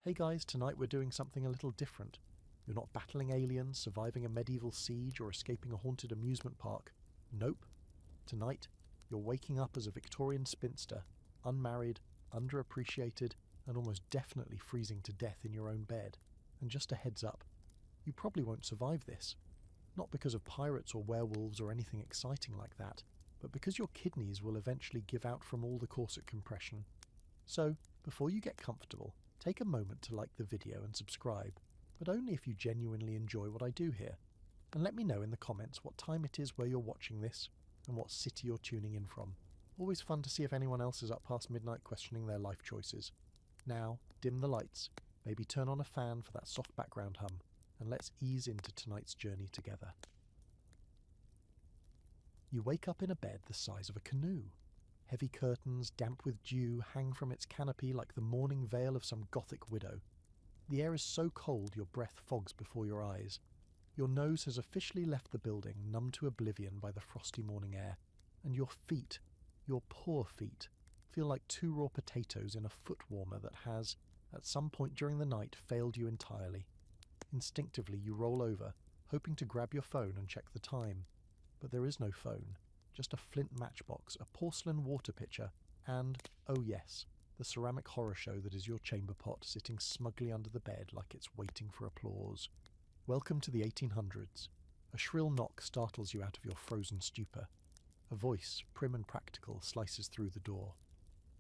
Hey guys, tonight we're doing something a little different. You're not battling aliens, surviving a medieval siege, or escaping a haunted amusement park. Nope. Tonight, you're waking up as a Victorian spinster, unmarried, underappreciated, and almost definitely freezing to death in your own bed. And just a heads up, you probably won't survive this. Not because of pirates or werewolves or anything exciting like that, but because your kidneys will eventually give out from all the corset compression. So, before you get comfortable, take a moment to like the video and subscribe, but only if you genuinely enjoy what I do here. And let me know in the comments what time it is where you're watching this, and what city you're tuning in from. Always fun to see if anyone else is up past midnight questioning their life choices. Now, dim the lights, maybe turn on a fan for that soft background hum, and let's ease into tonight's journey together. You wake up in a bed the size of a canoe. Heavy curtains, damp with dew, hang from its canopy like the mourning veil of some gothic widow. The air is so cold your breath fogs before your eyes. Your nose has officially left the building, numbed to oblivion by the frosty morning air, and your feet, your poor feet, feel like two raw potatoes in a foot warmer that has, at some point during the night, failed you entirely. Instinctively you roll over, hoping to grab your phone and check the time. But there is no phone. Just a flint matchbox, a porcelain water pitcher, and, oh yes, the ceramic horror show that is your chamber pot sitting smugly under the bed like it's waiting for applause. Welcome to the 1800s. A shrill knock startles you out of your frozen stupor. A voice, prim and practical, slices through the door.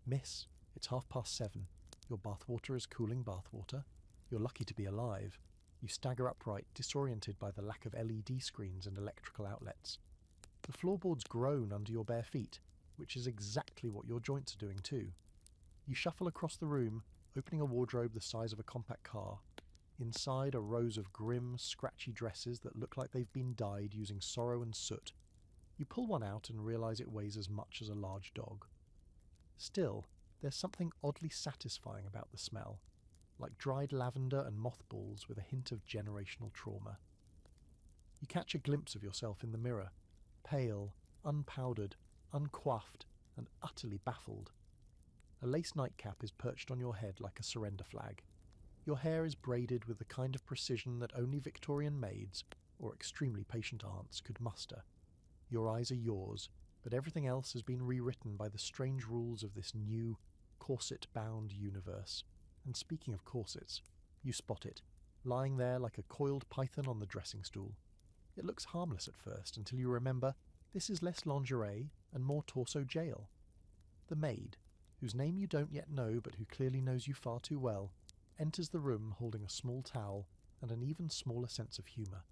Miss, it's 7:30. Your bathwater is cooling bathwater. You're lucky to be alive. You stagger upright, disoriented by the lack of LED screens and electrical outlets. The floorboards groan under your bare feet, which is exactly what your joints are doing too. You shuffle across the room, opening a wardrobe the size of a compact car. Inside are rows of grim, scratchy dresses that look like they've been dyed using sorrow and soot. You pull one out and realise it weighs as much as a large dog. Still, there's something oddly satisfying about the smell, like dried lavender and mothballs with a hint of generational trauma. You catch a glimpse of yourself in the mirror, pale, unpowdered, uncoiffed, and utterly baffled. A lace nightcap is perched on your head like a surrender flag. Your hair is braided with the kind of precision that only Victorian maids, or extremely patient aunts, could muster. Your eyes are yours, but everything else has been rewritten by the strange rules of this new, corset-bound universe. And speaking of corsets, you spot it, lying there like a coiled python on the dressing stool. It looks harmless at first until you remember this is less lingerie and more torso jail. The maid, whose name you don't yet know but who clearly knows you far too well, enters the room holding a small towel and an even smaller sense of humour.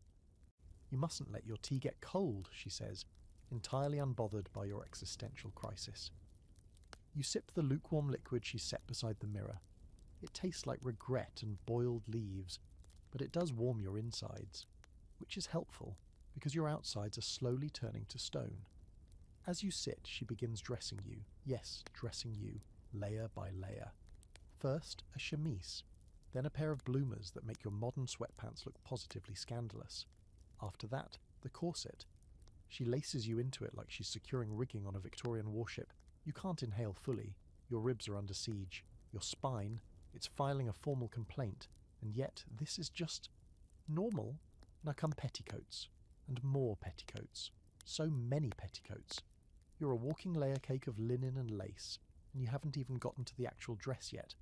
You mustn't let your tea get cold, she says, entirely unbothered by your existential crisis. You sip the lukewarm liquid she set beside the mirror. It tastes like regret and boiled leaves, but it does warm your insides, which is helpful because your outsides are slowly turning to stone. As you sit, she begins dressing you, yes, dressing you, layer by layer. First, a chemise, then a pair of bloomers that make your modern sweatpants look positively scandalous. After that, the corset. She laces you into it like she's securing rigging on a Victorian warship. You can't inhale fully, your ribs are under siege, your spine, it's filing a formal complaint, and yet this is just normal. Now come petticoats, and more petticoats, so many petticoats. You're a walking layer cake of linen and lace, and you haven't even gotten to the actual dress yet.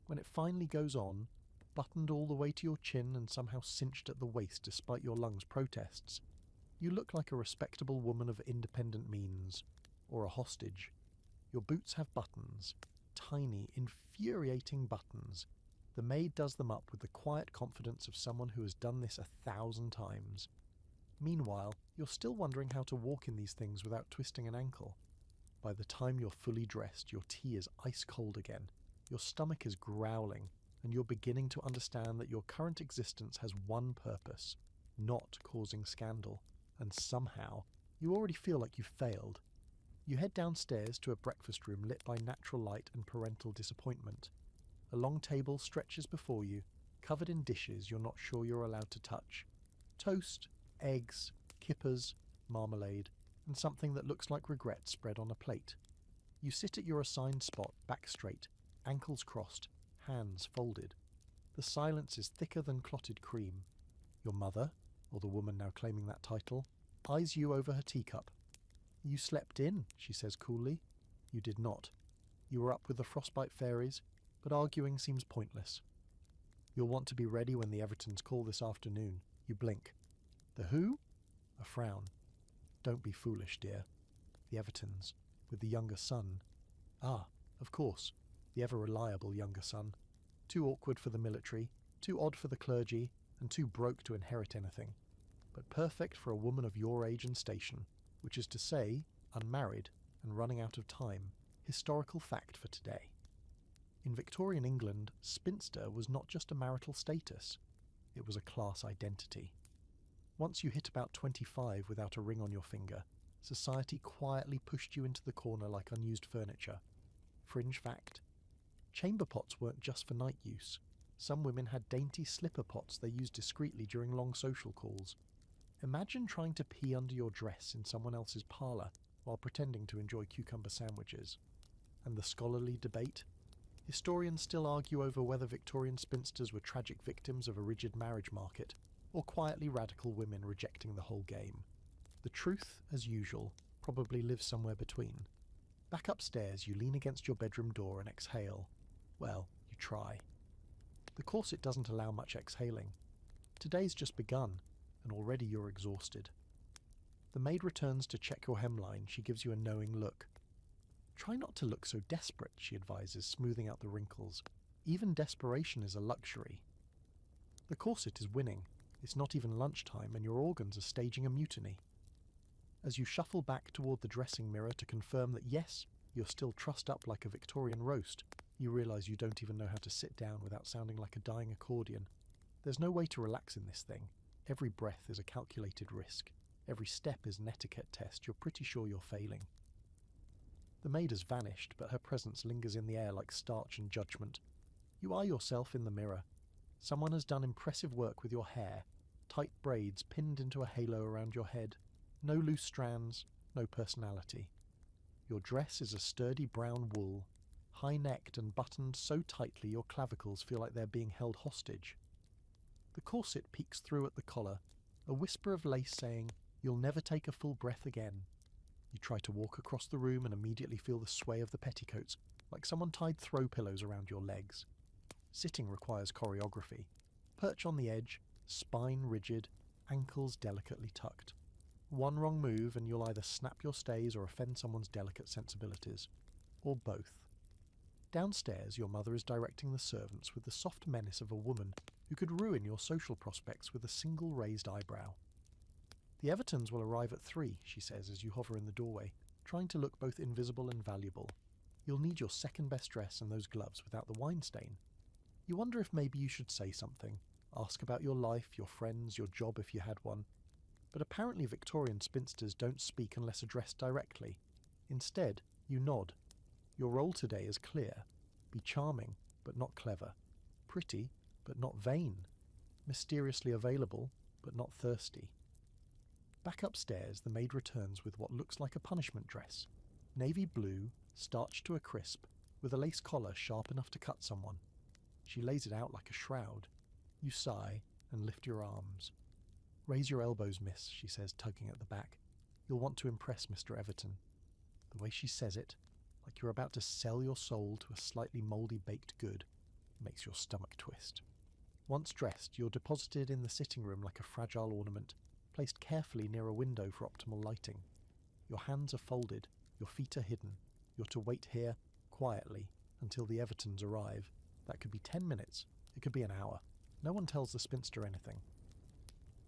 When it finally goes on, buttoned all the way to your chin and somehow cinched at the waist despite your lungs' protests, you look like a respectable woman of independent means, or a hostage. Your boots have buttons, tiny, infuriating buttons. The maid does them up with the quiet confidence of someone who has done this 1,000 times. Meanwhile, you're still wondering how to walk in these things without twisting an ankle. By the time you're fully dressed, your tea is ice cold again, your stomach is growling, and you're beginning to understand that your current existence has one purpose, not causing scandal. And somehow, you already feel like you've failed. You head downstairs to a breakfast room lit by natural light and parental disappointment. A long table stretches before you, covered in dishes you're not sure you're allowed to touch. Toast, eggs, kippers, marmalade, and something that looks like regret spread on a plate. You sit at your assigned spot, back straight, ankles crossed, hands folded. The silence is thicker than clotted cream. Your mother, or the woman now claiming that title, eyes you over her teacup. "You slept in," she says coolly. You did not. You were up with the frostbite fairies, but arguing seems pointless. You'll want to be ready when the Evertons call this afternoon. You blink. The who? A frown. Don't be foolish, dear. The Evertons, with the younger son. Ah, of course, the ever-reliable younger son. Too awkward for the military, too odd for the clergy, and too broke to inherit anything. But perfect for a woman of your age and station, which is to say, unmarried and running out of time. Historical fact for today. In Victorian England, spinster was not just a marital status, it was a class identity. Once you hit about 25 without a ring on your finger, society quietly pushed you into the corner like unused furniture. Fringe fact. Chamber pots weren't just for night use. Some women had dainty slipper pots they used discreetly during long social calls. Imagine trying to pee under your dress in someone else's parlour while pretending to enjoy cucumber sandwiches. And the scholarly debate? Historians still argue over whether Victorian spinsters were tragic victims of a rigid marriage market, or quietly radical women rejecting the whole game. The truth, as usual, probably lives somewhere between. Back upstairs, you lean against your bedroom door and exhale. Well, you try. The corset doesn't allow much exhaling. Today's just begun, and already you're exhausted. The maid returns to check your hemline. She gives you a knowing look. Try not to look so desperate, she advises, smoothing out the wrinkles. Even desperation is a luxury. The corset is winning. It's not even lunchtime, and your organs are staging a mutiny. As you shuffle back toward the dressing mirror to confirm that yes, you're still trussed up like a Victorian roast, you realise you don't even know how to sit down without sounding like a dying accordion. There's no way to relax in this thing. Every breath is a calculated risk. Every step is an etiquette test. You're pretty sure you're failing. The maid has vanished, but her presence lingers in the air like starch and judgment. You eye yourself in the mirror. Someone has done impressive work with your hair. Tight braids pinned into a halo around your head. No loose strands, no personality. Your dress is a sturdy brown wool, high-necked and buttoned so tightly your clavicles feel like they're being held hostage. The corset peeks through at the collar, a whisper of lace saying, "You'll never take a full breath again." You try to walk across the room and immediately feel the sway of the petticoats, like someone tied throw pillows around your legs. Sitting requires choreography. Perch on the edge, spine rigid, ankles delicately tucked. One wrong move and you'll either snap your stays or offend someone's delicate sensibilities. Or both. Downstairs, your mother is directing the servants with the soft menace of a woman who could ruin your social prospects with a single raised eyebrow. "The Evertons will arrive at 3, she says as you hover in the doorway, trying to look both invisible and valuable. You'll need your second best dress and those gloves without the wine stain. You wonder if maybe you should say something, ask about your life, your friends, your job if you had one. But apparently Victorian spinsters don't speak unless addressed directly. Instead, you nod. Your role today is clear. Be charming, but not clever. Pretty, but not vain. Mysteriously available, but not thirsty. Back upstairs, the maid returns with what looks like a punishment dress. Navy blue, starched to a crisp, with a lace collar sharp enough to cut someone. She lays it out like a shroud. You sigh and lift your arms. "Raise your elbows, miss," she says, tugging at the back. "You'll want to impress Mr. Everton." The way she says it, like you're about to sell your soul to a slightly mouldy baked good, makes your stomach twist. Once dressed, you're deposited in the sitting room like a fragile ornament, placed carefully near a window for optimal lighting. Your hands are folded, your feet are hidden. You're to wait here, quietly, until the Evertons arrive. That could be 10 minutes, it could be an hour. No one tells the spinster anything.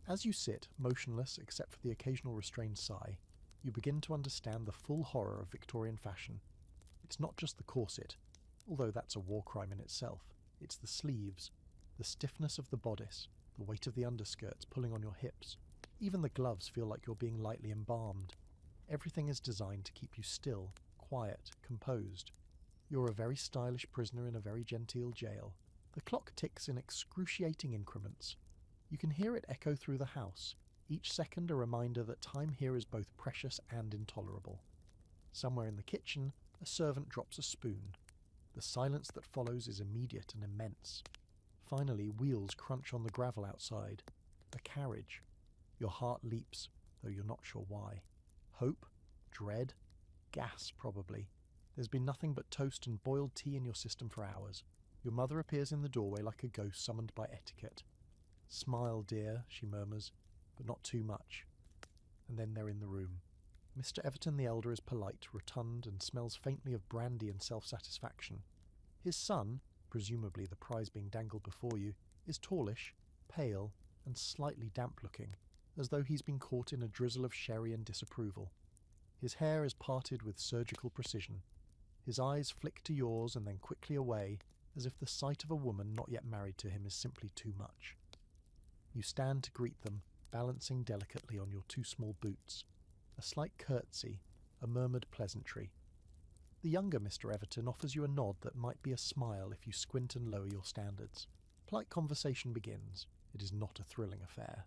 As you sit, motionless except for the occasional restrained sigh, you begin to understand the full horror of Victorian fashion. It's not just the corset, although that's a war crime in itself. It's the sleeves, the stiffness of the bodice, the weight of the underskirts pulling on your hips. Even the gloves feel like you're being lightly embalmed. Everything is designed to keep you still, quiet, composed. You're a very stylish prisoner in a very genteel jail. The clock ticks in excruciating increments. You can hear it echo through the house, each second a reminder that time here is both precious and intolerable. Somewhere in the kitchen, a servant drops a spoon. The silence that follows is immediate and immense. Finally, wheels crunch on the gravel outside. A carriage. Your heart leaps, though you're not sure why. Hope? Dread? Gas, probably. There's been nothing but toast and boiled tea in your system for hours. Your mother appears in the doorway like a ghost summoned by etiquette. "Smile, dear," she murmurs, "but not too much." And then they're in the room. Mr. Everton the elder is polite, rotund, and smells faintly of brandy and self-satisfaction. His son, presumably the prize being dangled before you, is tallish, pale, and slightly damp-looking, as though he's been caught in a drizzle of sherry and disapproval. His hair is parted with surgical precision. His eyes flick to yours and then quickly away, as if the sight of a woman not yet married to him is simply too much. You stand to greet them, balancing delicately on your two small boots. A slight curtsy, a murmured pleasantry. The younger Mr. Everton offers you a nod that might be a smile if you squint and lower your standards. Polite conversation begins. It is not a thrilling affair.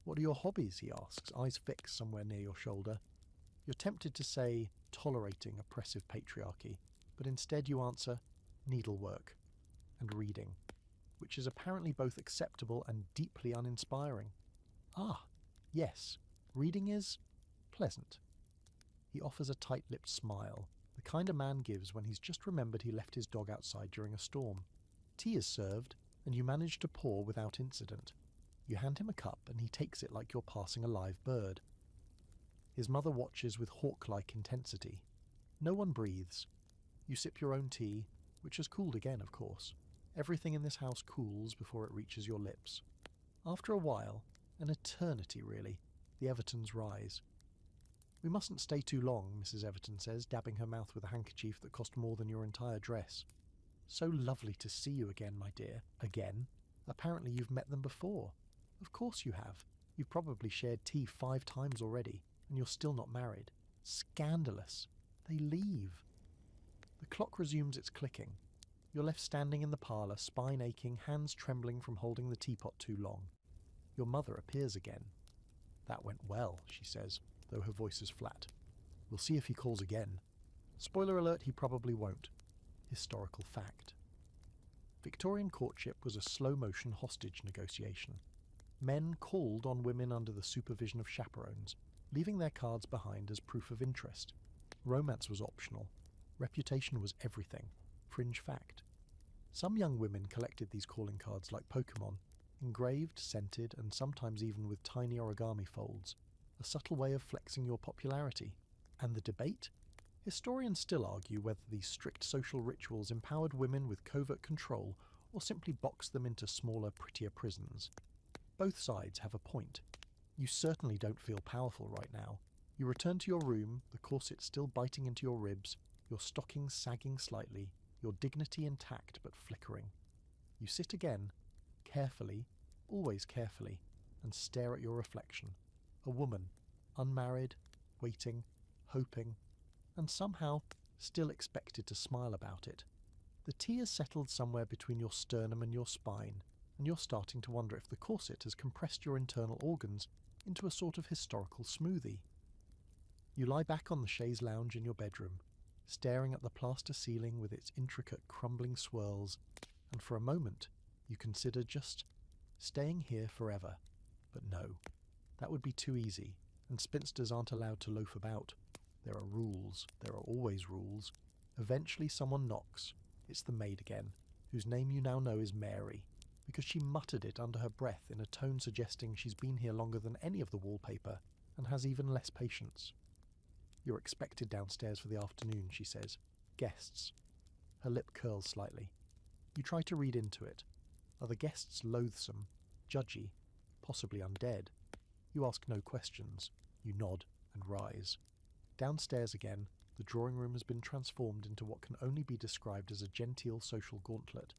"What are your hobbies?" he asks, eyes fixed somewhere near your shoulder. You're tempted to say, tolerating oppressive patriarchy, but instead you answer, needlework and reading, which is apparently both acceptable and deeply uninspiring. "Ah, yes, reading is pleasant." He offers a tight-lipped smile, the kind a man gives when he's just remembered he left his dog outside during a storm. Tea is served, and you manage to pour without incident. You hand him a cup, and he takes it like you're passing a live bird. His mother watches with hawk-like intensity. No one breathes. You sip your own tea, which has cooled again, of course. Everything in this house cools before it reaches your lips. After a while, an eternity really, the Evertons rise. "We mustn't stay too long," Mrs. Everton says, dabbing her mouth with a handkerchief that cost more than your entire dress. "So lovely to see you again, my dear." Again? Apparently you've met them before. Of course you have. You've probably shared tea 5 times already, and you're still not married. Scandalous. They leave. The clock resumes its clicking. You're left standing in the parlour, spine aching, hands trembling from holding the teapot too long. Your mother appears again. "That went well," she says, though her voice is flat. "We'll see if he calls again." Spoiler alert, he probably won't. Historical fact. Victorian courtship was a slow-motion hostage negotiation. Men called on women under the supervision of chaperones, leaving their cards behind as proof of interest. Romance was optional. Reputation was everything. Fringe fact. Some young women collected these calling cards like Pokemon, engraved, scented, and sometimes even with tiny origami folds, a subtle way of flexing your popularity. And the debate? Historians still argue whether these strict social rituals empowered women with covert control or simply boxed them into smaller, prettier prisons. Both sides have a point. You certainly don't feel powerful right now. You return to your room, the corset still biting into your ribs, your stockings sagging slightly, your dignity intact but flickering. You sit again, carefully, always carefully, and stare at your reflection. A woman, unmarried, waiting, hoping, and somehow still expected to smile about it. The tea has settled somewhere between your sternum and your spine, and you're starting to wonder if the corset has compressed your internal organs into a sort of historical smoothie. You lie back on the chaise lounge in your bedroom, staring at the plaster ceiling with its intricate crumbling swirls, and for a moment you consider just staying here forever. But no, that would be too easy, and spinsters aren't allowed to loaf about. There are rules. There are always rules. Eventually someone knocks. It's the maid again, whose name you now know is Mary, because she muttered it under her breath in a tone suggesting she's been here longer than any of the wallpaper and has even less patience. "You're expected downstairs for the afternoon," she says. "Guests." Her lip curls slightly. You try to read into it. Are the guests loathsome, judgy, possibly undead? You ask no questions. You nod and rise. Downstairs again, the drawing room has been transformed into what can only be described as a genteel social gauntlet.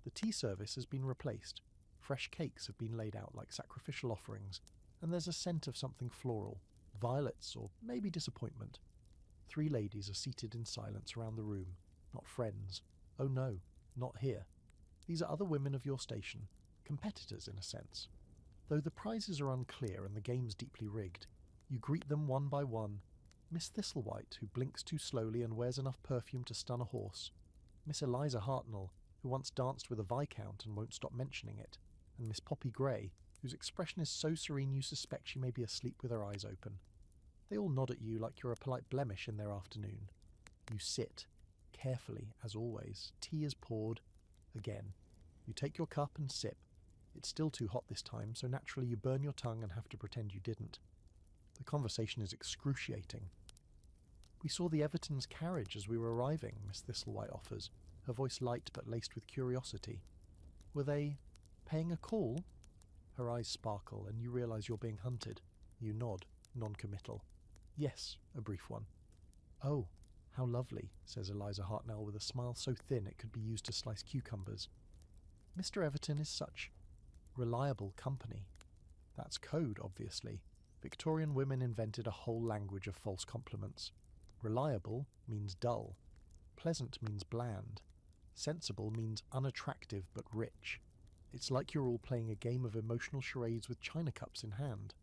The tea service has been replaced. Fresh cakes have been laid out like sacrificial offerings, and there's a scent of something floral, violets or maybe disappointment. 3 ladies are seated in silence around the room, not friends. Oh no, not here. These are other women of your station, competitors in a sense. Though the prizes are unclear and the game's deeply rigged, you greet them one by one. Miss Thistlewhite, who blinks too slowly and wears enough perfume to stun a horse. Miss Eliza Hartnell, who once danced with a viscount and won't stop mentioning it, and Miss Poppy Gray, whose expression is so serene you suspect she may be asleep with her eyes open. They all nod at you like you're a polite blemish in their afternoon. You sit, carefully, as always. Tea is poured. Again. You take your cup and sip. It's still too hot this time, so naturally you burn your tongue and have to pretend you didn't. The conversation is excruciating. "We saw the Evertons' carriage as we were arriving," Miss Thistlewhite offers, her voice light but laced with curiosity. "Were they paying a call?" Her eyes sparkle, and you realise you're being hunted. You nod, non-committal. "Yes," a brief one. "Oh, how lovely," says Eliza Hartnell with a smile so thin it could be used to slice cucumbers. "Mr. Everton is such reliable company." That's code, obviously. Victorian women invented a whole language of false compliments. Reliable means dull. Pleasant means bland. Sensible means unattractive but rich. It's like you're all playing a game of emotional charades with china cups in hand.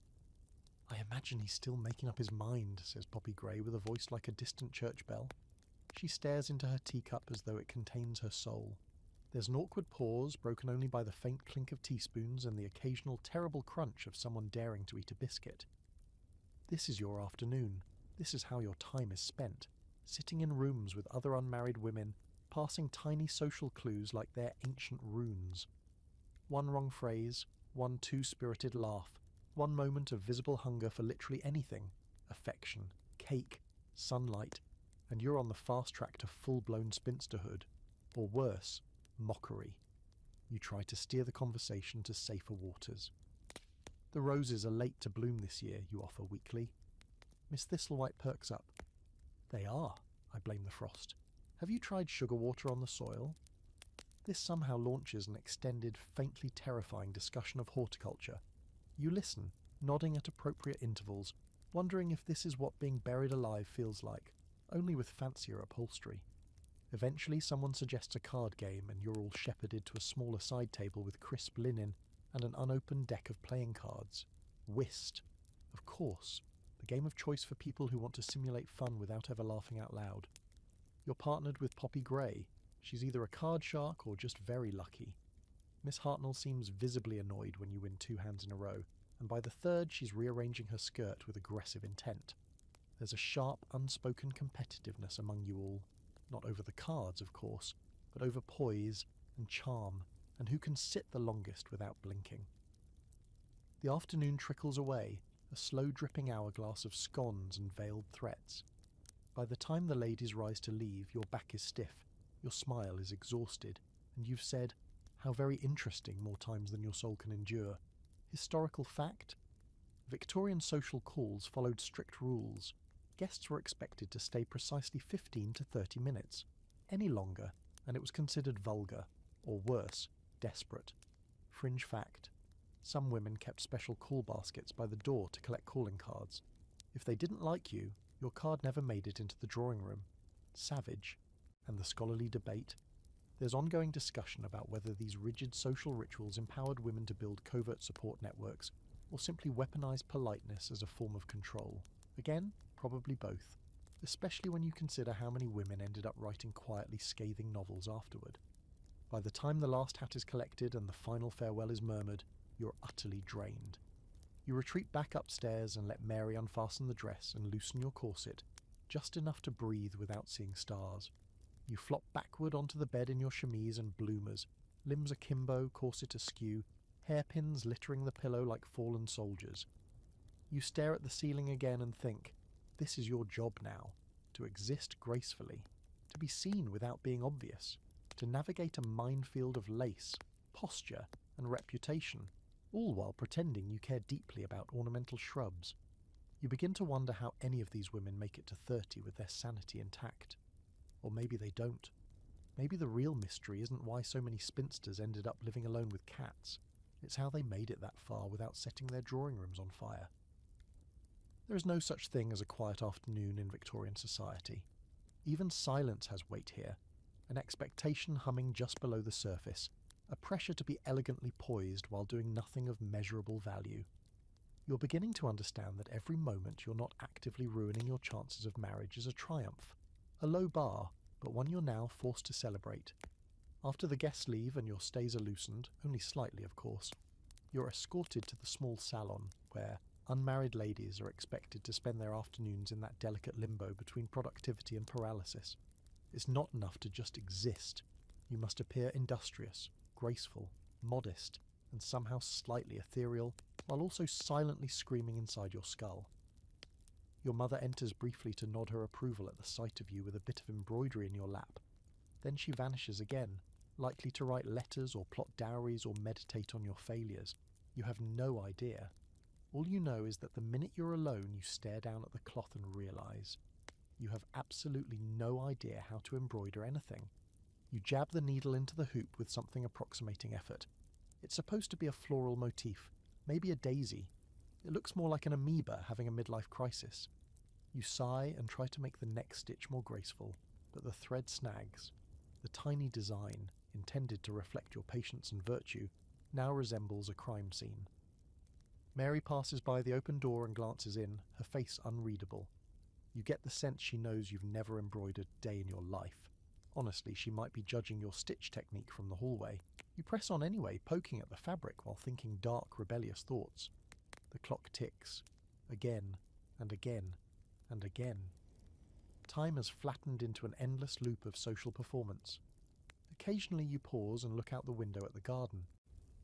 "I imagine he's still making up his mind," says Poppy Gray with a voice like a distant church bell. She stares into her teacup as though it contains her soul. There's an awkward pause, broken only by the faint clink of teaspoons and the occasional terrible crunch of someone daring to eat a biscuit. This is your afternoon. This is how your time is spent, sitting in rooms with other unmarried women, passing tiny social clues like they're ancient runes. One wrong phrase, one too-spirited laugh, one moment of visible hunger for literally anything, affection, cake, sunlight, and you're on the fast track to full-blown spinsterhood, or worse, mockery. You try to steer the conversation to safer waters. "The roses are late to bloom this year," you offer weakly. Miss Thistlewhite perks up. "They are," I blame the frost. "Have you tried sugar water on the soil?" This somehow launches an extended, faintly terrifying discussion of horticulture. You listen, nodding at appropriate intervals, wondering if this is what being buried alive feels like, only with fancier upholstery. Eventually someone suggests a card game and you're all shepherded to a smaller side table with crisp linen and an unopened deck of playing cards. Whist. Of course. The game of choice for people who want to simulate fun without ever laughing out loud. You're partnered with Poppy Gray. She's either a card shark or just very lucky. Miss Hartnell seems visibly annoyed when you win 2 hands in a row, and by the third she's rearranging her skirt with aggressive intent. There's a sharp, unspoken competitiveness among you all. Not over the cards, of course, but over poise and charm, and who can sit the longest without blinking. The afternoon trickles away, a slow-dripping hourglass of scones and veiled threats. By the time the ladies rise to leave, your back is stiff, your smile is exhausted, and you've said, "How very interesting," more times than your soul can endure. Historical fact? Victorian social calls followed strict rules. Guests were expected to stay precisely 15 to 30 minutes. Any longer, and it was considered vulgar, or worse, desperate. Fringe fact. Some women kept special call baskets by the door to collect calling cards. If they didn't like you, your card never made it into the drawing room. Savage. And the scholarly debate. There's ongoing discussion about whether these rigid social rituals empowered women to build covert support networks, or simply weaponized politeness as a form of control. Again, probably both, especially when you consider how many women ended up writing quietly scathing novels afterward. By the time the last hat is collected and the final farewell is murmured, you're utterly drained. You retreat back upstairs and let Mary unfasten the dress and loosen your corset, just enough to breathe without seeing stars. You flop backward onto the bed in your chemise and bloomers, limbs akimbo, corset askew, hairpins littering the pillow like fallen soldiers. You stare at the ceiling again and think, this is your job now, to exist gracefully, to be seen without being obvious, to navigate a minefield of lace, posture, and reputation, all while pretending you care deeply about ornamental shrubs. You begin to wonder how any of these women make it to 30 with their sanity intact. Or maybe they don't. Maybe the real mystery isn't why so many spinsters ended up living alone with cats. It's how they made it that far without setting their drawing rooms on fire. There is no such thing as a quiet afternoon in Victorian society. Even silence has weight here, an expectation humming just below the surface, a pressure to be elegantly poised while doing nothing of measurable value. You're beginning to understand that every moment you're not actively ruining your chances of marriage is a triumph. A low bar, but one you're now forced to celebrate. After the guests leave and your stays are loosened, only slightly of course, you're escorted to the small salon where unmarried ladies are expected to spend their afternoons in that delicate limbo between productivity and paralysis. It's not enough to just exist. You must appear industrious, graceful, modest, and somehow slightly ethereal, while also silently screaming inside your skull. Your mother enters briefly to nod her approval at the sight of you with a bit of embroidery in your lap. Then she vanishes again, likely to write letters or plot dowries or meditate on your failures. You have no idea. All you know is that the minute you're alone, you stare down at the cloth and realise you have absolutely no idea how to embroider anything. You jab the needle into the hoop with something approximating effort. It's supposed to be a floral motif, maybe a daisy. It looks more like an amoeba having a midlife crisis. You sigh and try to make the next stitch more graceful, but the thread snags. The tiny design, intended to reflect your patience and virtue, now resembles a crime scene. Mary passes by the open door and glances in, her face unreadable. You get the sense she knows you've never embroidered a day in your life. Honestly, she might be judging your stitch technique from the hallway. You press on anyway, poking at the fabric while thinking dark, rebellious thoughts. The clock ticks, again and again and again. Time has flattened into an endless loop of social performance. Occasionally you pause and look out the window at the garden.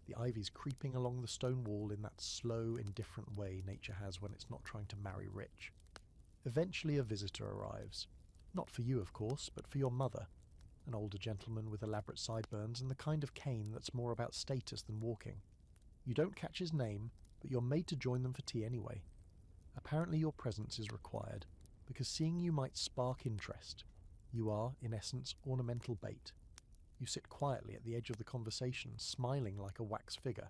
The ivy's creeping along the stone wall in that slow, indifferent way nature has when it's not trying to marry rich. Eventually a visitor arrives. Not for you, of course, but for your mother, an older gentleman with elaborate sideburns and the kind of cane that's more about status than walking. You don't catch his name, but you're made to join them for tea anyway. Apparently your presence is required, because seeing you might spark interest. You are, in essence, ornamental bait. You sit quietly at the edge of the conversation, smiling like a wax figure.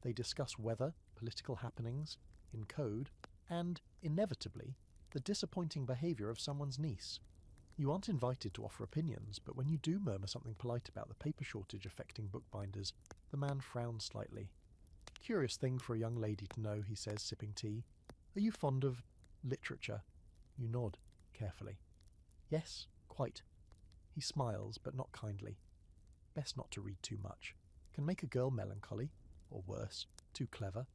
They discuss weather, political happenings, in code, and, inevitably, the disappointing behaviour of someone's niece. You aren't invited to offer opinions, but when you do murmur something polite about the paper shortage affecting bookbinders, the man frowns slightly. Curious thing for a young lady to know, he says, sipping tea. Are you fond of literature? You nod, carefully. Yes, quite. He smiles, but not kindly. Best not to read too much. Can make a girl melancholy, or worse, too clever.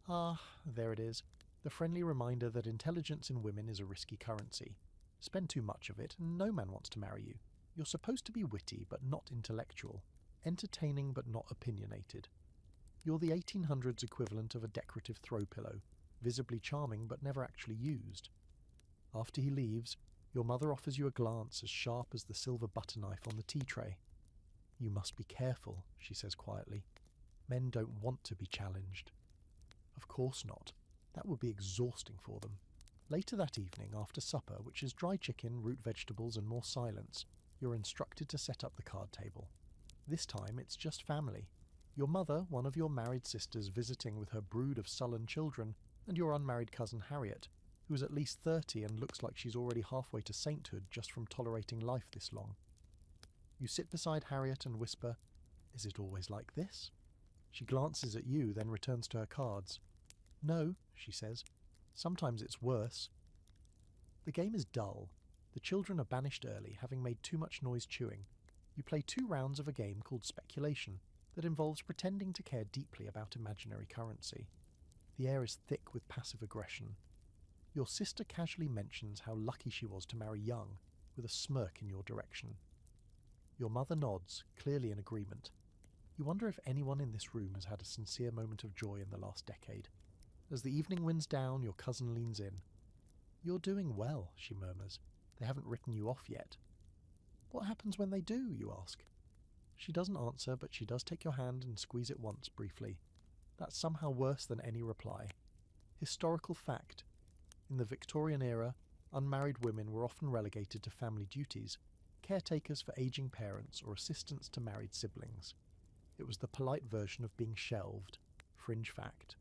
Ah, there it is. The friendly reminder that intelligence in women is a risky currency. Spend too much of it, and no man wants to marry you. You're supposed to be witty, but not intellectual. Entertaining, but not opinionated. You're the 1800s equivalent of a decorative throw pillow, visibly charming, but never actually used. After he leaves, your mother offers you a glance as sharp as the silver butter knife on the tea tray. You must be careful, she says quietly. Men don't want to be challenged. Of course not. That would be exhausting for them. Later that evening, after supper, which is dry chicken, root vegetables and more silence, you're instructed to set up the card table. This time it's just family. Your mother, one of your married sisters visiting with her brood of sullen children, and your unmarried cousin Harriet, who is at least 30 and looks like she's already halfway to sainthood just from tolerating life this long. You sit beside Harriet and whisper, "Is it always like this?" She glances at you, then returns to her cards. "No," she says. "Sometimes it's worse." The game is dull. The children are banished early, having made too much noise chewing. You play 2 rounds of a game called speculation that involves pretending to care deeply about imaginary currency. The air is thick with passive aggression. Your sister casually mentions how lucky she was to marry young, with a smirk in your direction. Your mother nods, clearly in agreement. You wonder if anyone in this room has had a sincere moment of joy in the last decade. As the evening winds down, your cousin leans in. "You're doing well," she murmurs. "They haven't written you off yet." "What happens when they do?" you ask. She doesn't answer, but she does take your hand and squeeze it once, briefly. That's somehow worse than any reply. Historical fact. In the Victorian era, unmarried women were often relegated to family duties, caretakers for aging parents or assistants to married siblings. It was the polite version of being shelved. Fringe fact.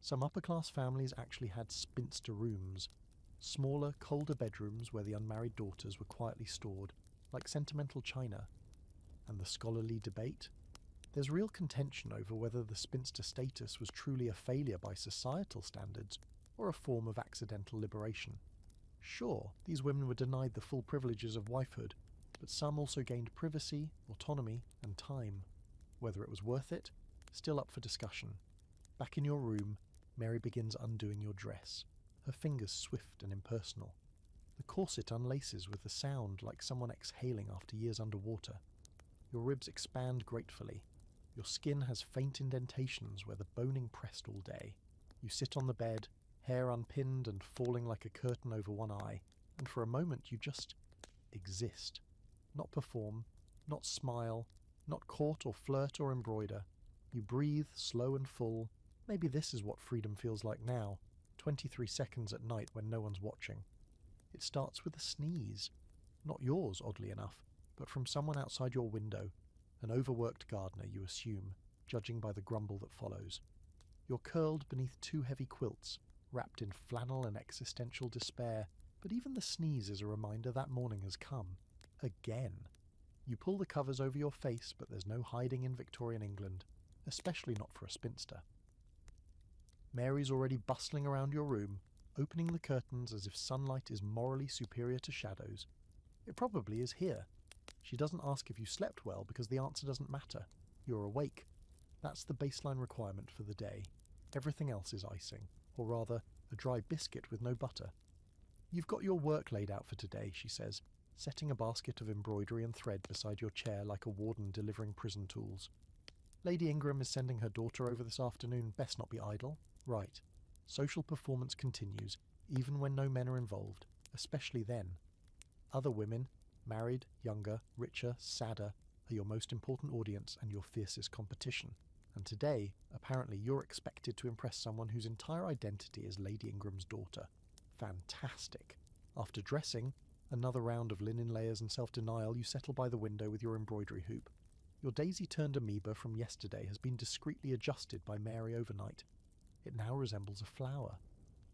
Some upper-class families actually had spinster rooms, smaller, colder bedrooms where the unmarried daughters were quietly stored, like sentimental china. And the scholarly debate? There's real contention over whether the spinster status was truly a failure by societal standards or a form of accidental liberation. Sure, these women were denied the full privileges of wifehood, but some also gained privacy, autonomy, and time. Whether it was worth it, still up for discussion. Back in your room, Mary begins undoing your dress, her fingers swift and impersonal. The corset unlaces with a sound like someone exhaling after years underwater. Your ribs expand gratefully. Your skin has faint indentations where the boning pressed all day. You sit on the bed, hair unpinned and falling like a curtain over one eye, and for a moment you just exist. Not perform, not smile, not court or flirt or embroider. You breathe, slow and full. Maybe this is what freedom feels like now, 23 seconds at night when no one's watching. It starts with a sneeze. Not yours, oddly enough, but from someone outside your window, an overworked gardener, you assume, judging by the grumble that follows. You're curled beneath 2 heavy quilts, wrapped in flannel and existential despair, but even the sneeze is a reminder that morning has come. Again. You pull the covers over your face, but there's no hiding in Victorian England, especially not for a spinster. Mary's already bustling around your room, opening the curtains as if sunlight is morally superior to shadows. It probably is here. She doesn't ask if you slept well because the answer doesn't matter. You're awake. That's the baseline requirement for the day. Everything else is icing, or rather, a dry biscuit with no butter. You've got your work laid out for today, she says, setting a basket of embroidery and thread beside your chair like a warden delivering prison tools. Lady Ingram is sending her daughter over this afternoon, best not be idle. Right. Social performance continues, even when no men are involved, especially then. Other women, married, younger, richer, sadder, are your most important audience and your fiercest competition. And today, apparently, you're expected to impress someone whose entire identity is Lady Ingram's daughter. Fantastic. After dressing, another round of linen layers and self-denial, you settle by the window with your embroidery hoop. Your daisy-turned amoeba from yesterday has been discreetly adjusted by Mary overnight. It now resembles a flower.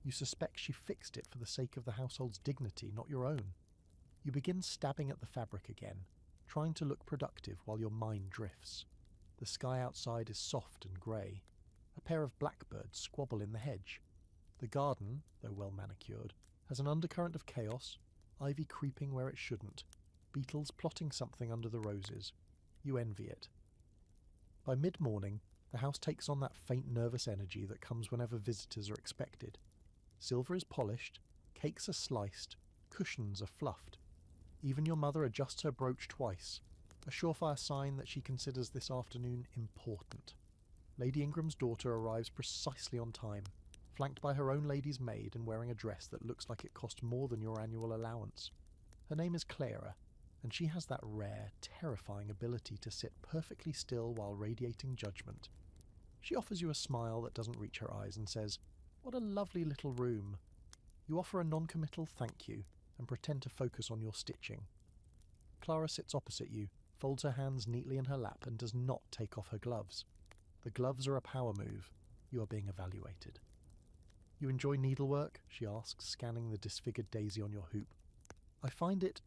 You suspect she fixed it for the sake of the household's dignity, not your own. You begin stabbing at the fabric again, trying to look productive while your mind drifts. The sky outside is soft and grey. A pair of blackbirds squabble in the hedge. The garden, though well manicured, has an undercurrent of chaos, ivy creeping where it shouldn't, beetles plotting something under the roses. You envy it. By mid-morning, the house takes on that faint nervous energy that comes whenever visitors are expected. Silver is polished, cakes are sliced, cushions are fluffed. Even your mother adjusts her brooch twice, a surefire sign that she considers this afternoon important. Lady Ingram's daughter arrives precisely on time, flanked by her own lady's maid and wearing a dress that looks like it cost more than your annual allowance. Her name is Clara, and she has that rare, terrifying ability to sit perfectly still while radiating judgment. She offers you a smile that doesn't reach her eyes and says, "What a lovely little room." You offer a non-committal thank you and pretend to focus on your stitching. Clara sits opposite you, folds her hands neatly in her lap and does not take off her gloves. The gloves are a power move. You are being evaluated. "You enjoy needlework?" she asks, scanning the disfigured daisy on your hoop. "I find it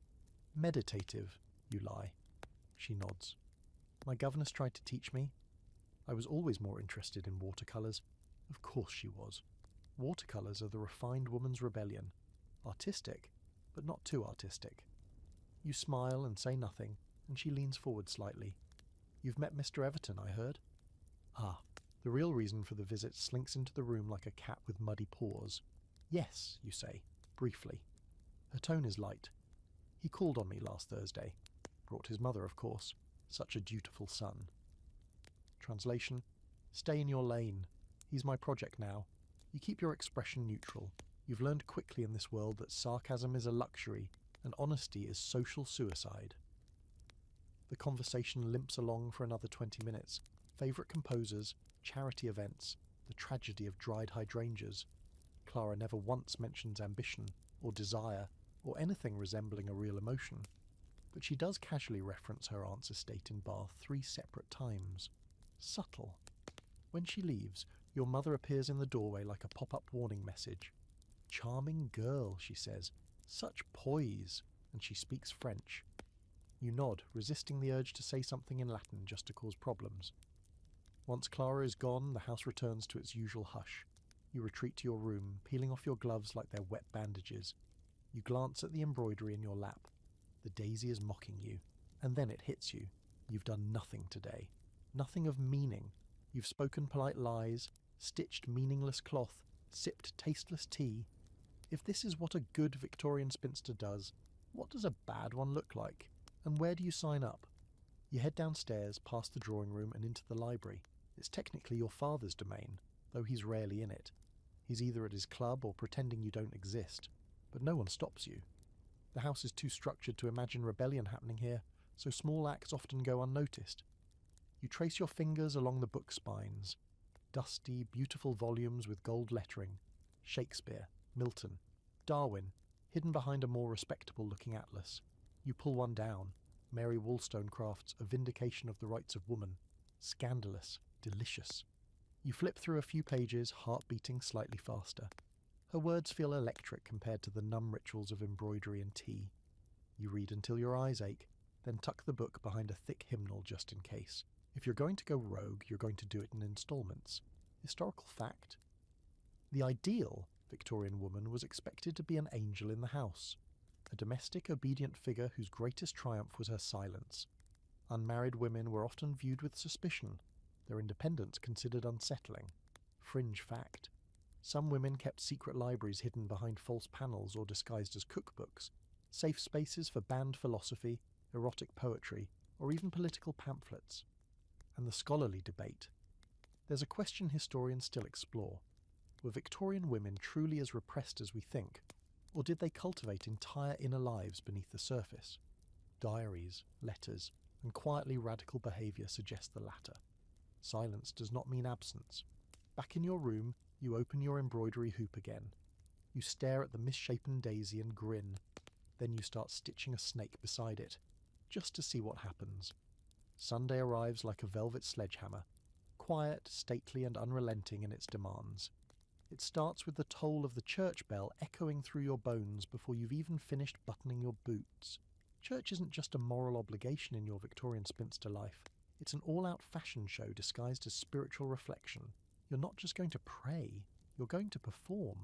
meditative," you lie. She nods. "My governess tried to teach me. I was always more interested in watercolours." Of course she was. Watercolours are the refined woman's rebellion. Artistic, but not too artistic. You smile and say nothing, and she leans forward slightly. "You've met Mr. Everton, I heard." Ah, the real reason for the visit slinks into the room like a cat with muddy paws. "Yes," you say, briefly. Her tone is light. "He called on me last Thursday. Brought his mother, of course. Such a dutiful son." Translation: "Stay in your lane. He's my project now." You keep your expression neutral. You've learned quickly in this world that sarcasm is a luxury and honesty is social suicide. The conversation limps along for another 20 minutes. Favourite composers, charity events, the tragedy of dried hydrangeas. Clara never once mentions ambition or desire or anything resembling a real emotion, but she does casually reference her aunt's estate in Bath 3 separate times. Subtle. When she leaves, your mother appears in the doorway like a pop-up warning message. "Charming girl," she says. "Such poise," and she speaks French. You nod, resisting the urge to say something in Latin just to cause problems. Once Clara is gone, the house returns to its usual hush. You retreat to your room, peeling off your gloves like they're wet bandages. You glance at the embroidery in your lap. The daisy is mocking you, and then it hits you. You've done nothing today. Nothing of meaning. You've spoken polite lies, stitched meaningless cloth, sipped tasteless tea. If this is what a good Victorian spinster does, what does a bad one look like? And where do you sign up? You head downstairs, past the drawing room and into the library. It's technically your father's domain, though he's rarely in it. He's either at his club or pretending you don't exist, but no one stops you. The house is too structured to imagine rebellion happening here, so small acts often go unnoticed. You trace your fingers along the book spines. Dusty, beautiful volumes with gold lettering. Shakespeare, Milton, Darwin, hidden behind a more respectable-looking atlas. You pull one down. Mary Wollstonecraft's A Vindication of the Rights of Woman. Scandalous, delicious. You flip through a few pages, heart beating slightly faster. Her words feel electric compared to the numb rituals of embroidery and tea. You read until your eyes ache, then tuck the book behind a thick hymnal just in case. If you're going to go rogue, you're going to do it in installments. Historical fact. The ideal Victorian woman was expected to be an angel in the house, a domestic, obedient figure whose greatest triumph was her silence. Unmarried women were often viewed with suspicion, their independence considered unsettling. Fringe fact. Some women kept secret libraries hidden behind false panels or disguised as cookbooks, safe spaces for banned philosophy, erotic poetry, or even political pamphlets. And the scholarly debate. There's a question historians still explore. Were Victorian women truly as repressed as we think, or did they cultivate entire inner lives beneath the surface? Diaries, letters, and quietly radical behaviour suggest the latter. Silence does not mean absence. Back in your room, you open your embroidery hoop again. You stare at the misshapen daisy and grin. Then you start stitching a snake beside it, just to see what happens. Sunday arrives like a velvet sledgehammer, quiet, stately and unrelenting in its demands. It starts with the toll of the church bell echoing through your bones before you've even finished buttoning your boots. Church isn't just a moral obligation in your Victorian spinster life. It's an all-out fashion show disguised as spiritual reflection. You're not just going to pray, you're going to perform.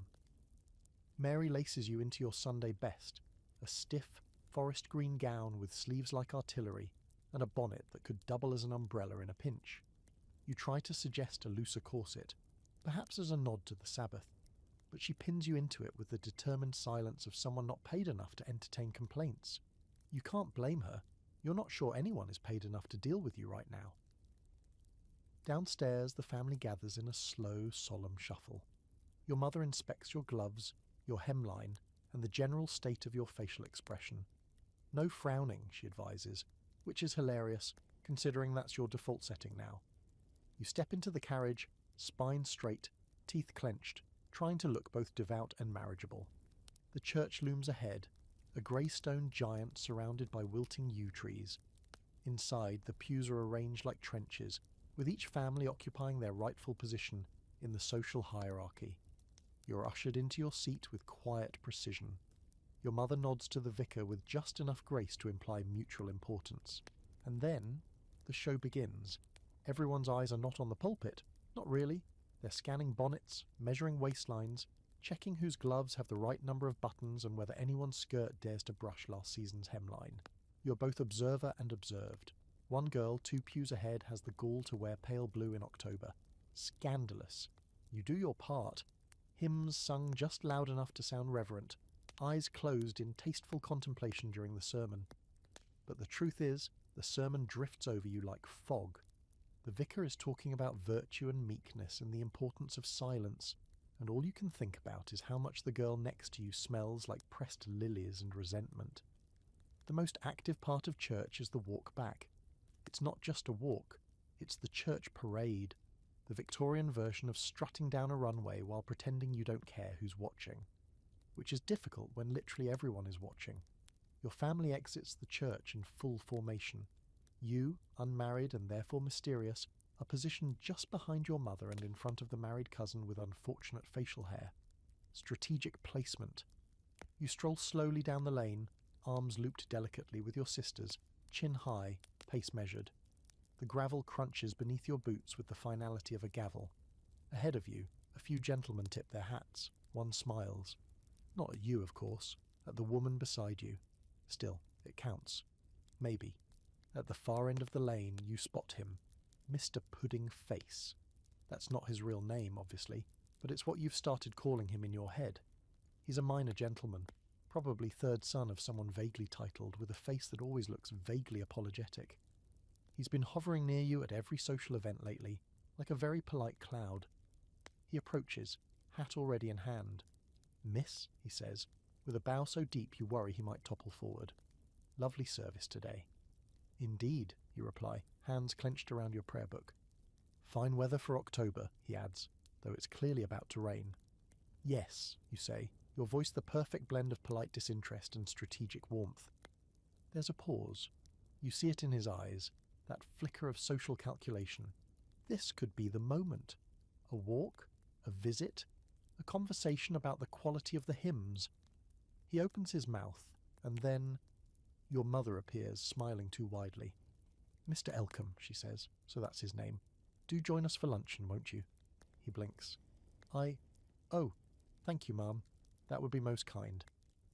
Mary laces you into your Sunday best, a stiff, forest green gown with sleeves like artillery, and a bonnet that could double as an umbrella in a pinch. You try to suggest a looser corset, perhaps as a nod to the Sabbath, but she pins you into it with the determined silence of someone not paid enough to entertain complaints. You can't blame her. You're not sure anyone is paid enough to deal with you right now. Downstairs, the family gathers in a slow, solemn shuffle. Your mother inspects your gloves, your hemline, and the general state of your facial expression. No frowning, she advises, which is hilarious, considering that's your default setting now. You step into the carriage, spine straight, teeth clenched, trying to look both devout and marriageable. The church looms ahead, a grey stone giant surrounded by wilting yew trees. Inside, the pews are arranged like trenches, with each family occupying their rightful position in the social hierarchy. You're ushered into your seat with quiet precision. Your mother nods to the vicar with just enough grace to imply mutual importance. And then, the show begins. Everyone's eyes are not on the pulpit. Not really. They're scanning bonnets, measuring waistlines, checking whose gloves have the right number of buttons and whether anyone's skirt dares to brush last season's hemline. You're both observer and observed. One girl 2 pews ahead has the gall to wear pale blue in October. Scandalous. You do your part. Hymns sung just loud enough to sound reverent, eyes closed in tasteful contemplation during the sermon. But the truth is, the sermon drifts over you like fog. The vicar is talking about virtue and meekness and the importance of silence, and all you can think about is how much the girl next to you smells like pressed lilies and resentment. The most active part of church is the walk back. It's not just a walk, it's the church parade, the Victorian version of strutting down a runway while pretending you don't care who's watching. Which is difficult when literally everyone is watching. Your family exits the church in full formation. You, unmarried and therefore mysterious, are positioned just behind your mother and in front of the married cousin with unfortunate facial hair. Strategic placement. You stroll slowly down the lane, arms looped delicately with your sisters, chin high, pace measured. The gravel crunches beneath your boots with the finality of a gavel. Ahead of you, a few gentlemen tip their hats. One smiles. Not at you, of course, at the woman beside you. Still, It counts. Maybe. At the far end of the lane, you spot him. Mr. Pudding Face. That's not his real name, obviously, but it's what you've started calling him in your head. He's a minor gentleman, probably third son of someone vaguely titled, with a face that always looks vaguely apologetic. He's been hovering near you at every social event lately, like a very polite cloud. He approaches, hat already in hand. "Miss," he says, with a bow so deep you worry he might topple forward. "Lovely service today." "Indeed," you reply, hands clenched around your prayer book. "Fine weather for October," he adds, though it's clearly about to rain. "Yes," you say, your voice the perfect blend of polite disinterest and strategic warmth. There's a pause. You see it in his eyes, that flicker of social calculation. This could be the moment. A walk, a visit, a conversation about the quality of the hymns. He opens his mouth, and then your mother appears, smiling too widely. "Mr. Elcombe," she says, so that's his name. "Do join us for luncheon, won't you?" He blinks. Oh, thank you, ma'am. That would be most kind."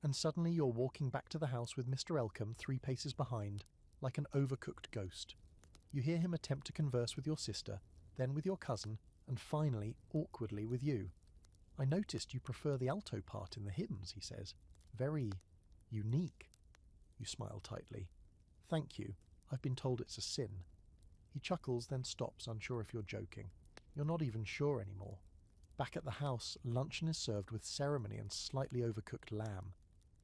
And suddenly you're walking back to the house with Mr. Elcombe 3 paces behind, like an overcooked ghost. You hear him attempt to converse with your sister, then with your cousin, and finally, awkwardly, with you. "I noticed you prefer the alto part in the hymns," he says. "Very unique." You smile tightly. "Thank you. I've been told it's a sin." He chuckles, then stops, unsure if you're joking. You're not even sure anymore. Back at the house, luncheon is served with ceremony and slightly overcooked lamb.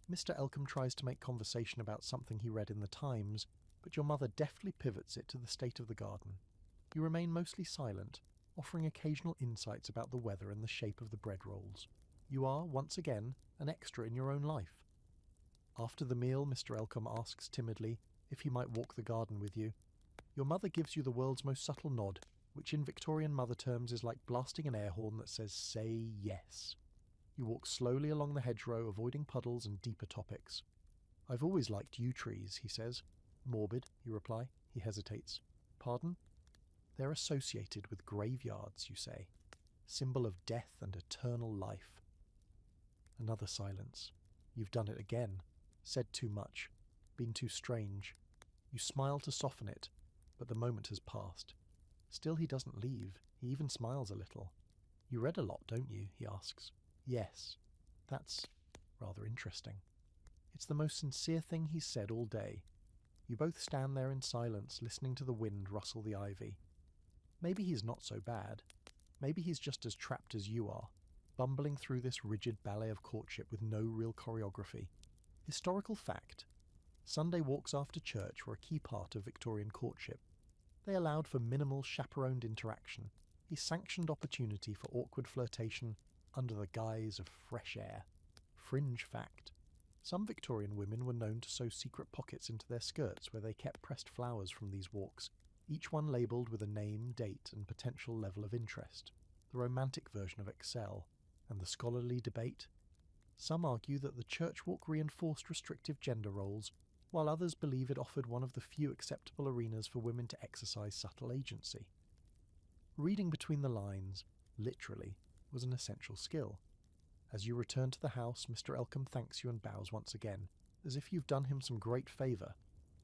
Mr. Elcombe tries to make conversation about something he read in the Times, but your mother deftly pivots it to the state of the garden. You remain mostly silent, offering occasional insights about the weather and the shape of the bread rolls. You are, once again, an extra in your own life. After the meal, Mr. Elcombe asks timidly if he might walk the garden with you. Your mother gives you the world's most subtle nod, which in Victorian mother terms is like blasting an air horn that says, "Say yes." You walk slowly along the hedgerow, avoiding puddles and deeper topics. "I've always liked yew trees," he says. "Morbid," you reply. He hesitates. "Pardon?" "They're associated with graveyards," you say. "Symbol of death and eternal life." Another silence. You've done it again. Said too much. Been too strange. You smile to soften it, but the moment has passed. Still he doesn't leave. He even smiles a little. "You read a lot, don't you?" he asks. "Yes." "That's rather interesting." It's the most sincere thing he's said all day. You both stand there in silence, listening to the wind rustle the ivy. Maybe he's not so bad. Maybe he's just as trapped as you are, bumbling through this rigid ballet of courtship with no real choreography. Historical fact. Sunday walks after church were a key part of Victorian courtship. They allowed for minimal chaperoned interaction, a sanctioned opportunity for awkward flirtation under the guise of fresh air. Fringe fact. Some Victorian women were known to sew secret pockets into their skirts where they kept pressed flowers from these walks, each one labelled with a name, date, and potential level of interest. The romantic version of Excel. And the scholarly debate? Some argue that the church walk reinforced restrictive gender roles, while others believe it offered one of the few acceptable arenas for women to exercise subtle agency. Reading between the lines, literally, was an essential skill. As you return to the house, Mr. Elcombe thanks you and bows once again, as if you've done him some great favour.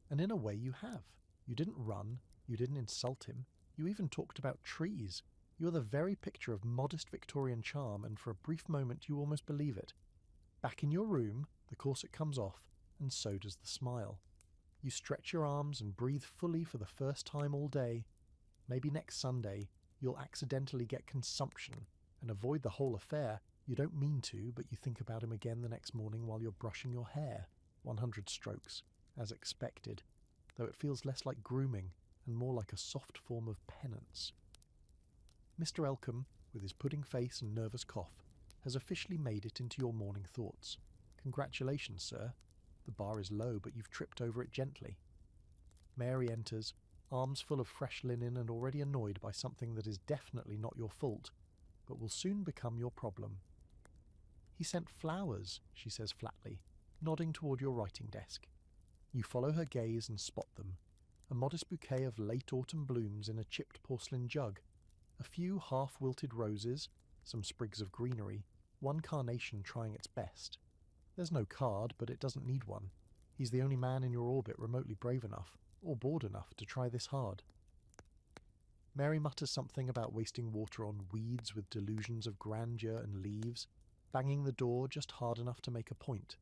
And in a way you have. You didn't run, you didn't insult him, you even talked about trees. You are the very picture of modest Victorian charm, and for a brief moment you almost believe it. Back in your room, the corset comes off, and so does the smile. You stretch your arms and breathe fully for the first time all day. Maybe next Sunday you'll accidentally get consumption and avoid the whole affair. You don't mean to, but you think about him again the next morning while you're brushing your hair. 100 strokes, as expected, though it feels less like grooming and more like a soft form of penance. Mr. Elcombe, with his pudding face and nervous cough, has officially made it into your morning thoughts. Congratulations, sir. The bar is low, but you've tripped over it gently. Mary enters, arms full of fresh linen and already annoyed by something that is definitely not your fault, but will soon become your problem. "He sent flowers," she says flatly, nodding toward your writing desk. You follow her gaze and spot them. A modest bouquet of late autumn blooms in a chipped porcelain jug, a few half-wilted roses, some sprigs of greenery, one carnation trying its best. There's no card, but it doesn't need one. He's the only man in your orbit remotely brave enough, or bored enough, to try this hard. Mary mutters something about wasting water on weeds with delusions of grandeur and leaves, banging the door just hard enough to make a point.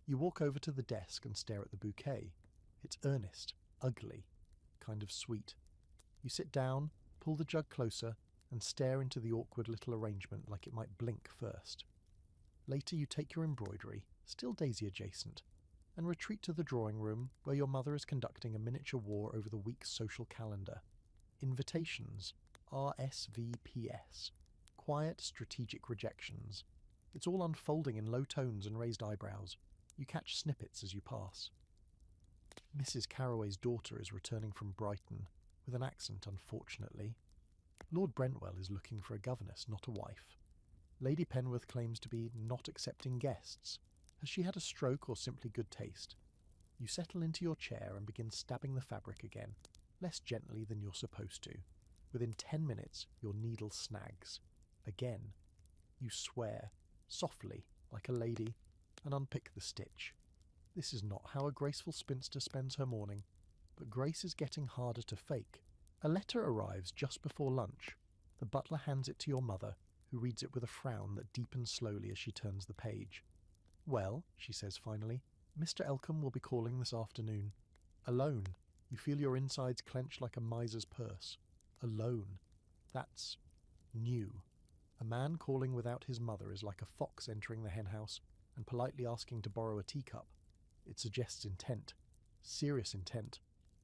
You walk over to the desk and stare at the bouquet. It's earnest, ugly, kind of sweet. You sit down, pull the jug closer, and stare into the awkward little arrangement like it might blink first. Later you take your embroidery, still Daisy adjacent, and retreat to the drawing room where your mother is conducting a miniature war over the week's social calendar. Invitations, RSVPs, quiet strategic rejections. It's all unfolding in low tones and raised eyebrows. You catch snippets as you pass. Mrs. Carraway's daughter is returning from Brighton, with an accent unfortunately. Lord Brentwell is looking for a governess, not a wife. Lady Penworth claims to be not accepting guests. Has she had a stroke or simply good taste? You settle into your chair and begin stabbing the fabric again, less gently than you're supposed to. Within 10 minutes, your needle snags. Again. You swear, softly, like a lady, and unpick the stitch. This is not how a graceful spinster spends her morning, but grace is getting harder to fake. A letter arrives just before lunch. The butler hands it to your mother, who reads it with a frown that deepens slowly as she turns the page. "Well," she says finally, "Mr. Elcombe will be calling this afternoon. Alone." You feel your insides clench like a miser's purse. Alone. That's new. A man calling without his mother is like a fox entering the henhouse and politely asking to borrow a teacup. It suggests intent, serious intent,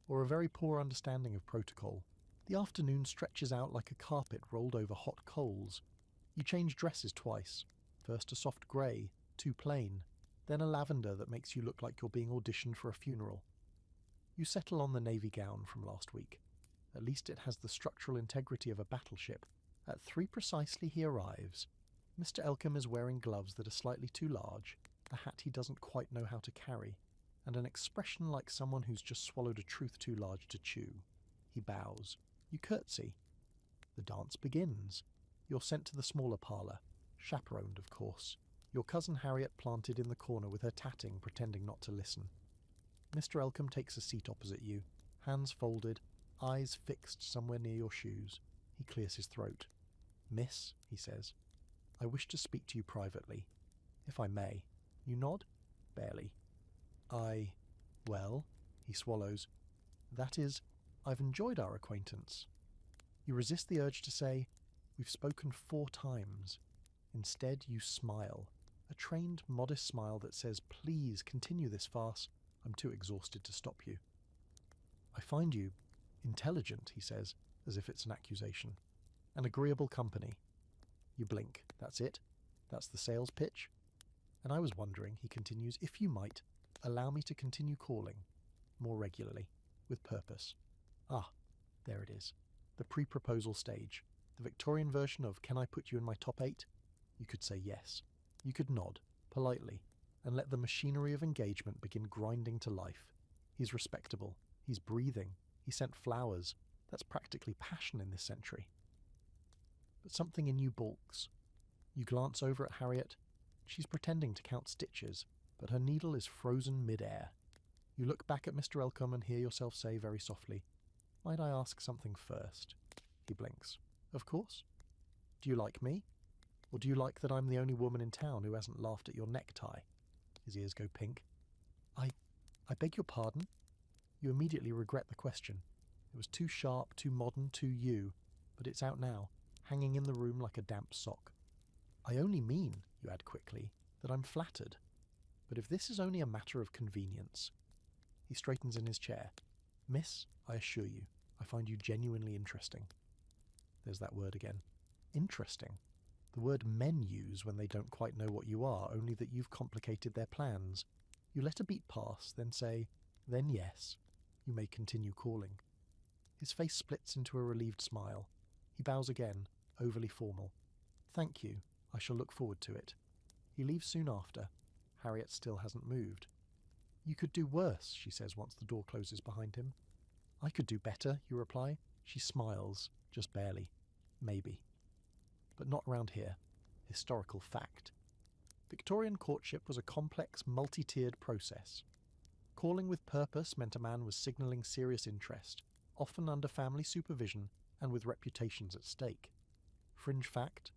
or a very poor understanding of protocol. The afternoon stretches out like a carpet rolled over hot coals. You change dresses twice. First a soft grey, too plain, then a lavender that makes you look like you're being auditioned for a funeral. You settle on the navy gown from last week. At least it has the structural integrity of a battleship. At 3 precisely he arrives. Mr. Elcombe is wearing gloves that are slightly too large, a hat he doesn't quite know how to carry, and an expression like someone who's just swallowed a truth too large to chew. He bows. You curtsy. The dance begins. You're sent to the smaller parlour, chaperoned of course. Your cousin Harriet planted in the corner with her tatting, pretending not to listen. Mr. Elcombe takes a seat opposite you, hands folded, eyes fixed somewhere near your shoes. He clears his throat. "Miss," he says, "I wish to speak to you privately. If I may." You nod? Barely. Well, he swallows. "That is, I've enjoyed our acquaintance." You resist the urge to say, "We've spoken 4 times. Instead, you smile. A trained, modest smile that says, "Please continue this farce. I'm too exhausted to stop you." "I find you intelligent," he says, as if it's an accusation. "An agreeable company." You blink. That's it? That's the sales pitch? "And I was wondering," he continues, "if you might allow me to continue calling more regularly, with purpose." Ah, there it is. The pre-proposal stage. The Victorian version of "Can I put you in my top 8? You could say yes. You could nod, politely, and let the machinery of engagement begin grinding to life. He's respectable. He's breathing. He sent flowers. That's practically passion in this century. But something in you balks. You glance over at Harriet. She's pretending to count stitches, but her needle is frozen mid-air. You look back at Mr. Elcombe and hear yourself say very softly, "Might I ask something first?" He blinks. "Of course. Do you like me? Or do you like that I'm the only woman in town who hasn't laughed at your necktie?" His ears go pink. I beg your pardon?" You immediately regret the question. It was too sharp, too modern, too you, but it's out now, hanging in the room like a damp sock. "I only mean," you add quickly, "that I'm flattered. But if this is only a matter of convenience..." He straightens in his chair. "Miss, I assure you, I find you genuinely interesting." There's that word again. Interesting. The word men use when they don't quite know what you are, only that you've complicated their plans. You let a beat pass, then say, "Then yes, you may continue calling." His face splits into a relieved smile. He bows again, overly formal. "Thank you. I shall look forward to it." He leaves soon after. Harriet still hasn't moved. "You could do worse," she says once the door closes behind him. "I could do better," you reply. She smiles, just barely. "Maybe. But not round here. Historical fact. Victorian courtship was a complex, multi-tiered process. Calling with purpose meant a man was signalling serious interest, often under family supervision and with reputations at stake. Fringe fact: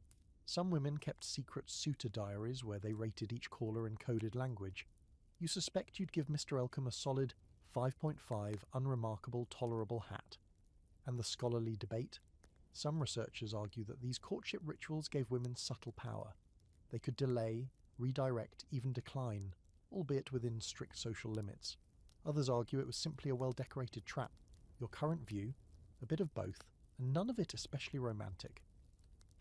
some women kept secret suitor diaries where they rated each caller in coded language. You suspect you'd give Mr. Elcombe a solid 5.5 unremarkable tolerable hat. And the scholarly debate? Some researchers argue that these courtship rituals gave women subtle power. They could delay, redirect, even decline, albeit within strict social limits. Others argue it was simply a well-decorated trap. Your current view? A bit of both, and none of it especially romantic.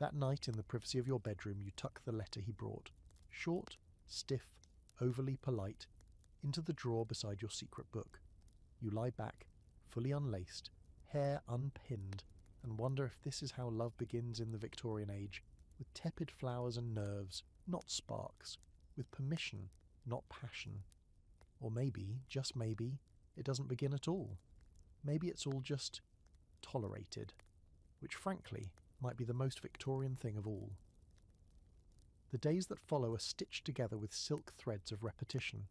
That night in the privacy of your bedroom you tuck the letter he brought, short, stiff, overly polite, into the drawer beside your secret book. You lie back, fully unlaced, hair unpinned, and wonder if this is how love begins in the Victorian age, with tepid flowers and nerves, not sparks, with permission, not passion. Or maybe, just maybe, it doesn't begin at all. Maybe it's all just tolerated, which frankly might be the most Victorian thing of all. The days that follow are stitched together with silk threads of repetition.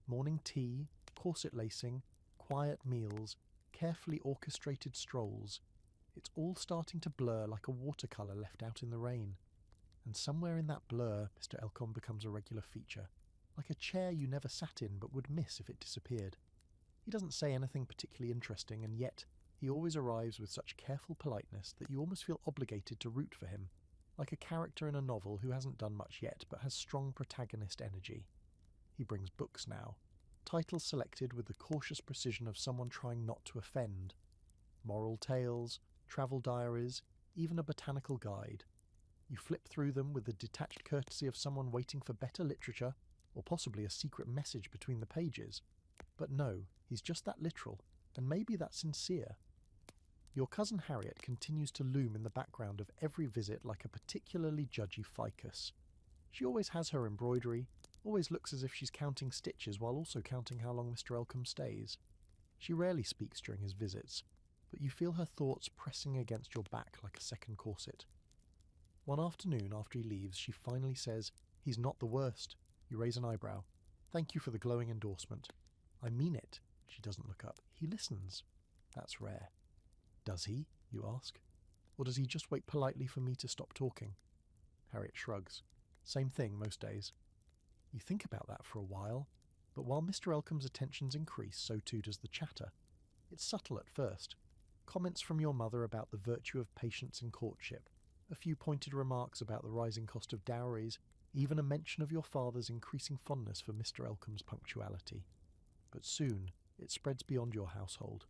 Morning tea, corset lacing, quiet meals, carefully orchestrated strolls. It's all starting to blur like a watercolour left out in the rain. And somewhere in that blur, Mr. Elcombe becomes a regular feature, like a chair you never sat in but would miss if it disappeared. He doesn't say anything particularly interesting, and yet he always arrives with such careful politeness that you almost feel obligated to root for him, like a character in a novel who hasn't done much yet but has strong protagonist energy. He brings books now, titles selected with the cautious precision of someone trying not to offend. Moral tales, travel diaries, even a botanical guide. You flip through them with the detached courtesy of someone waiting for better literature, or possibly a secret message between the pages. But no, he's just that literal, and maybe that sincere. Your cousin Harriet continues to loom in the background of every visit like a particularly judgy ficus. She always has her embroidery, always looks as if she's counting stitches while also counting how long Mr. Elcombe stays. She rarely speaks during his visits, but you feel her thoughts pressing against your back like a second corset. One afternoon after he leaves, she finally says, "He's not the worst." You raise an eyebrow. "Thank you for the glowing endorsement." "I mean it." She doesn't look up. "He listens." That's rare. "Does he?" you ask. "Or does he just wait politely for me to stop talking?" Harriet shrugs. "Same thing most days." You think about that for a while, but while Mr. Elcombe's attentions increase, so too does the chatter. It's subtle at first. Comments from your mother about the virtue of patience in courtship, a few pointed remarks about the rising cost of dowries, even a mention of your father's increasing fondness for Mr. Elcombe's punctuality. But soon, it spreads beyond your household.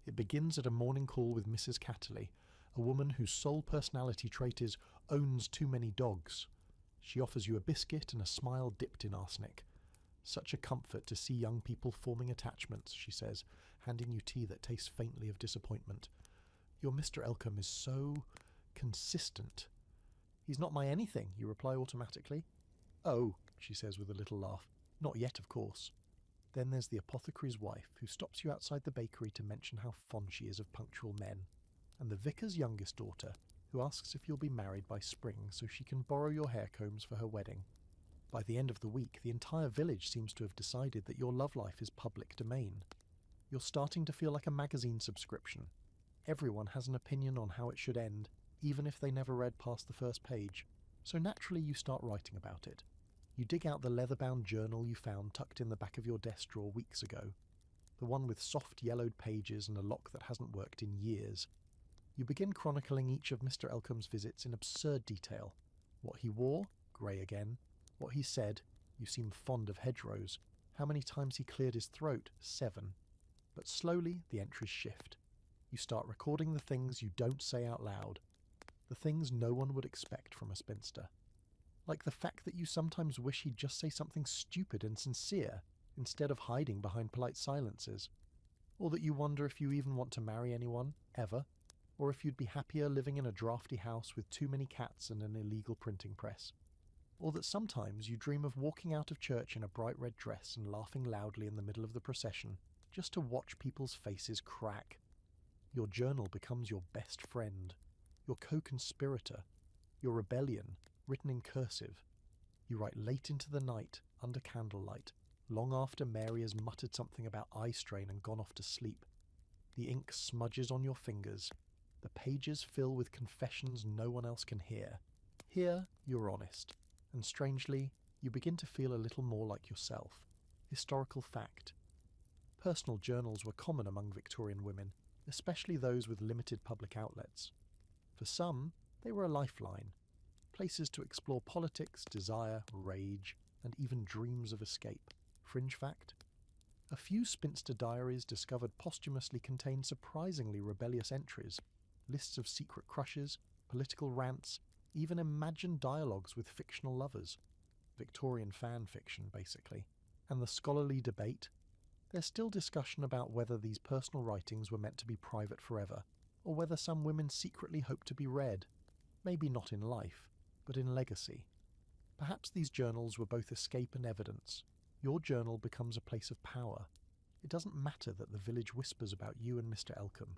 It begins at a morning call with Mrs. Catterley, a woman whose sole personality trait is owns too many dogs. She offers you a biscuit and a smile dipped in arsenic. "Such a comfort to see young people forming attachments," she says, handing you tea that tastes faintly of disappointment. "Your Mr. Elcombe is so consistent." "He's not my anything," you reply automatically. "Oh," she says with a little laugh, "not yet, of course." Then there's the apothecary's wife, who stops you outside the bakery to mention how fond she is of punctual men, and the vicar's youngest daughter, who asks if you'll be married by spring so she can borrow your hair combs for her wedding. By the end of the week, the entire village seems to have decided that your love life is public domain. You're starting to feel like a magazine subscription. Everyone has an opinion on how it should end, even if they never read past the first page, so naturally you start writing about it. You dig out the leather-bound journal you found tucked in the back of your desk drawer weeks ago, the one with soft yellowed pages and a lock that hasn't worked in years. You begin chronicling each of Mr. Elcombe's visits in absurd detail. What he wore, grey again. What he said, "You seem fond of hedgerows." How many times he cleared his throat, 7. But slowly the entries shift. You start recording the things you don't say out loud, the things no one would expect from a spinster. Like the fact that you sometimes wish he'd just say something stupid and sincere, instead of hiding behind polite silences. Or that you wonder if you even want to marry anyone, ever, or if you'd be happier living in a drafty house with too many cats and an illegal printing press. Or that sometimes you dream of walking out of church in a bright red dress and laughing loudly in the middle of the procession, just to watch people's faces crack. Your journal becomes your best friend, your co-conspirator, your rebellion, written in cursive. You write late into the night, under candlelight, long after Mary has muttered something about eye strain and gone off to sleep. The ink smudges on your fingers. The pages fill with confessions no one else can hear. Here, you're honest, and strangely, you begin to feel a little more like yourself. Historical fact. Personal journals were common among Victorian women, especially those with limited public outlets. For some, they were a lifeline, places to explore politics, desire, rage, and even dreams of escape. Fringe fact. A few spinster diaries discovered posthumously contained surprisingly rebellious entries, lists of secret crushes, political rants, even imagined dialogues with fictional lovers. Victorian fan fiction, basically. And the scholarly debate? There's still discussion about whether these personal writings were meant to be private forever, or whether some women secretly hoped to be read. Maybe not in life, but in legacy. Perhaps these journals were both escape and evidence. Your journal becomes a place of power. It doesn't matter that the village whispers about you and Mr. Elcombe.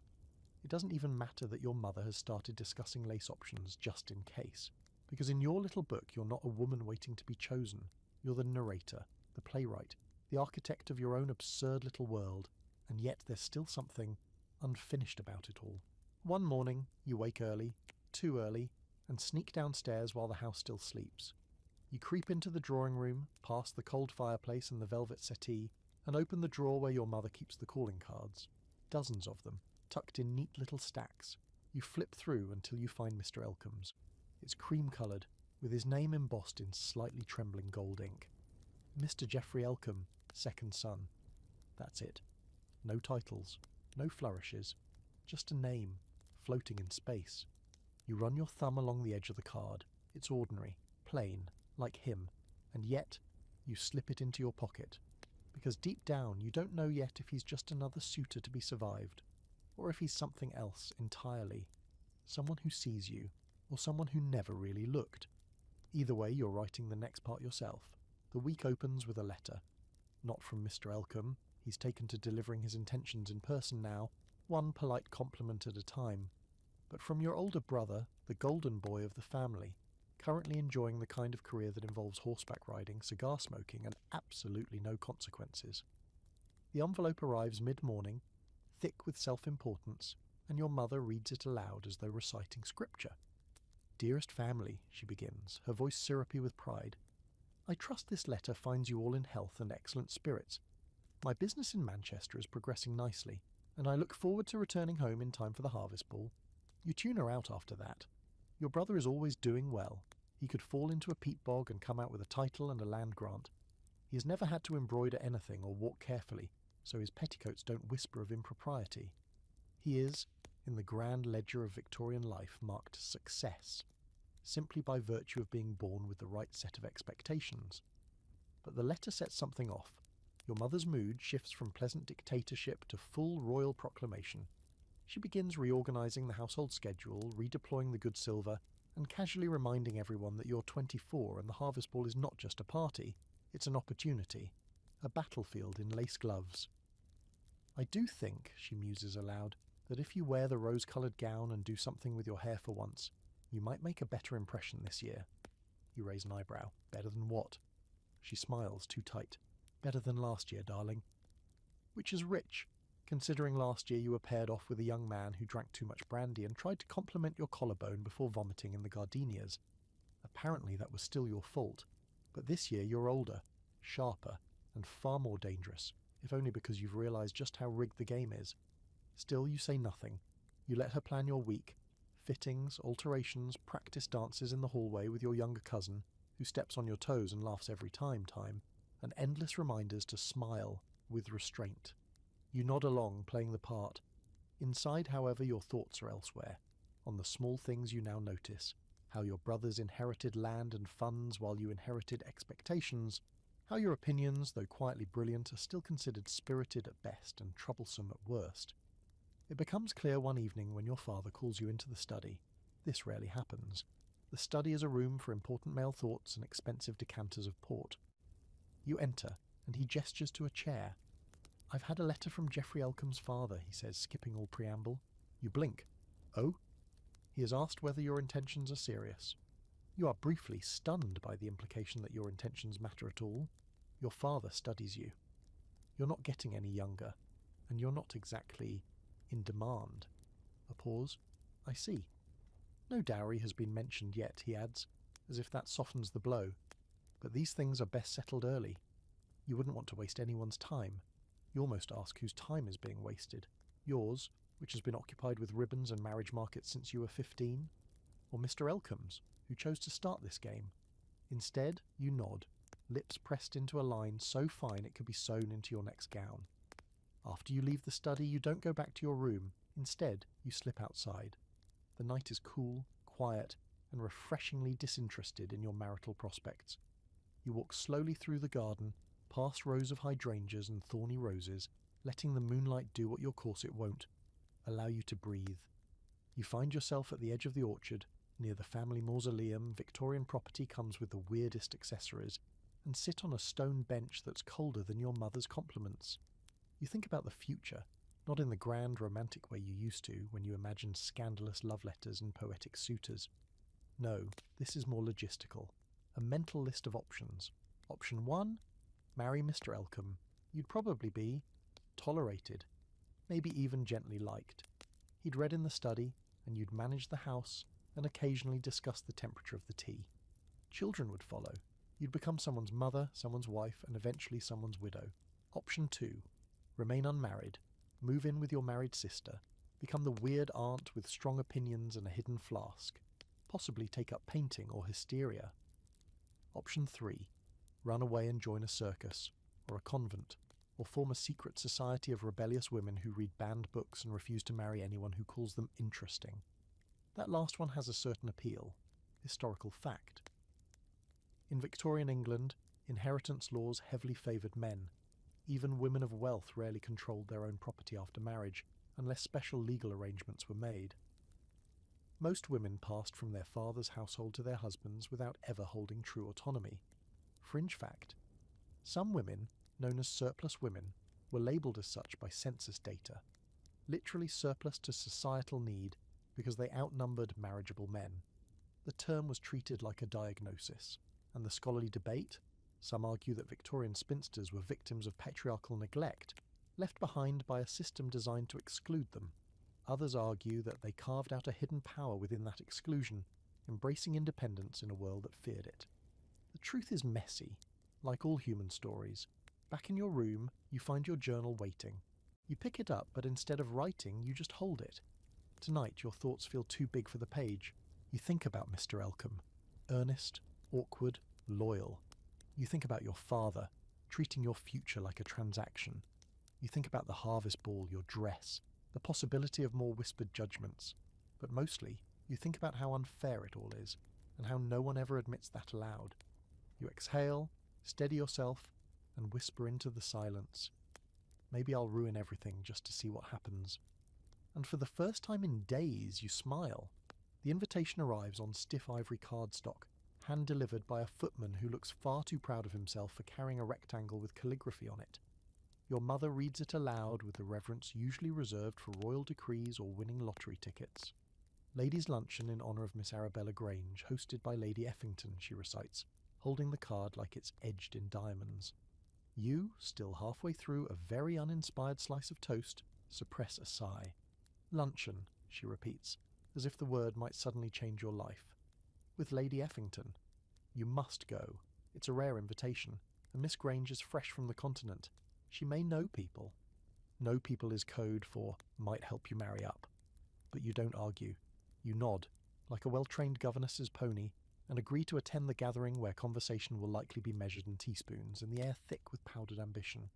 It doesn't even matter that your mother has started discussing lace options just in case. Because in your little book, you're not a woman waiting to be chosen. You're the narrator, the playwright, the architect of your own absurd little world, and yet there's still something unfinished about it all. One morning, you wake early, too early, and sneak downstairs while the house still sleeps. You creep into the drawing room, past the cold fireplace and the velvet settee, and open the drawer where your mother keeps the calling cards. Dozens of them, tucked in neat little stacks. You flip through until you find Mr. Elcombe's. It's cream-coloured, with his name embossed in slightly trembling gold ink. Mr. Geoffrey Elcombe, second son. That's it. No titles, no flourishes, just a name, floating in space. You run your thumb along the edge of the card. It's ordinary, plain, like him, and yet you slip it into your pocket. Because deep down you don't know yet if he's just another suitor to be survived, or if he's something else entirely. Someone who sees you, or someone who never really looked. Either way, you're writing the next part yourself. The week opens with a letter. Not from Mr. Elcombe. He's taken to delivering his intentions in person now, one polite compliment at a time. But from your older brother, the golden boy of the family, currently enjoying the kind of career that involves horseback riding, cigar smoking, and absolutely no consequences. The envelope arrives mid-morning, thick with self-importance, and your mother reads it aloud as though reciting scripture. "Dearest family," she begins, her voice syrupy with pride, "I trust this letter finds you all in health and excellent spirits. My business in Manchester is progressing nicely, and I look forward to returning home in time for the harvest ball. You tune her out after that. Your brother is always doing well. He could fall into a peat bog and come out with a title and a land grant. He has never had to embroider anything or walk carefully, so his petticoats don't whisper of impropriety. He is, in the grand ledger of Victorian life, marked success, simply by virtue of being born with the right set of expectations. But the letter sets something off. Your mother's mood shifts from pleasant dictatorship to full royal proclamation. She begins reorganizing the household schedule, redeploying the good silver, and casually reminding everyone that you're 24 and the harvest ball is not just a party, it's an opportunity, a battlefield in lace gloves. I do think, she muses aloud, that if you wear the rose-coloured gown and do something with your hair for once, you might make a better impression this year. You raise an eyebrow. Better than what? She smiles too tight. Better than last year, darling. Which is rich, considering last year you were paired off with a young man who drank too much brandy and tried to compliment your collarbone before vomiting in the gardenias. Apparently that was still your fault, but this year you're older, sharper, and far more dangerous, if only because you've realised just how rigged the game is. Still, you say nothing. You let her plan your week, fittings, alterations, practice dances in the hallway with your younger cousin, who steps on your toes and laughs every time, and endless reminders to smile with restraint. You nod along, playing the part. Inside, however, your thoughts are elsewhere, on the small things you now notice, how your brothers inherited land and funds while you inherited expectations, how your opinions, though quietly brilliant, are still considered spirited at best and troublesome at worst. It becomes clear one evening when your father calls you into the study. This rarely happens. The study is a room for important male thoughts and expensive decanters of port. You enter, and he gestures to a chair. "I've had a letter from Geoffrey Elcombe's father," he says, skipping all preamble. You blink. "Oh?" He has asked whether your intentions are serious. You are briefly stunned by the implication that your intentions matter at all. Your father studies you. You're not getting any younger, and you're not exactly in demand. A pause. I see. No dowry has been mentioned yet, he adds, as if that softens the blow. But these things are best settled early. You wouldn't want to waste anyone's time. You almost ask whose time is being wasted. Yours, which has been occupied with ribbons and marriage markets since you were 15? Or Mr. Elcombe's, who chose to start this game? Instead, you nod, lips pressed into a line so fine it could be sewn into your next gown. After you leave the study, you don't go back to your room. Instead, you slip outside. The night is cool, quiet, and refreshingly disinterested in your marital prospects. You walk slowly through the garden, past rows of hydrangeas and thorny roses, letting the moonlight do what your corset won't, allow you to breathe. You find yourself at the edge of the orchard, near the family mausoleum. Victorian property comes with the weirdest accessories, and sit on a stone bench that's colder than your mother's compliments. You think about the future, not in the grand romantic way you used to when you imagined scandalous love letters and poetic suitors. No, this is more logistical. A mental list of options. Option 1, marry Mr. Elcombe. You'd probably be tolerated, maybe even gently liked. He'd read in the study, and you'd manage the house and occasionally discuss the temperature of the tea. Children would follow. You'd become someone's mother, someone's wife, and eventually someone's widow. Option 2, remain unmarried, move in with your married sister, become the weird aunt with strong opinions and a hidden flask, possibly take up painting or hysteria. Option 3, run away and join a circus, or a convent, or form a secret society of rebellious women who read banned books and refuse to marry anyone who calls them interesting. That last one has a certain appeal, historical fact. In Victorian England, inheritance laws heavily favoured men. Even women of wealth rarely controlled their own property after marriage, unless special legal arrangements were made. Most women passed from their father's household to their husband's without ever holding true autonomy. Fringe fact. Some women, known as surplus women, were labelled as such by census data, literally surplus to societal need because they outnumbered marriageable men. The term was treated like a diagnosis, and the scholarly debate, some argue that Victorian spinsters were victims of patriarchal neglect, left behind by a system designed to exclude them. Others argue that they carved out a hidden power within that exclusion, embracing independence in a world that feared it. The truth is messy. Like all human stories, back in your room, you find your journal waiting. You pick it up, but instead of writing, you just hold it. Tonight, your thoughts feel too big for the page. You think about Mr. Elcombe, earnest, awkward, loyal. You think about your father, treating your future like a transaction. You think about the harvest ball, your dress, the possibility of more whispered judgments. But mostly, you think about how unfair it all is, and how no one ever admits that aloud. You exhale, steady yourself, and whisper into the silence. Maybe I'll ruin everything just to see what happens. And for the first time in days, you smile. The invitation arrives on stiff ivory cardstock, hand-delivered by a footman who looks far too proud of himself for carrying a rectangle with calligraphy on it. Your mother reads it aloud with the reverence usually reserved for royal decrees or winning lottery tickets. Ladies' luncheon in honour of Miss Arabella Grange, hosted by Lady Effington, she recites, holding the card like it's edged in diamonds. You, still halfway through a very uninspired slice of toast, suppress a sigh. Luncheon, she repeats, as if the word might suddenly change your life. With Lady Effington. You must go. It's a rare invitation, and Miss Grange is fresh from the continent. She may know people. Know people is code for might help you marry up. But you don't argue. You nod, like a well-trained governess's pony, and agree to attend the gathering where conversation will likely be measured in teaspoons and the air thick with powdered ambition.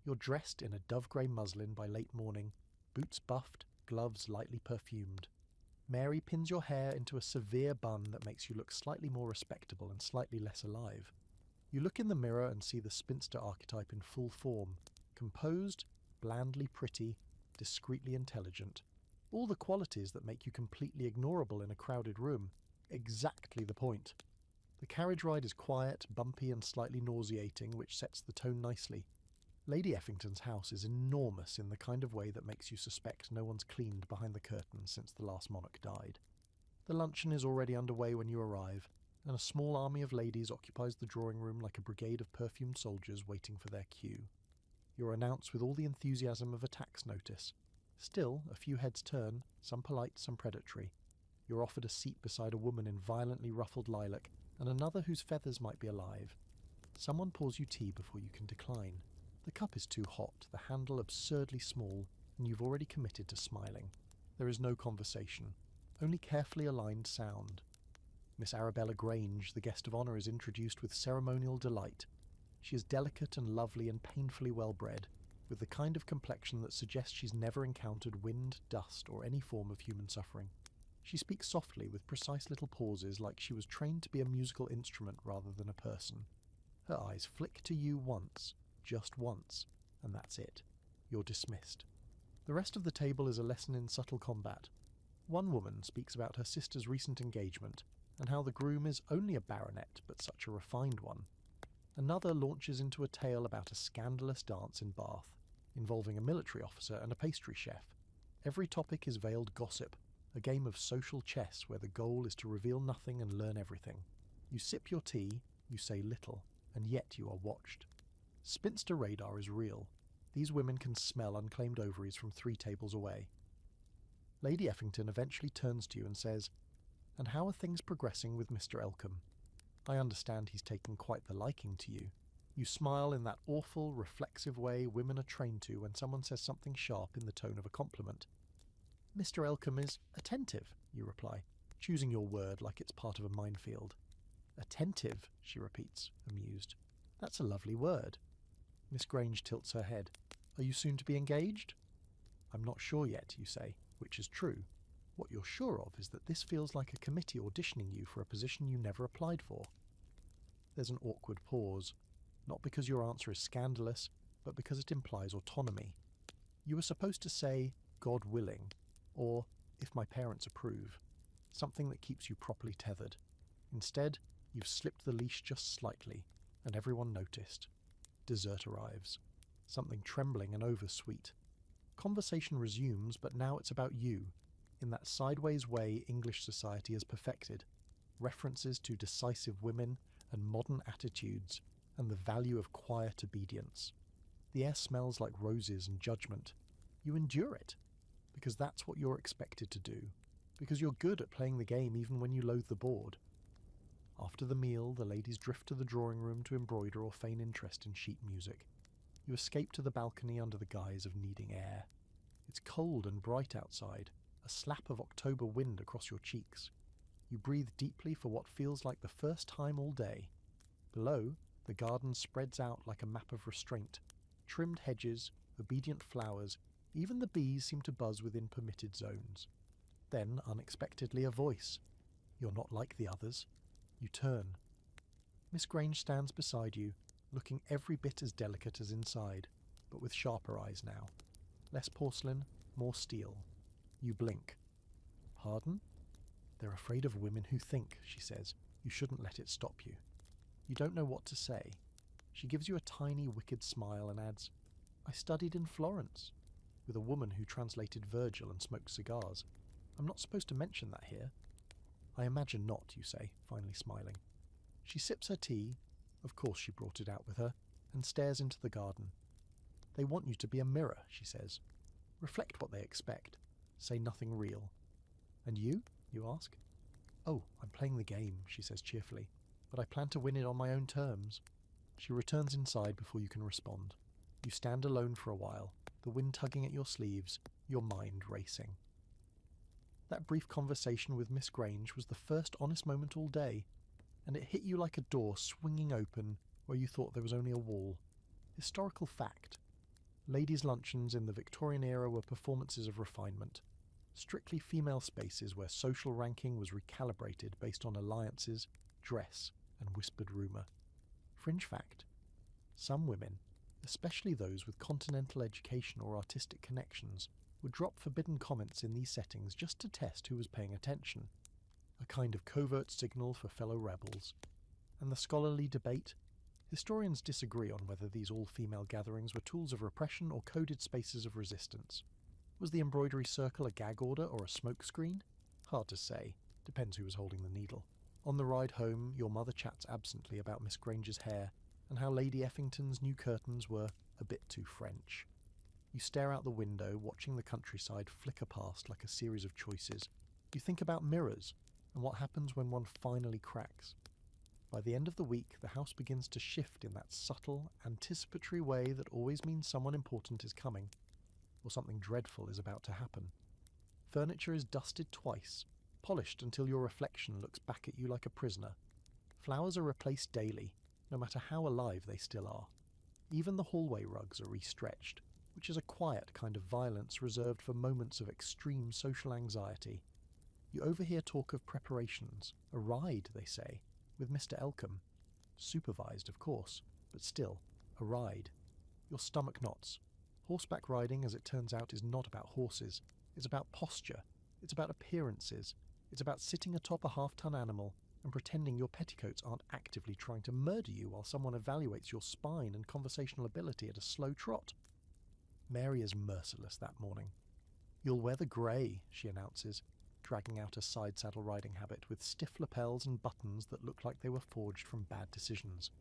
You're dressed in a dove-grey muslin by late morning, boots buffed, gloves lightly perfumed. Mary pins your hair into a severe bun that makes you look slightly more respectable and slightly less alive. You look in the mirror and see the spinster archetype in full form, composed, blandly pretty, discreetly intelligent. All the qualities that make you completely ignorable in a crowded room. Exactly the point. The carriage ride is quiet, bumpy and slightly nauseating, which sets the tone nicely. Lady Effington's house is enormous in the kind of way that makes you suspect no one's cleaned behind the curtains since the last monarch died. The luncheon is already underway when you arrive. and a small army of ladies occupies the drawing room like a brigade of perfumed soldiers waiting for their cue. You're announced with all the enthusiasm of a tax notice. Still, a few heads turn, some polite, some predatory. You're offered a seat beside a woman in violently ruffled lilac, and another whose feathers might be alive. Someone pours you tea before you can decline. The cup is too hot, the handle absurdly small, and you've already committed to smiling. There is no conversation, only carefully aligned sound. Miss Arabella Grange, the guest of honour, is introduced with ceremonial delight. She is delicate and lovely and painfully well-bred, with the kind of complexion that suggests she's never encountered wind, dust, or any form of human suffering. She speaks softly with precise little pauses like she was trained to be a musical instrument rather than a person. Her eyes flick to you once, just once, and that's it. You're dismissed. The rest of the table is a lesson in subtle combat. One woman speaks about her sister's recent engagement, and how the groom is only a baronet, but such a refined one. Another launches into a tale about a scandalous dance in Bath, involving a military officer and a pastry chef. Every topic is veiled gossip, a game of social chess where the goal is to reveal nothing and learn everything. You sip your tea, you say little, and yet you are watched. Spinster radar is real. These women can smell unclaimed ovaries from 3 tables away. Lady Effington eventually turns to you and says, "And how are things progressing with Mr. Elcombe? I understand he's taken quite the liking to you." You smile in that awful, reflexive way women are trained to when someone says something sharp in the tone of a compliment. "Mr. Elcombe is attentive," you reply, choosing your word like it's part of a minefield. "Attentive," she repeats, amused. "That's a lovely word." Miss Grange tilts her head. "Are you soon to be engaged?" "I'm not sure yet," you say, which is true. What you're sure of is that this feels like a committee auditioning you for a position you never applied for. There's an awkward pause, not because your answer is scandalous, but because it implies autonomy. You were supposed to say, "God willing," or "if my parents approve," something that keeps you properly tethered. Instead, you've slipped the leash just slightly, and everyone noticed. Dessert arrives, something trembling and oversweet. Conversation resumes, but now it's about you, in that sideways way English society has perfected. References to decisive women and modern attitudes, and the value of quiet obedience. The air smells like roses and judgment. You endure it, because that's what you're expected to do, because you're good at playing the game even when you loathe the board. After the meal, the ladies drift to the drawing room to embroider or feign interest in sheet music. You escape to the balcony under the guise of needing air. It's cold and bright outside, a slap of October wind across your cheeks. You breathe deeply for what feels like the first time all day. Below, the garden spreads out like a map of restraint. Trimmed hedges, obedient flowers, even the bees seem to buzz within permitted zones. Then, unexpectedly, a voice. You're not like the others. You turn. Miss Grange stands beside you, looking every bit as delicate as inside, but with sharper eyes now. Less porcelain, more steel. You blink. "Pardon?" "They're afraid of women who think," she says. "You shouldn't let it stop you." You don't know what to say. She gives you a tiny, wicked smile and adds, "I studied in Florence," with a woman who translated Virgil and smoked cigars. "I'm not supposed to mention that here." "I imagine not," you say, finally smiling. She sips her tea, of course she brought it out with her, and stares into the garden. "They want you to be a mirror," she says. "Reflect what they expect. Say nothing real." "And you?" you ask. "Oh, I'm playing the game," she says cheerfully, "but I plan to win it on my own terms." She returns inside before you can respond. You stand alone for a while, the wind tugging at your sleeves, your mind racing. That brief conversation with Miss Grange was the first honest moment all day, and it hit you like a door swinging open where you thought there was only a wall. Historical fact. Ladies' luncheons in the Victorian era were performances of refinement. Strictly female spaces where social ranking was recalibrated based on alliances, dress, and whispered rumour. Fringe fact. Some women, especially those with continental education or artistic connections, would drop forbidden comments in these settings just to test who was paying attention, a kind of covert signal for fellow rebels. And the scholarly debate? Historians disagree on whether these all-female gatherings were tools of repression or coded spaces of resistance. Was the embroidery circle a gag order or a smokescreen? Hard to say, depends who was holding the needle. On the ride home, your mother chats absently about Miss Granger's hair and how Lady Effington's new curtains were a bit too French. You stare out the window, watching the countryside flicker past like a series of choices. You think about mirrors and what happens when one finally cracks. By the end of the week, the house begins to shift in that subtle, anticipatory way that always means someone important is coming, or something dreadful is about to happen. Furniture is dusted twice, polished until your reflection looks back at you like a prisoner. Flowers are replaced daily, no matter how alive they still are. Even the hallway rugs are restretched, which is a quiet kind of violence reserved for moments of extreme social anxiety. You overhear talk of preparations, a ride, they say, with Mr. Elcombe. Supervised, of course, but still, a ride. Your stomach knots. Horseback riding, as it turns out, is not about horses. It's about posture. It's about appearances. It's about sitting atop a half-ton animal and pretending your petticoats aren't actively trying to murder you while someone evaluates your spine and conversational ability at a slow trot. Mary is merciless that morning. "You'll wear the grey," she announces, dragging out a side-saddle riding habit with stiff lapels and buttons that look like they were forged from bad decisions.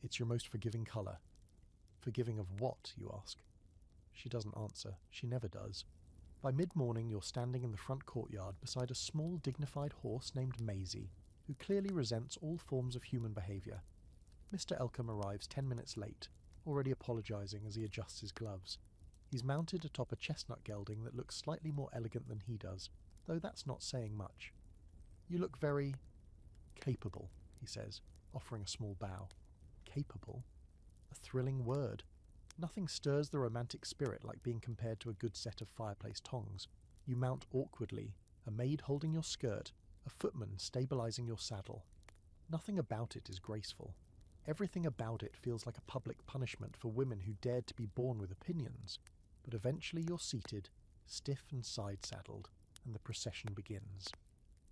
"It's your most forgiving colour." "Forgiving of what?" you ask. She doesn't answer. She never does. By mid-morning, you're standing in the front courtyard beside a small, dignified horse named Maisie, who clearly resents all forms of human behaviour. Mr. Elcombe arrives 10 minutes late, already apologising as he adjusts his gloves. He's mounted atop a chestnut gelding that looks slightly more elegant than he does, though that's not saying much. "You look very capable," he says, offering a small bow. Capable? A thrilling word. Nothing stirs the romantic spirit like being compared to a good set of fireplace tongs. You mount awkwardly, a maid holding your skirt, a footman stabilising your saddle. Nothing about it is graceful. Everything about it feels like a public punishment for women who dared to be born with opinions. But eventually you're seated, stiff and side-saddled, and the procession begins.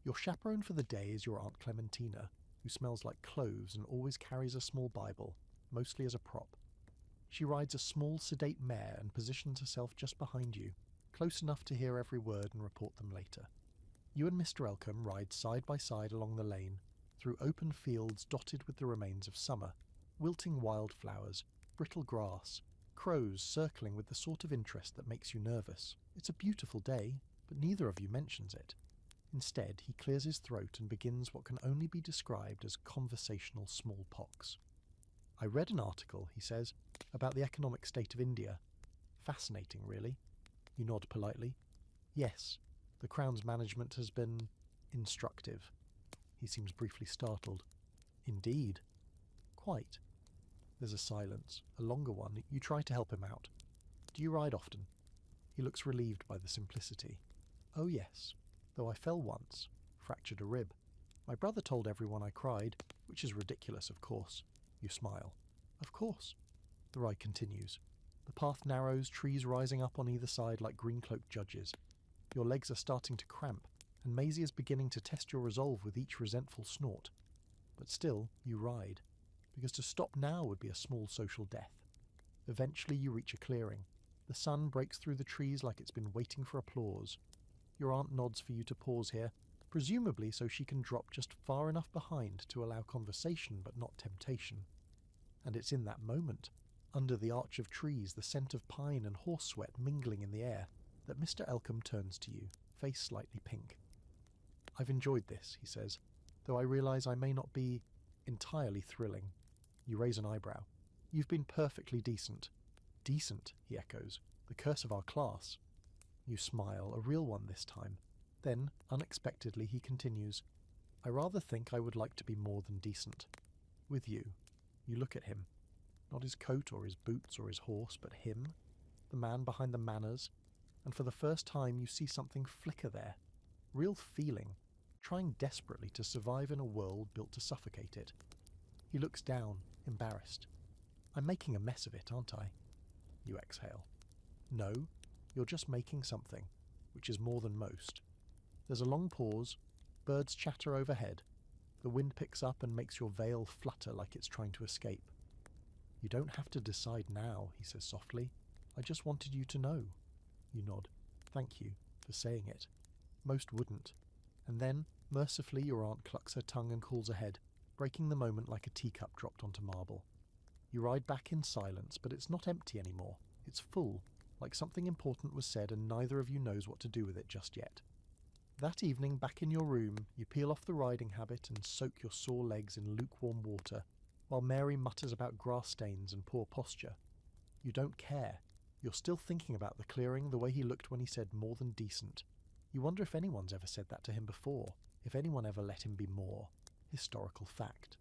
Your chaperone for the day is your Aunt Clementina, who smells like cloves and always carries a small Bible, mostly as a prop. She rides a small, sedate mare and positions herself just behind you, close enough to hear every word and report them later. You and Mr. Elcombe ride side by side along the lane, through open fields dotted with the remains of summer, wilting wildflowers, brittle grass, crows circling with the sort of interest that makes you nervous. It's a beautiful day, but neither of you mentions it. Instead, he clears his throat and begins what can only be described as conversational smallpox. "I read an article," he says, "about the economic state of India. Fascinating, really." You nod politely. "Yes, the Crown's management has been instructive." He seems briefly startled. "Indeed." "Quite." There's a silence, a longer one. You try to help him out. "Do you ride often?" He looks relieved by the simplicity. "Oh yes, though I fell once, fractured a rib. My brother told everyone I cried, which is ridiculous, of course." You smile. "Of course." The ride continues. The path narrows, trees rising up on either side like green-cloaked judges. Your legs are starting to cramp, and Maisie is beginning to test your resolve with each resentful snort. But still, you ride, because to stop now would be a small social death. Eventually you reach a clearing. The sun breaks through the trees like it's been waiting for applause. Your aunt nods for you to pause here, presumably so she can drop just far enough behind to allow conversation but not temptation. And it's in that moment, under the arch of trees, the scent of pine and horse sweat mingling in the air, that Mr. Elcombe turns to you, face slightly pink. "I've enjoyed this," he says, "though I realise I may not be entirely thrilling." You raise an eyebrow. "You've been perfectly decent." "Decent," he echoes. "The curse of our class." You smile, a real one this time. Then, unexpectedly, he continues, "I rather think I would like to be more than decent. With you." You look at him. Not his coat or his boots or his horse, but him, the man behind the manners, and for the first time you see something flicker there. Real feeling, trying desperately to survive in a world built to suffocate it. He looks down, embarrassed. "I'm making a mess of it, aren't I?" You exhale. "No, you're just making something, which is more than most." There's a long pause, birds chatter overhead. The wind picks up and makes your veil flutter like it's trying to escape. "You don't have to decide now," he says softly. "I just wanted you to know." You nod. "Thank you for saying it." Most wouldn't. And then, Mercifully, your aunt clucks her tongue and calls ahead, breaking the moment like a teacup dropped onto marble. You ride back in silence, but it's not empty anymore. It's full, like something important was said and neither of you knows what to do with it just yet. That evening, back in your room, you peel off the riding habit and soak your sore legs in lukewarm water, while Mary mutters about grass stains and poor posture. You don't care. You're still thinking about the clearing, the way he looked when he said more than decent. You wonder if anyone's ever said that to him before, if anyone ever let him be more. Historical fact.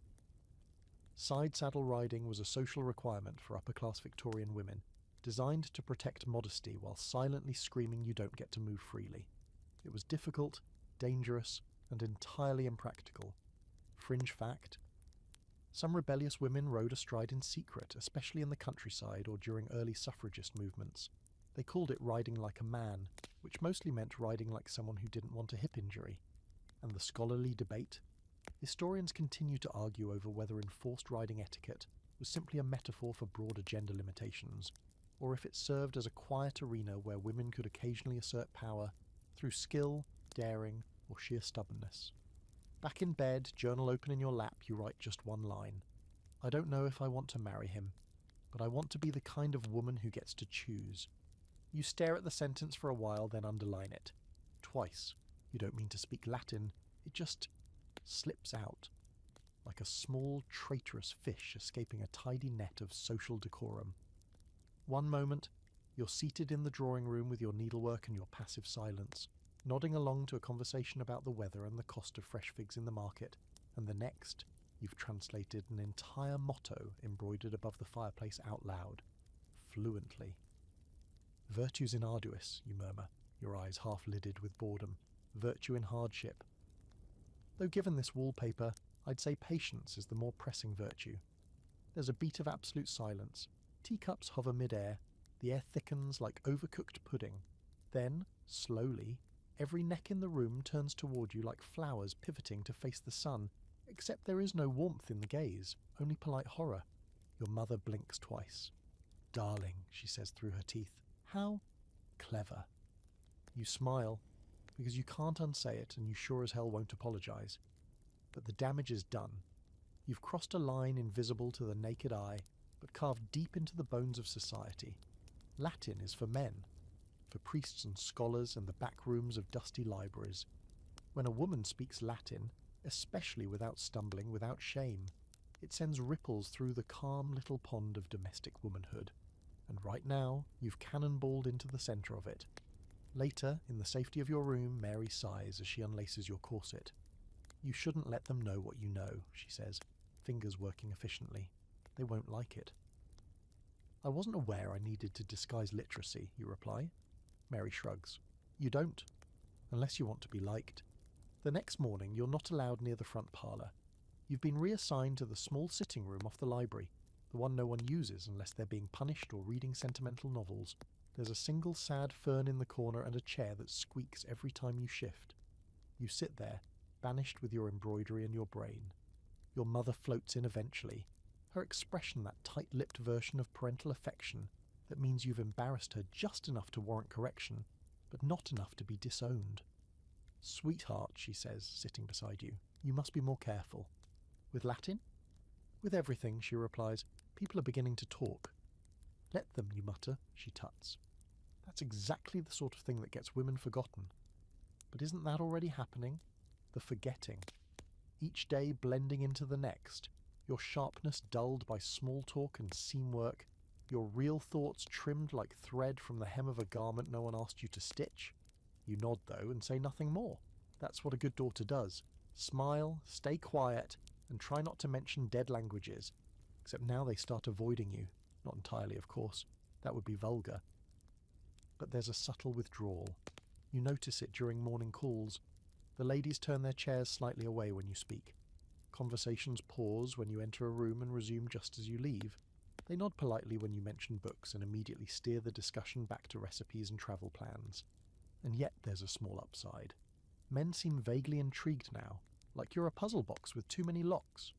Side saddle riding was a social requirement for upper-class Victorian women, designed to protect modesty while silently screaming you don't get to move freely. It was difficult, dangerous, and entirely impractical. Fringe fact. Some rebellious women rode astride in secret, especially in the countryside or during early suffragist movements. They called it riding like a man, which mostly meant riding like someone who didn't want a hip injury. And the scholarly debate? Historians continue to argue over whether enforced riding etiquette was simply a metaphor for broader gender limitations, or if it served as a quiet arena where women could occasionally assert power through skill, daring, or sheer stubbornness. Back in bed, journal open in your lap, you write just one line. I don't know if I want to marry him, but I want to be the kind of woman who gets to choose. You stare at the sentence for a while, then underline it. Twice. You don't mean to speak Latin, it just slips out. Like a small, traitorous fish escaping a tidy net of social decorum. One moment, you're seated in the drawing room with your needlework and your passive silence, nodding along to a conversation about the weather and the cost of fresh figs in the market, and the next, you've translated an entire motto embroidered above the fireplace out loud, fluently. Virtues in arduis, you murmur, your eyes half-lidded with boredom. Virtue in hardship. Though given this wallpaper, I'd say patience is the more pressing virtue. There's a beat of absolute silence. Teacups hover mid-air. The air thickens like overcooked pudding. Then, slowly, every neck in the room turns toward you like flowers pivoting to face the sun, except there is no warmth in the gaze, only polite horror. Your mother blinks twice. Darling, she says through her teeth. How clever. You smile, because you can't unsay it and you sure as hell won't apologise. But the damage is done. You've crossed a line invisible to the naked eye, but carved deep into the bones of society. Latin is for men, for priests and scholars and the back rooms of dusty libraries. When a woman speaks Latin, especially without stumbling, without shame, it sends ripples through the calm little pond of domestic womanhood. And right now, you've cannonballed into the centre of it. Later, in the safety of your room, Mary sighs as she unlaces your corset. You shouldn't let them know what you know, she says, fingers working efficiently. They won't like it. I wasn't aware I needed to disguise literacy, you reply. Mary shrugs. You don't, unless you want to be liked. The next morning, you're not allowed near the front parlour. You've been reassigned to the small sitting room off the library, the one no one uses unless they're being punished or reading sentimental novels. There's a single sad fern in the corner and a chair that squeaks every time you shift. You sit there, banished with your embroidery and your brain. Your mother floats in eventually, her expression that tight-lipped version of parental affection that means you've embarrassed her just enough to warrant correction, but not enough to be disowned. Sweetheart, she says, sitting beside you, you must be more careful. With Latin? With everything, she replies. People are beginning to talk. Let them, you mutter, she tuts. That's exactly the sort of thing that gets women forgotten. But isn't that already happening? The forgetting. Each day blending into the next, your sharpness dulled by small talk and seam work, your real thoughts trimmed like thread from the hem of a garment no one asked you to stitch. You nod, though, and say nothing more. That's what a good daughter does. Smile, stay quiet, and try not to mention dead languages. Except now they start avoiding you. Not entirely, of course. That would be vulgar. But there's a subtle withdrawal. You notice it during morning calls. The ladies turn their chairs slightly away when you speak. Conversations pause when you enter a room and resume just as you leave. They nod politely when you mention books and immediately steer the discussion back to recipes and travel plans. And yet there's a small upside. Men seem vaguely intrigued now, like you're a puzzle box with too many locks.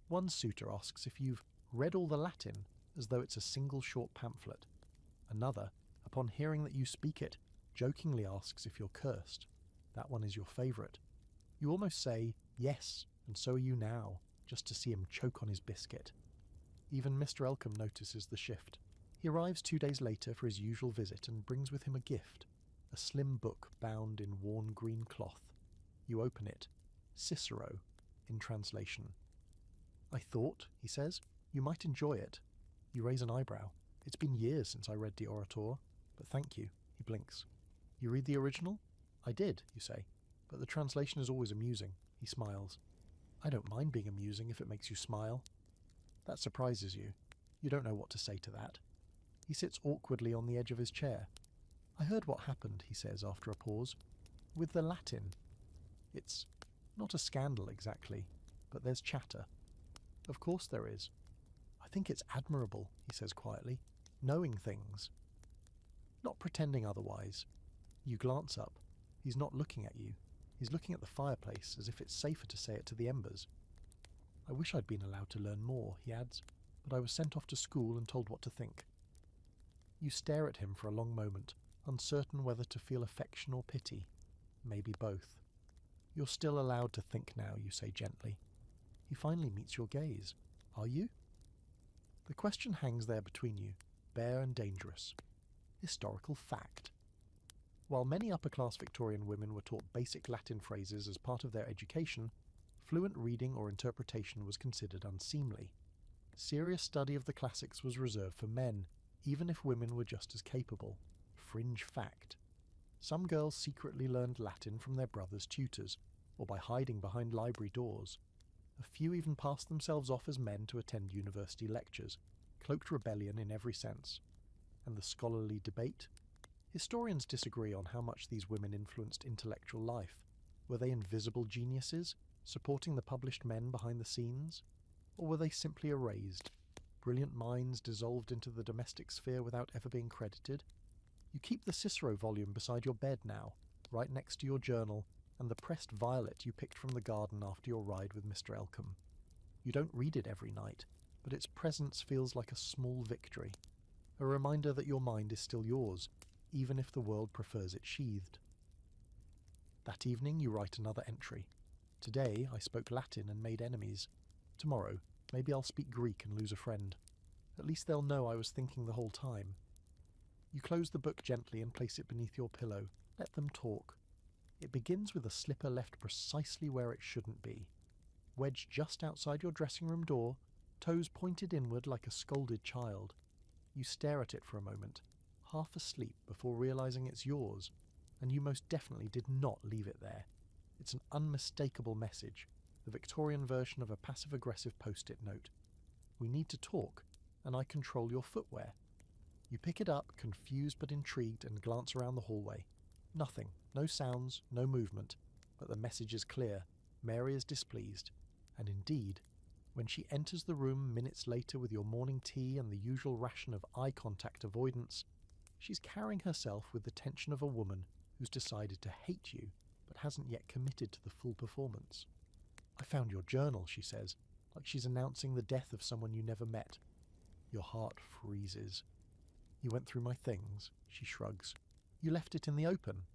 One suitor asks if you've read all the Latin, as though it's a single short pamphlet. Another, upon hearing that you speak it, jokingly asks if you're cursed. That one is your favourite. You almost say, yes, and so are you now, just to see him choke on his biscuit. Even Mr. Elcombe notices the shift. He arrives 2 days later for his usual visit and brings with him a gift, a slim book bound in worn green cloth. You open it. Cicero, in translation. "I thought," he says, "you might enjoy it." You raise an eyebrow. "It's been years since I read the Orator, but thank you." He blinks. "You read the original?" "I did," you say, "but the translation is always amusing." He smiles. "I don't mind being amusing if it makes you smile." That surprises you. You don't know what to say to that. He sits awkwardly on the edge of his chair. "I heard what happened," he says after a pause, "with the Latin. It's not a scandal exactly, but there's chatter." "Of course there is." "I think it's admirable," he says quietly, "knowing things. Not pretending otherwise." You glance up. He's not looking at you. He's looking at the fireplace, as if it's safer to say it to the embers. "I wish I'd been allowed to learn more," he adds, "but I was sent off to school and told what to think." You stare at him for a long moment, uncertain whether to feel affection or pity. Maybe both. "You're still allowed to think now," you say gently. He finally meets your gaze. "Are you?" The question hangs there between you, bare and dangerous. Historical fact. While many upper-class Victorian women were taught basic Latin phrases as part of their education, fluent reading or interpretation was considered unseemly. Serious study of the classics was reserved for men, even if women were just as capable. Fringe fact. Some girls secretly learned Latin from their brothers' tutors, or by hiding behind library doors. A few even passed themselves off as men to attend university lectures, cloaked rebellion in every sense. And the scholarly debate? Historians disagree on how much these women influenced intellectual life. Were they invisible geniuses, supporting the published men behind the scenes? Or were they simply erased? Brilliant minds dissolved into the domestic sphere without ever being credited? You keep the Cicero volume beside your bed now, right next to your journal, and the pressed violet you picked from the garden after your ride with Mr. Elcombe. You don't read it every night, but its presence feels like a small victory, a reminder that your mind is still yours, even if the world prefers it sheathed. That evening you write another entry. "Today I spoke Latin and made enemies. Tomorrow, maybe I'll speak Greek and lose a friend. At least they'll know I was thinking the whole time." You close the book gently and place it beneath your pillow. Let them talk. It begins with a slipper left precisely where it shouldn't be. Wedged just outside your dressing room door, toes pointed inward like a scolded child. You stare at it for a moment, half asleep before realizing it's yours, and you most definitely did not leave it there. It's an unmistakable message, the Victorian version of a passive-aggressive post-it note. "We need to talk, and I control your footwear." You pick it up, confused but intrigued, and glance around the hallway. Nothing, no sounds, no movement, but the message is clear. Mary is displeased, and indeed, when she enters the room minutes later with your morning tea and the usual ration of eye contact avoidance, she's carrying herself with the tension of a woman who's decided to hate you, but hasn't yet committed to the full performance. "I found your journal," she says, like she's announcing the death of someone you never met. Your heart freezes. "You went through my things," she shrugs. "You left it in the open."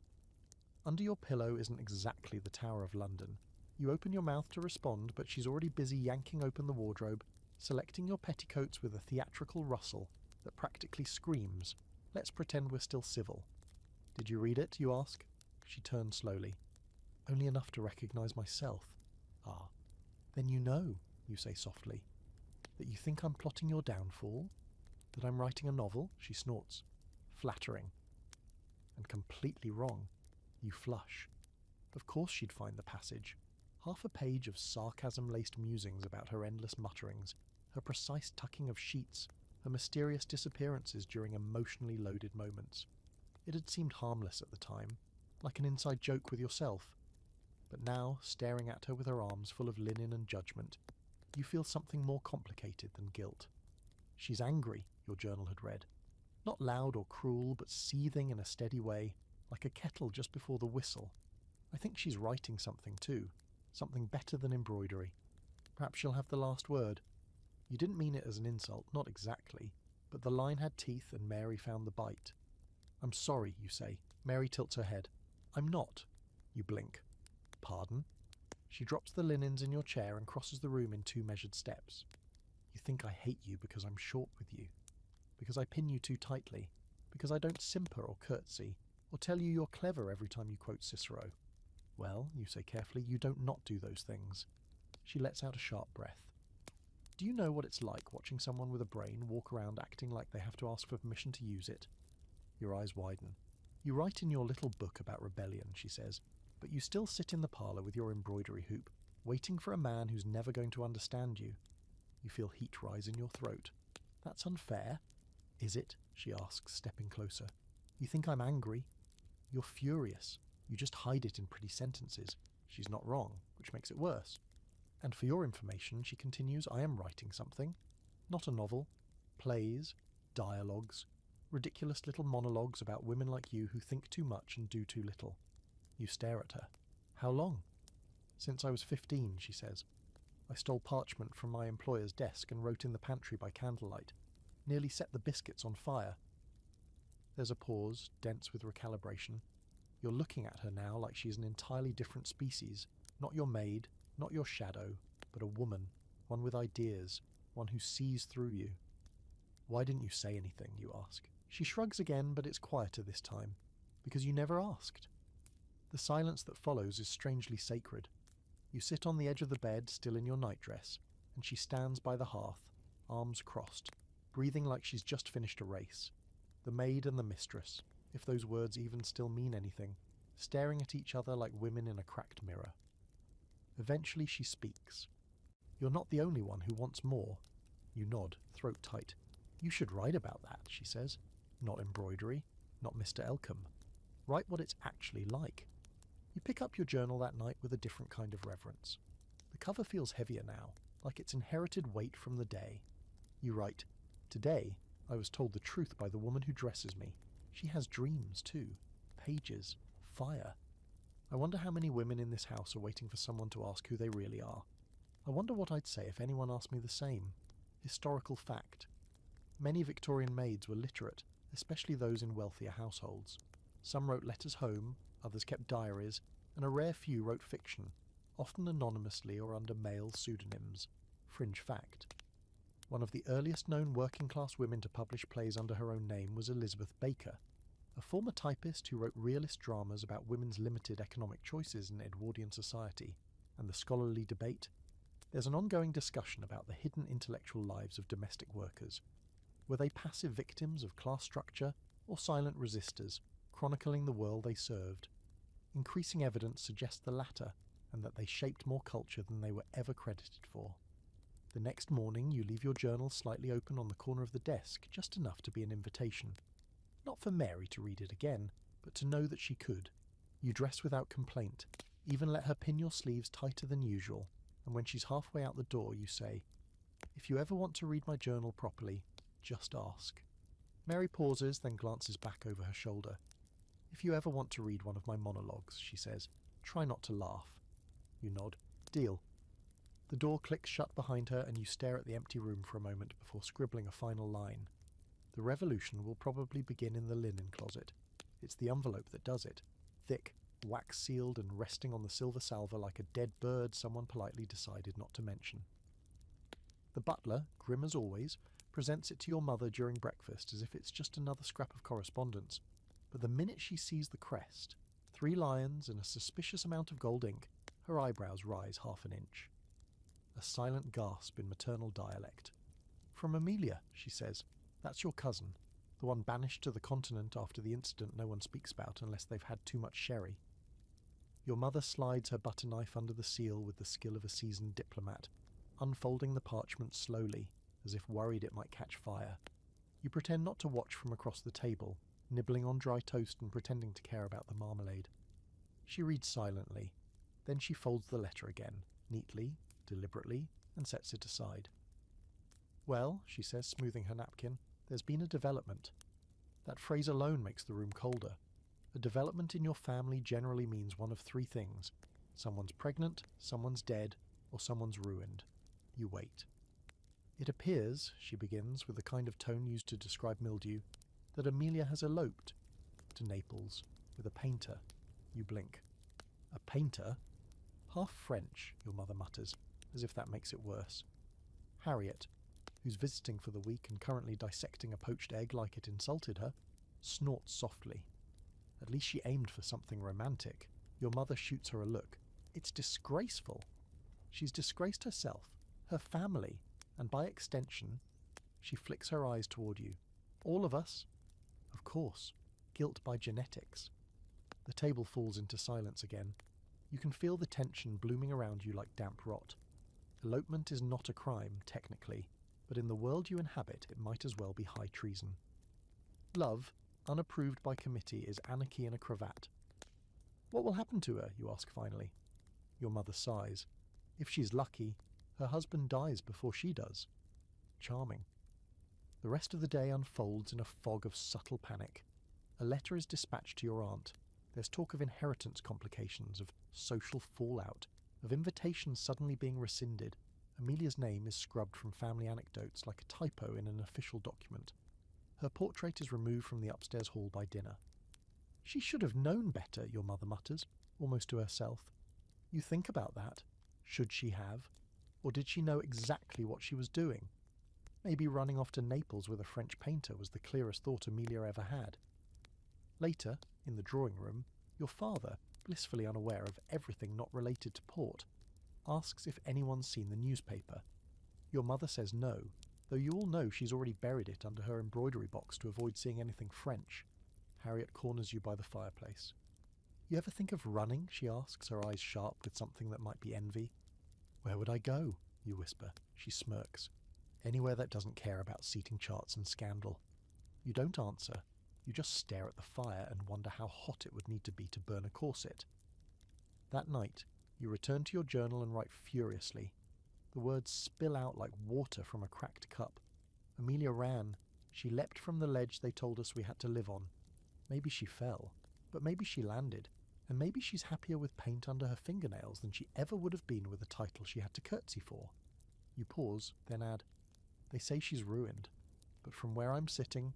Under your pillow isn't exactly the Tower of London. You open your mouth to respond, but she's already busy yanking open the wardrobe, selecting your petticoats with a theatrical rustle that practically screams, "Let's pretend we're still civil." "Did you read it?" you ask. She turns slowly. "Only enough to recognize myself." "Ah, then you know," you say softly. "That you think I'm plotting your downfall? That I'm writing a novel?" She snorts. "Flattering." And completely wrong. You flush. Of course she'd find the passage. Half a page of sarcasm-laced musings about her endless mutterings, her precise tucking of sheets, her mysterious disappearances during emotionally loaded moments. It had seemed harmless at the time, like an inside joke with yourself. But now, staring at her with her arms full of linen and judgment, you feel something more complicated than guilt. She's angry, your journal had read. Not loud or cruel, but seething in a steady way, like a kettle just before the whistle. I think she's writing something too, something better than embroidery. Perhaps she'll have the last word. You didn't mean it as an insult, not exactly, but the line had teeth and Mary found the bite. "I'm sorry," you say. Mary tilts her head. "I'm not." You blink. "Pardon?" She drops the linens in your chair and crosses the room in 2 measured steps. You think I hate you because I'm short with you, because I pin you too tightly, because I don't simper or curtsy, or tell you you're clever every time you quote Cicero. Well, you say carefully, you don't not do those things. She lets out a sharp breath. Do you know what it's like watching someone with a brain walk around acting like they have to ask for permission to use it? Your eyes widen. You write in your little book about rebellion, she says, but you still sit in the parlour with your embroidery hoop, waiting for a man who's never going to understand you. You feel heat rise in your throat. That's unfair. Is it? She asks, stepping closer. You think I'm angry? You're furious. You just hide it in pretty sentences. She's not wrong, which makes it worse. And for your information, she continues, I am writing something. Not a novel. Plays. Dialogues. Ridiculous little monologues about women like you who think too much and do too little. You stare at her. How long? Since I was 15, she says. I stole parchment from my employer's desk and wrote in the pantry by candlelight. Nearly set the biscuits on fire. There's a pause, dense with recalibration. You're looking at her now like she's an entirely different species. Not your maid, not your shadow, but a woman. One with ideas. One who sees through you. Why didn't you say anything, you ask? She shrugs again, but it's quieter this time. Because you never asked. The silence that follows is strangely sacred. You sit on the edge of the bed, still in your nightdress, and she stands by the hearth, arms crossed, breathing like she's just finished a race. The maid and the mistress, if those words even still mean anything, staring at each other like women in a cracked mirror. Eventually she speaks. You're not the only one who wants more. You nod, throat tight. You should write about that, she says. Not embroidery, not Mr. Elcombe. Write what it's actually like. You pick up your journal that night with a different kind of reverence. The cover feels heavier now, like it's inherited weight from the day. You write, Today, I was told the truth by the woman who dresses me. She has dreams, too. Pages. Fire. I wonder how many women in this house are waiting for someone to ask who they really are. I wonder what I'd say if anyone asked me the same. Historical fact. Many Victorian maids were literate, especially those in wealthier households. Some wrote letters home, others kept diaries, and a rare few wrote fiction, often anonymously or under male pseudonyms. Fringe fact. One of the earliest known working-class women to publish plays under her own name was Elizabeth Baker, a former typist who wrote realist dramas about women's limited economic choices in Edwardian society. And the scholarly debate? There's an ongoing discussion about the hidden intellectual lives of domestic workers. Were they passive victims of class structure or silent resistors, chronicling the world they served? Increasing evidence suggests the latter, and that they shaped more culture than they were ever credited for. The next morning you leave your journal slightly open on the corner of the desk, just enough to be an invitation. Not for Mary to read it again, but to know that she could. You dress without complaint, even let her pin your sleeves tighter than usual, and when she's halfway out the door you say, If you ever want to read my journal properly, just ask. Mary pauses, then glances back over her shoulder. If you ever want to read one of my monologues, she says, try not to laugh. You nod. Deal. The door clicks shut behind her and you stare at the empty room for a moment before scribbling a final line. The revolution will probably begin in the linen closet. It's the envelope that does it. Thick, wax-sealed and resting on the silver salver like a dead bird someone politely decided not to mention. The butler, grim as always, presents it to your mother during breakfast as if it's just another scrap of correspondence. But the minute she sees the crest, 3 lions and a suspicious amount of gold ink, her eyebrows rise half an inch. A silent gasp in maternal dialect. From Amelia, she says. That's your cousin, the one banished to the continent after the incident no one speaks about unless they've had too much sherry. Your mother slides her butter knife under the seal with the skill of a seasoned diplomat, unfolding the parchment slowly, as if worried it might catch fire. You pretend not to watch from across the table, nibbling on dry toast and pretending to care about the marmalade. She reads silently. Then she folds the letter again, neatly, deliberately, and sets it aside. Well, she says, smoothing her napkin, there's been a development. That phrase alone makes the room colder. A development in your family generally means one of 3 things. Someone's pregnant, someone's dead, or someone's ruined. You wait. It appears, she begins, with the kind of tone used to describe mildew, that Amelia has eloped to Naples with a painter. You blink. A painter? Half French, your mother mutters, as if that makes it worse. Harriet, who's visiting for the week and currently dissecting a poached egg like it insulted her, snorts softly. At least she aimed for something romantic. Your mother shoots her a look. It's disgraceful. She's disgraced herself, her family, and by extension, she flicks her eyes toward you. All of us. Of course, guilt by genetics. The table falls into silence again. You can feel the tension blooming around you like damp rot. Elopement is not a crime, technically, but in the world you inhabit it might as well be high treason. Love, unapproved by committee, is anarchy in a cravat. What will happen to her, you ask finally. Your mother sighs. If she's lucky, her husband dies before she does. Charming. The rest of the day unfolds in a fog of subtle panic. A letter is dispatched to your aunt. There's talk of inheritance complications, of social fallout, of invitations suddenly being rescinded. Amelia's name is scrubbed from family anecdotes like a typo in an official document. Her portrait is removed from the upstairs hall by dinner. She should have known better, your mother mutters, almost to herself. You think about that. Should she have? Or did she know exactly what she was doing? Maybe running off to Naples with a French painter was the clearest thought Amelia ever had. Later, in the drawing room, your father, blissfully unaware of everything not related to port, asks if anyone's seen the newspaper. Your mother says no, though you all know she's already buried it under her embroidery box to avoid seeing anything French. Harriet corners you by the fireplace. You ever think of running? She asks, her eyes sharp with something that might be envy. Where would I go? You whisper. She smirks. Anywhere that doesn't care about seating charts and scandal. You don't answer. You just stare at the fire and wonder how hot it would need to be to burn a corset. That night, you return to your journal and write furiously. The words spill out like water from a cracked cup. Amelia ran. She leapt from the ledge they told us we had to live on. Maybe she fell, but maybe she landed, and maybe she's happier with paint under her fingernails than she ever would have been with a title she had to curtsy for. You pause, then add, they say she's ruined, but from where I'm sitting,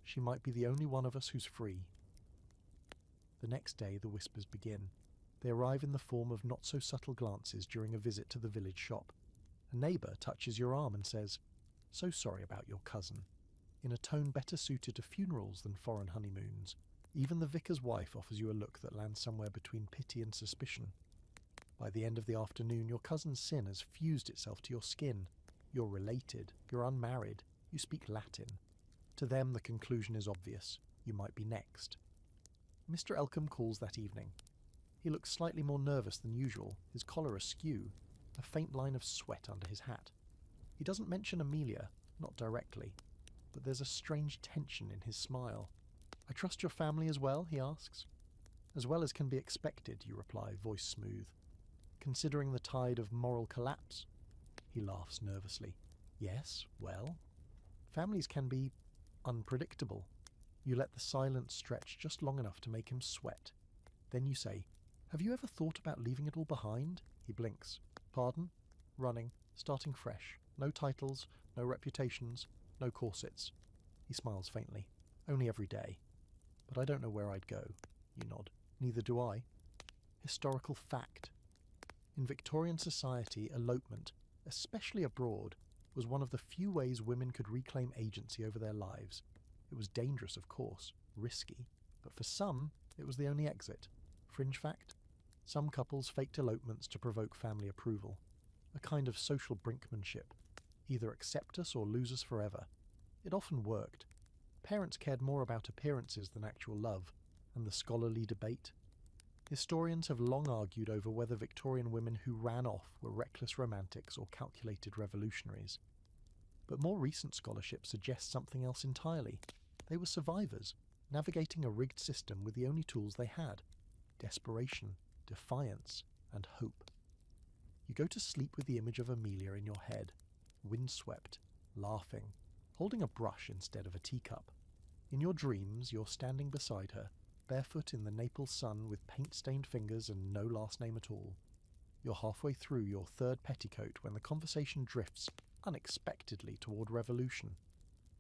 she might be the only one of us who's free. The next day the whispers begin. They arrive in the form of not-so-subtle glances during a visit to the village shop. A neighbour touches your arm and says, "So sorry about your cousin," in a tone better suited to funerals than foreign honeymoons. Even the vicar's wife offers you a look that lands somewhere between pity and suspicion. By the end of the afternoon, your cousin's sin has fused itself to your skin. You're related, you're unmarried, you speak Latin. To them the conclusion is obvious. You might be next. Mr. Elcombe calls that evening. He looks slightly more nervous than usual, his collar askew, a faint line of sweat under his hat. He doesn't mention Amelia, not directly, but there's a strange tension in his smile. I trust your family as well, he asks. As well as can be expected, you reply, voice smooth. Considering the tide of moral collapse? He laughs nervously. Yes, well. Families can be unpredictable. You let the silence stretch just long enough to make him sweat. Then you say, have you ever thought about leaving it all behind? He blinks. Pardon? Running, starting fresh. No titles, no reputations, no corsets. He smiles faintly. Only every day. But I don't know where I'd go. You nod. Neither do I. Historical fact. In Victorian society, elopement, especially abroad, was one of the few ways women could reclaim agency over their lives. It was dangerous, of course, risky, but for some, it was the only exit. Fringe fact? Some couples faked elopements to provoke family approval. A kind of social brinkmanship. Either accept us or lose us forever. It often worked. Parents cared more about appearances than actual love, and the scholarly debate. Historians have long argued over whether Victorian women who ran off were reckless romantics or calculated revolutionaries. But more recent scholarship suggests something else entirely. They were survivors, navigating a rigged system with the only tools they had: desperation, defiance, and hope. You go to sleep with the image of Amelia in your head, windswept, laughing, holding a brush instead of a teacup. In your dreams, you're standing beside her, barefoot in the Naples sun with paint-stained fingers and no last name at all. You're halfway through your third petticoat when the conversation drifts, unexpectedly, toward revolution.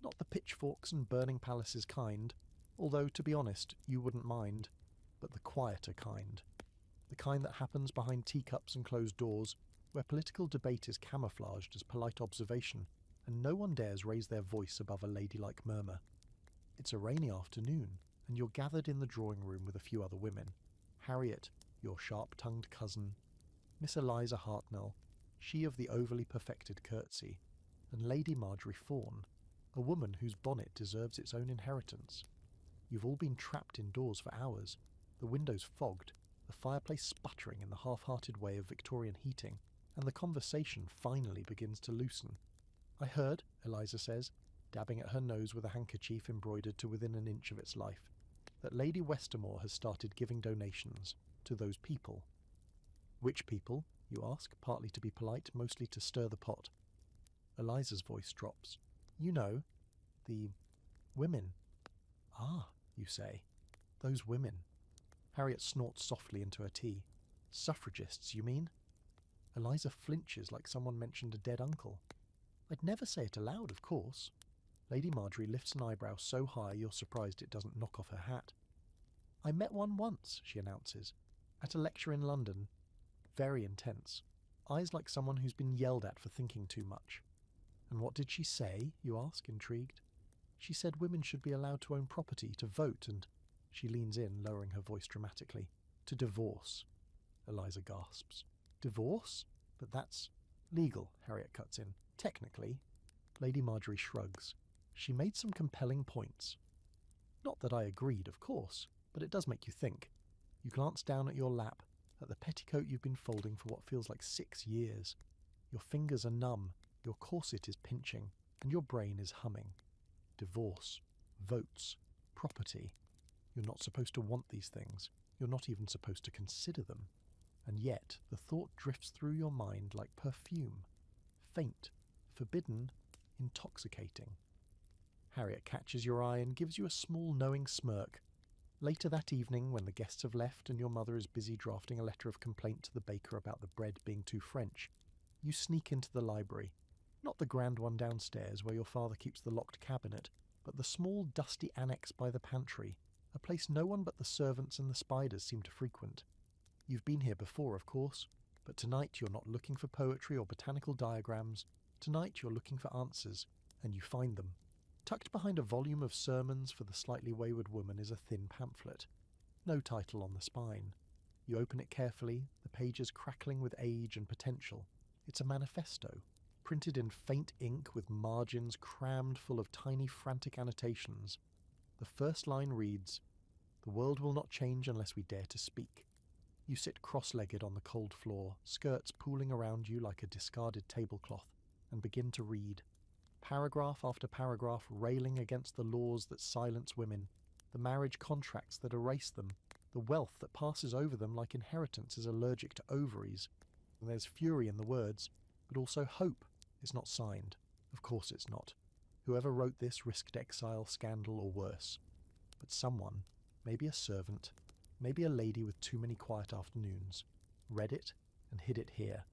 Not the pitchforks and burning palaces kind, although, to be honest, you wouldn't mind, but the quieter kind. the kind that happens behind teacups and closed doors, where political debate is camouflaged as polite observation, and no one dares raise their voice above a ladylike murmur. It's a rainy afternoon, and you're gathered in the drawing room with a few other women. Harriet, your sharp-tongued cousin, Miss Eliza Hartnell, she of the overly perfected curtsy, and Lady Marjorie Fawn, a woman whose bonnet deserves its own inheritance. You've all been trapped indoors for hours, the windows fogged, the fireplace sputtering in the half-hearted way of Victorian heating, and the conversation finally begins to loosen. "I heard," Eliza says, dabbing at her nose with a handkerchief embroidered to within an inch of its life, "that Lady Westermore has started giving donations to those people." "Which people?" you ask, partly to be polite, mostly to stir the pot. Eliza's voice drops. "You know, the women." "Ah," you say, "those women." Harriet snorts softly into her tea. "Suffragists, you mean?" Eliza flinches like someone mentioned a dead uncle. "I'd never say it aloud, of course." Lady Marjorie lifts an eyebrow so high you're surprised it doesn't knock off her hat. "I met one once," she announces, "at a lecture in London. Very intense. Eyes like someone who's been yelled at for thinking too much." "And what did she say?" you ask, intrigued. "She said women should be allowed to own property, to vote, and—" She leans in, lowering her voice dramatically. "To divorce." Eliza gasps. "Divorce? But that's—" "Legal," Harriet cuts in. "Technically." Lady Marjorie shrugs. "She made some compelling points. Not that I agreed, of course, but it does make you think. You glance down at your lap, at the petticoat you've been folding for what feels like 6 years. Your fingers are numb, your corset is pinching, and your brain is humming. Divorce, votes, property. You're not supposed to want these things. You're not even supposed to consider them. And yet the thought drifts through your mind like perfume. Faint, forbidden, intoxicating." Harriet catches your eye and gives you a small knowing smirk. Later that evening, when the guests have left and your mother is busy drafting a letter of complaint to the baker about the bread being too French, you sneak into the library. Not the grand one downstairs where your father keeps the locked cabinet, but the small dusty annex by the pantry, a place no one but the servants and the spiders seem to frequent. You've been here before, of course, but tonight you're not looking for poetry or botanical diagrams. Tonight you're looking for answers, and you find them. Tucked behind a volume of sermons for the slightly wayward woman is a thin pamphlet. No title on the spine. You open it carefully, the pages crackling with age and potential. It's a manifesto, printed in faint ink with margins crammed full of tiny frantic annotations. The first line reads, "The world will not change unless we dare to speak." You sit cross-legged on the cold floor, skirts pooling around you like a discarded tablecloth, and begin to read. Paragraph after paragraph railing against the laws that silence women, the marriage contracts that erase them, the wealth that passes over them like inheritance is allergic to ovaries. And there's fury in the words, but also hope. It's not signed. Of course it's not. Whoever wrote this risked exile, scandal, or worse. But someone, maybe a servant, maybe a lady with too many quiet afternoons, read it and hid it here.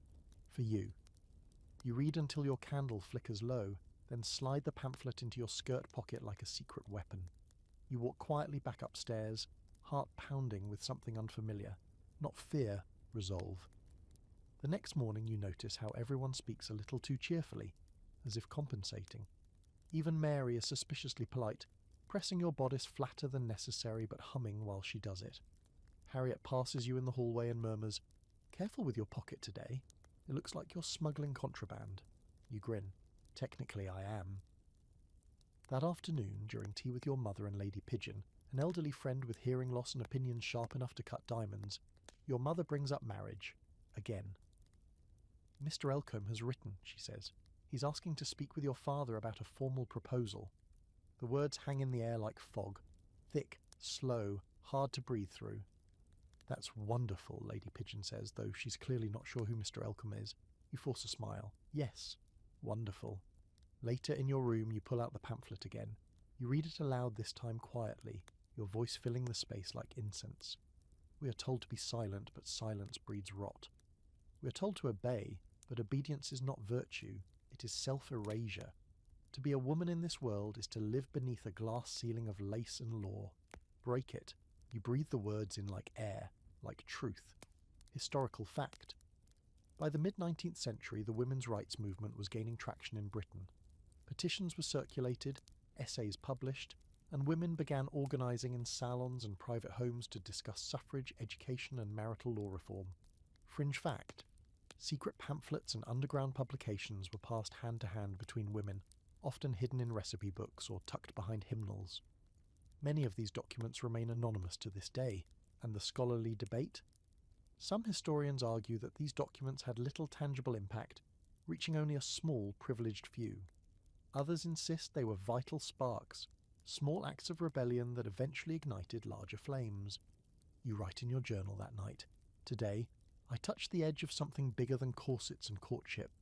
For you. You read until your candle flickers low, then slide the pamphlet into your skirt pocket like a secret weapon. You walk quietly back upstairs, heart pounding with something unfamiliar. Not fear, resolve. The next morning you notice how everyone speaks a little too cheerfully, as if compensating. Even Mary is suspiciously polite, pressing your bodice flatter than necessary but humming while she does it. Harriet passes you in the hallway and murmurs, "Careful with your pocket today. It looks like you're smuggling contraband." You grin. "Technically I am." That afternoon, during tea with your mother and Lady Pigeon, an elderly friend with hearing loss and opinions sharp enough to cut diamonds, your mother brings up marriage. Again. "Mr. Elcombe has written," she says. "He's asking to speak with your father about a formal proposal." The words hang in the air like fog. Thick, slow, hard to breathe through. "That's wonderful," Lady Pigeon says, though she's clearly not sure who Mr. Elcombe is. You force a smile. "Yes, wonderful." Later in your room you pull out the pamphlet again. You read it aloud this time quietly, your voice filling the space like incense. We are told to be silent, but silence breeds rot. We are told to obey, but obedience is not virtue, it is self-erasure. To be a woman in this world is to live beneath a glass ceiling of lace and law. Break it. You breathe the words in like air, like truth. historical fact. By the mid-19th century, the women's rights movement was gaining traction in Britain. Petitions were circulated, essays published, and women began organising in salons and private homes to discuss suffrage, education and marital law reform. Fringe fact: secret pamphlets and underground publications were passed hand to hand between women, often hidden in recipe books or tucked behind hymnals. Many of these documents remain anonymous to this day, and the scholarly debate? Some historians argue that these documents had little tangible impact, reaching only a small, privileged few. Others insist they were vital sparks, small acts of rebellion that eventually ignited larger flames. You write in your journal that night, "Today, I touched the edge of something bigger than corsets and courtship.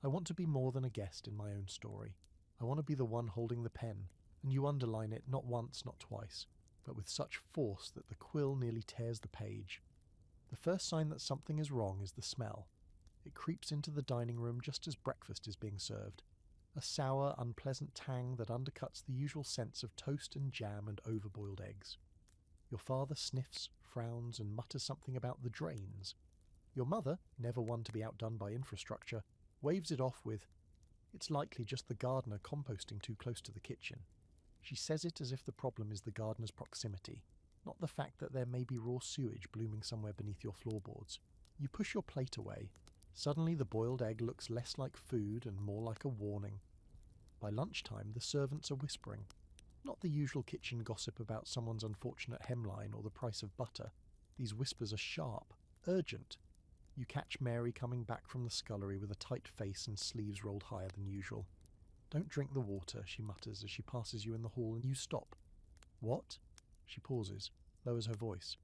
I want to be more than a guest in my own story. I want to be the one holding the pen," and you underline it not once, not twice, but with such force that the quill nearly tears the page. The first sign that something is wrong is the smell. It creeps into the dining room just as breakfast is being served. A sour, unpleasant tang that undercuts the usual sense of toast and jam and overboiled eggs. Your father sniffs, frowns, and mutters something about the drains. Your mother, never one to be outdone by infrastructure, waves it off with, "It's likely just the gardener composting too close to the kitchen." She says it as if the problem is the gardener's proximity, not the fact that there may be raw sewage blooming somewhere beneath your floorboards. You push your plate away. Suddenly the boiled egg looks less like food and more like a warning. By lunchtime the servants are whispering. Not the usual kitchen gossip about someone's unfortunate hemline or the price of butter. These whispers are sharp, urgent. You catch Mary coming back from the scullery with a tight face and sleeves rolled higher than usual. "Don't drink the water," she mutters as she passes you in the hall, and you stop. "What?" She pauses, lowers her voice.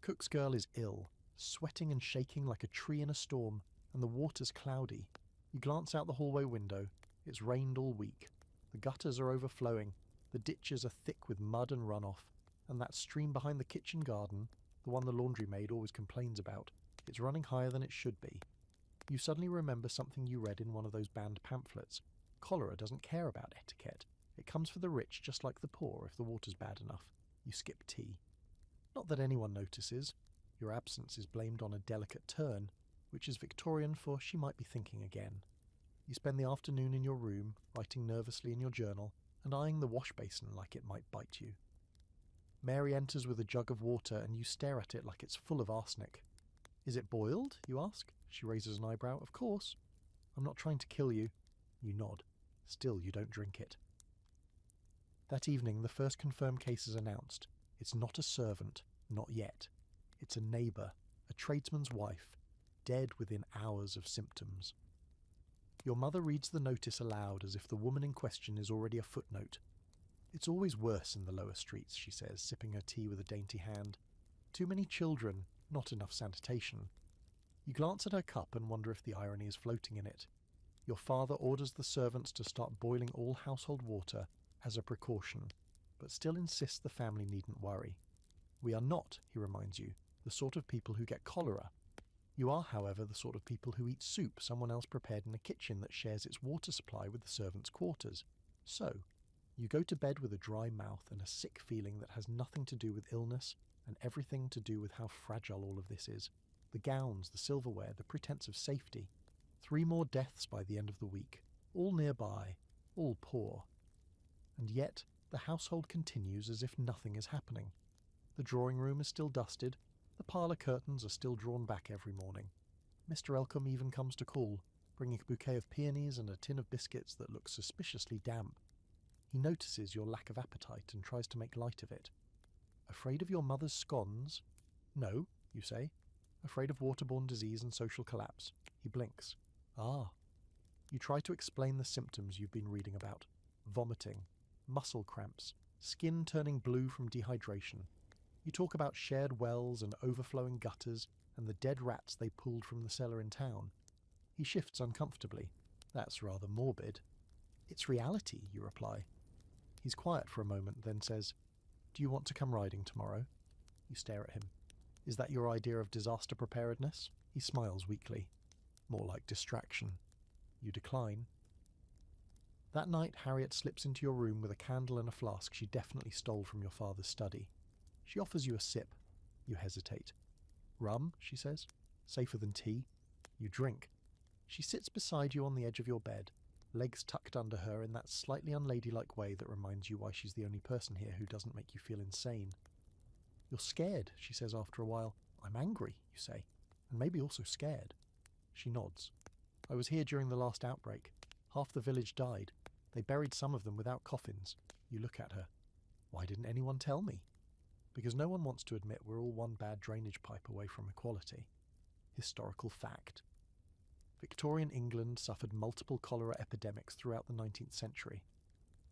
Cook's girl is ill, sweating and shaking like a tree in a storm, and the water's cloudy. You glance out the hallway window. It's rained all week. The gutters are overflowing, the ditches are thick with mud and runoff, and that stream behind the kitchen garden, the one the laundry maid always complains about, it's running higher than it should be. You suddenly remember something you read in one of those banned pamphlets. Cholera doesn't care about etiquette. It comes for the rich just like the poor if the water's bad enough. You skip tea. Not that anyone notices. Your absence is blamed on a delicate turn, which is Victorian for "she might be thinking again." You spend the afternoon in your room, writing nervously in your journal, and eyeing the wash basin like it might bite you. Mary enters with a jug of water, and you stare at it like it's full of arsenic. "Is it boiled?" you ask. She raises an eyebrow. "Of course." "I'm not trying to kill you." You nod. Still, you don't drink it. That evening, the first confirmed case is announced. It's not a servant, not yet. It's a neighbour, a tradesman's wife, dead within hours of symptoms. Your mother reads the notice aloud as if the woman in question is already a footnote. "It's always worse in the lower streets," she says, sipping her tea with a dainty hand. "Too many children, not enough sanitation." You glance at her cup and wonder if the irony is floating in it. Your father orders the servants to start boiling all household water as a precaution, but still insists the family needn't worry. "We are not," he reminds you, "the sort of people who get cholera. You are, however, the sort of people who eat soup someone else prepared in a kitchen that shares its water supply with the servants' quarters. So, you go to bed with a dry mouth and a sick feeling that has nothing to do with illness and everything to do with how fragile all of this is. The gowns, the silverware, the pretense of safety. 3 more deaths by the end of the week, all nearby, all poor. And yet, the household continues as if nothing is happening. The drawing room is still dusted, the parlour curtains are still drawn back every morning. Mr. Elcombe even comes to call, bringing a bouquet of peonies and a tin of biscuits that looks suspiciously damp. He notices your lack of appetite and tries to make light of it. "Afraid of your mother's scones?" "No," you say. "Afraid of waterborne disease and social collapse." He blinks. "Ah." You try to explain the symptoms you've been reading about. Vomiting, muscle cramps, skin turning blue from dehydration. You talk about shared wells and overflowing gutters and the dead rats they pulled from the cellar in town. He shifts uncomfortably. "That's rather morbid." "It's reality," you reply. He's quiet for a moment, then says, "Do you want to come riding tomorrow?" You stare at him. "Is that your idea of disaster preparedness?" He smiles weakly. "More like distraction." You decline. That night, Harriet slips into your room with a candle and a flask she definitely stole from your father's study. She offers you a sip. You hesitate. "Rum?" she says. Safer than tea. You drink. She sits beside you on the edge of your bed, legs tucked under her in that slightly unladylike way that reminds you why she's the only person here who doesn't make you feel insane. You're scared, she says after a while. I'm angry, you say, and maybe also scared. She nods. I was here during the last outbreak. Half the village died. They buried some of them without coffins. You look at her. Why didn't anyone tell me? Because no one wants to admit we're all one bad drainage pipe away from equality. Historical fact. Victorian England suffered multiple cholera epidemics throughout the 19th century.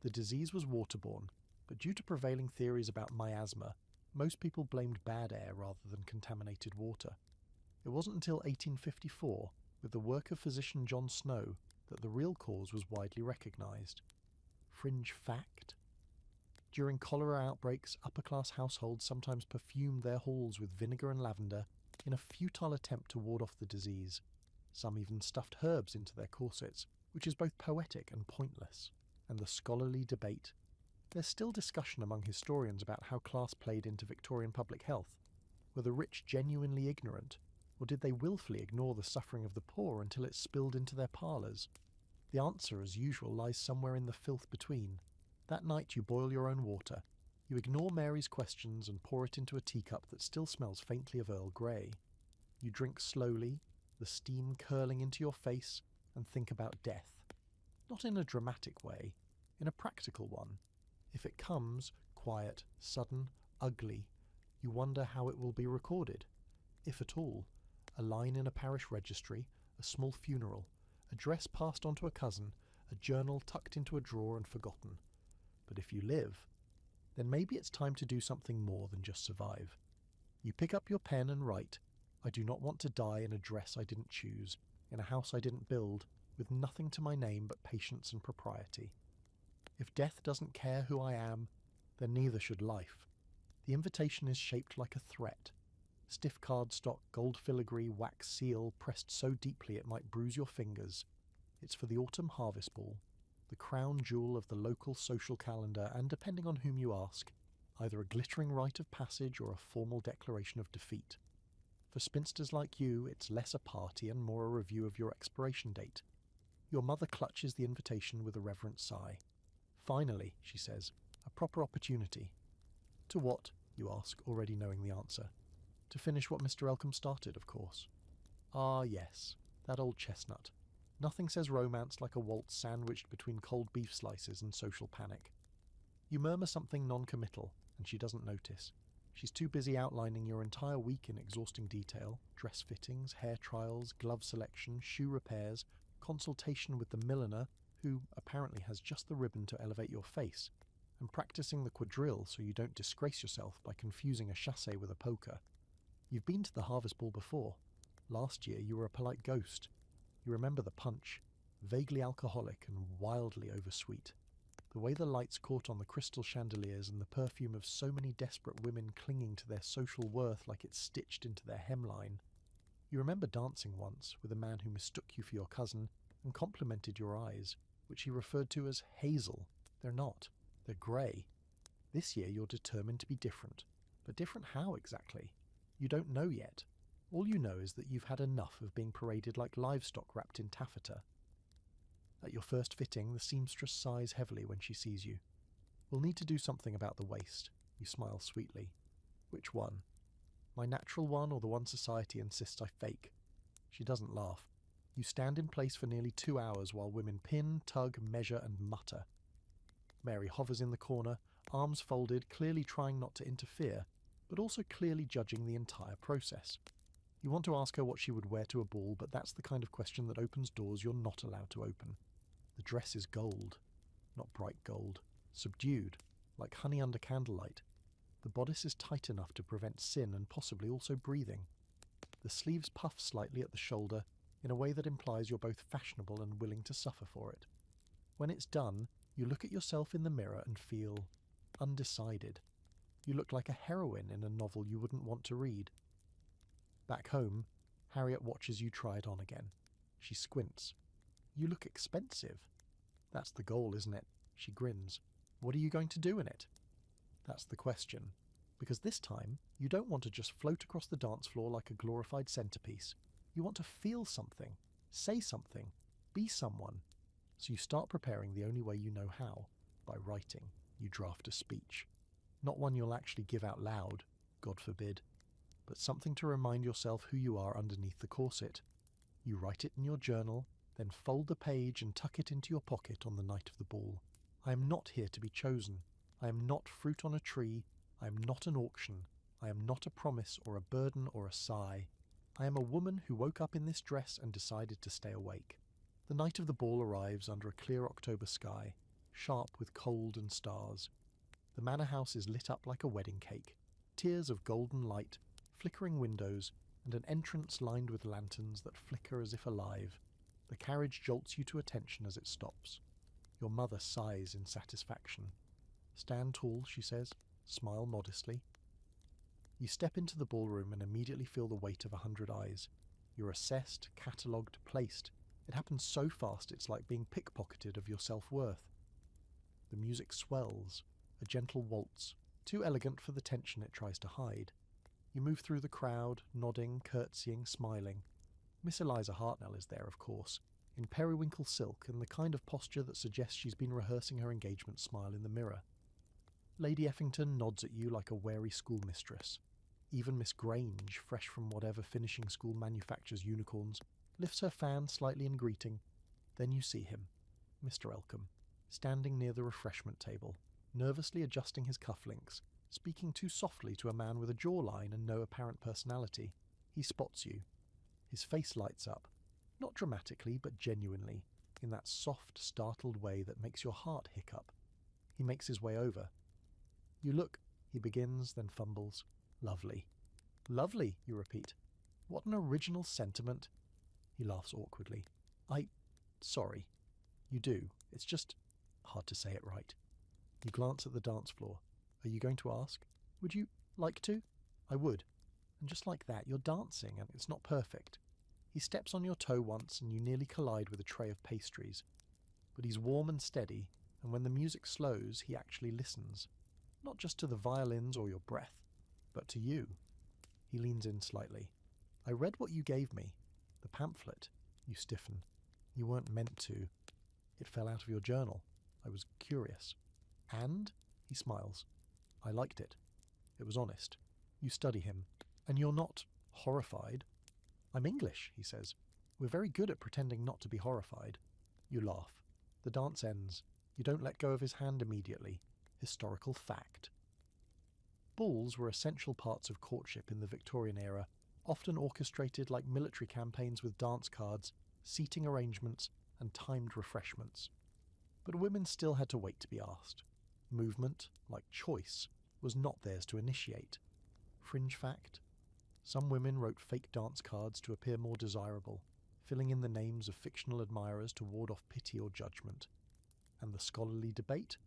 The disease was waterborne, but due to prevailing theories about miasma, most people blamed bad air rather than contaminated water. It wasn't until 1854, with the work of physician John Snow, that the real cause was widely recognised. Fringe fact? During cholera outbreaks, upper-class households sometimes perfumed their halls with vinegar and lavender in a futile attempt to ward off the disease. Some even stuffed herbs into their corsets, which is both poetic and pointless. And the scholarly debate. There's still discussion among historians about how class played into Victorian public health. Were the rich genuinely ignorant, or did they willfully ignore the suffering of the poor until it spilled into their parlours? The answer, as usual, lies somewhere in the filth between. That night you boil your own water. You ignore Mary's questions and pour it into a teacup that still smells faintly of Earl Grey. You drink slowly, the steam curling into your face, and think about death. Not in a dramatic way, in a practical one. If it comes, quiet, sudden, ugly, you wonder how it will be recorded. If at all, a line in a parish registry, a small funeral, a dress passed on to a cousin, a journal tucked into a drawer and forgotten. But if you live, then maybe it's time to do something more than just survive. You pick up your pen and write, I do not want to die in a dress I didn't choose, in a house I didn't build, with nothing to my name but patience and propriety. If death doesn't care who I am, then neither should life. The invitation is shaped like a threat. Stiff cardstock, gold filigree, wax seal, pressed so deeply it might bruise your fingers. It's for the autumn harvest ball, the crown jewel of the local social calendar, and depending on whom you ask, either a glittering rite of passage or a formal declaration of defeat. For spinsters like you, it's less a party and more a review of your expiration date. Your mother clutches the invitation with a reverent sigh. Finally, she says, a proper opportunity. To what, you ask, already knowing the answer. To finish what Mr. Elcombe started, of course. Ah, yes, that old chestnut. Nothing says romance like a waltz sandwiched between cold beef slices and social panic. You murmur something non-committal, and she doesn't notice. She's too busy outlining your entire week in exhausting detail, dress fittings, hair trials, glove selection, shoe repairs, consultation with the milliner, who apparently has just the ribbon to elevate your face, and practicing the quadrille so you don't disgrace yourself by confusing a chassé with a poker. You've been to the harvest ball before. Last year you were a polite ghost. You remember the punch, vaguely alcoholic and wildly oversweet. The way the lights caught on the crystal chandeliers and the perfume of so many desperate women clinging to their social worth like it's stitched into their hemline. You remember dancing once with a man who mistook you for your cousin and complimented your eyes, which he referred to as hazel. They're not. They're grey. This year you're determined to be different. But different how exactly? You don't know yet. All you know is that you've had enough of being paraded like livestock wrapped in taffeta. At your first fitting, the seamstress sighs heavily when she sees you. We'll need to do something about the waist. You smile sweetly. Which one? My natural one or the one society insists I fake? She doesn't laugh. You stand in place for nearly 2 hours while women pin, tug, measure and mutter. Mary hovers in the corner, arms folded, clearly trying not to interfere, but also clearly judging the entire process. You want to ask her what she would wear to a ball, but that's the kind of question that opens doors you're not allowed to open. The dress is gold. Not bright gold. Subdued, like honey under candlelight. The bodice is tight enough to prevent sin and possibly also breathing. The sleeves puff slightly at the shoulder in a way that implies you're both fashionable and willing to suffer for it. When it's done, you look at yourself in the mirror and feel undecided. You look like a heroine in a novel you wouldn't want to read. Back home, Harriet watches you try it on again. She squints. You look expensive. That's the goal, isn't it? She grins. What are you going to do in it? That's the question. Because this time, you don't want to just float across the dance floor like a glorified centerpiece. You want to feel something, say something, be someone. So you start preparing the only way you know how, by writing. You draft a speech. Not one you'll actually give out loud, God forbid, but something to remind yourself who you are underneath the corset. You write it in your journal, then fold the page and tuck it into your pocket on the night of the ball. I am not here to be chosen. I am not fruit on a tree. I am not an auction. I am not a promise or a burden or a sigh. I am a woman who woke up in this dress and decided to stay awake. The night of the ball arrives under a clear October sky, sharp with cold and stars. The manor house is lit up like a wedding cake, tiers of golden light, flickering windows, and an entrance lined with lanterns that flicker as if alive. The carriage jolts you to attention as it stops. Your mother sighs in satisfaction. Stand tall, she says, smile modestly. You step into the ballroom and immediately feel the weight of 100 eyes. You're assessed, catalogued, placed. It happens so fast it's like being pickpocketed of your self-worth. The music swells, a gentle waltz, too elegant for the tension it tries to hide. You move through the crowd, nodding, curtsying, smiling. Miss Eliza Hartnell is there, of course, in periwinkle silk and the kind of posture that suggests she's been rehearsing her engagement smile in the mirror. Lady Effington nods at you like a wary schoolmistress. Even Miss Grange, fresh from whatever finishing school manufactures unicorns, lifts her fan slightly in greeting. Then you see him, Mr. Elcombe, standing near the refreshment table, nervously adjusting his cufflinks, speaking too softly to a man with a jawline and no apparent personality. He spots you. His face lights up, not dramatically but genuinely, in that soft, startled way that makes your heart hiccup. He makes his way over. You look, he begins, then fumbles. Lovely. Lovely, you repeat. What an original sentiment. He laughs awkwardly. Sorry. You do. It's just hard to say it right. You glance at the dance floor. Are you going to ask? Would you like to? I would. And just like that, you're dancing, and it's not perfect. He steps on your toe once, and you nearly collide with a tray of pastries. But he's warm and steady, and when the music slows, he actually listens. Not just to the violins or your breath, but to you. He leans in slightly. I read what you gave me. The pamphlet. You stiffen. You weren't meant to. It fell out of your journal. I was curious. And? He smiles. I liked it. It was honest. You study him. And you're not horrified. I'm English, he says. We're very good at pretending not to be horrified. You laugh. The dance ends. You don't let go of his hand immediately. Historical fact. Balls were essential parts of courtship in the Victorian era, often orchestrated like military campaigns with dance cards, seating arrangements, and timed refreshments. But women still had to wait to be asked. Movement, like choice, was not theirs to initiate. Fringe fact: some women wrote fake dance cards to appear more desirable, filling in the names of fictional admirers to ward off pity or judgment. And the scholarly debate?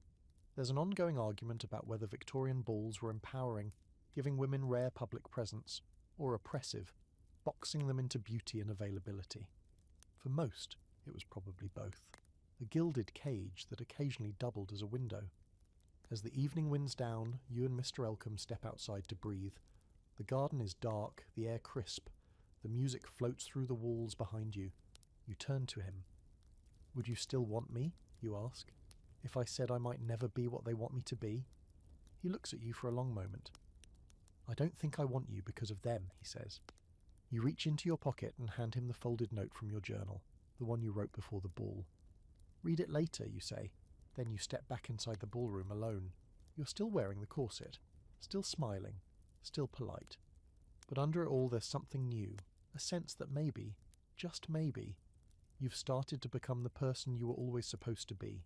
There's an ongoing argument about whether Victorian balls were empowering, giving women rare public presence, or oppressive, boxing them into beauty and availability. For most, it was probably both. A gilded cage that occasionally doubled as a window. As the evening winds down, you and Mr. Elcombe step outside to breathe. The garden is dark, the air crisp. The music floats through the walls behind you. You turn to him. Would you still want me? You ask. If I said I might never be what they want me to be? He looks at you for a long moment. I don't think I want you because of them, he says. You reach into your pocket and hand him the folded note from your journal, the one you wrote before the ball. Read it later, you say. Then you step back inside the ballroom alone. You're still wearing the corset, still smiling, still polite. But under it all there's something new, a sense that maybe, just maybe, you've started to become the person you were always supposed to be.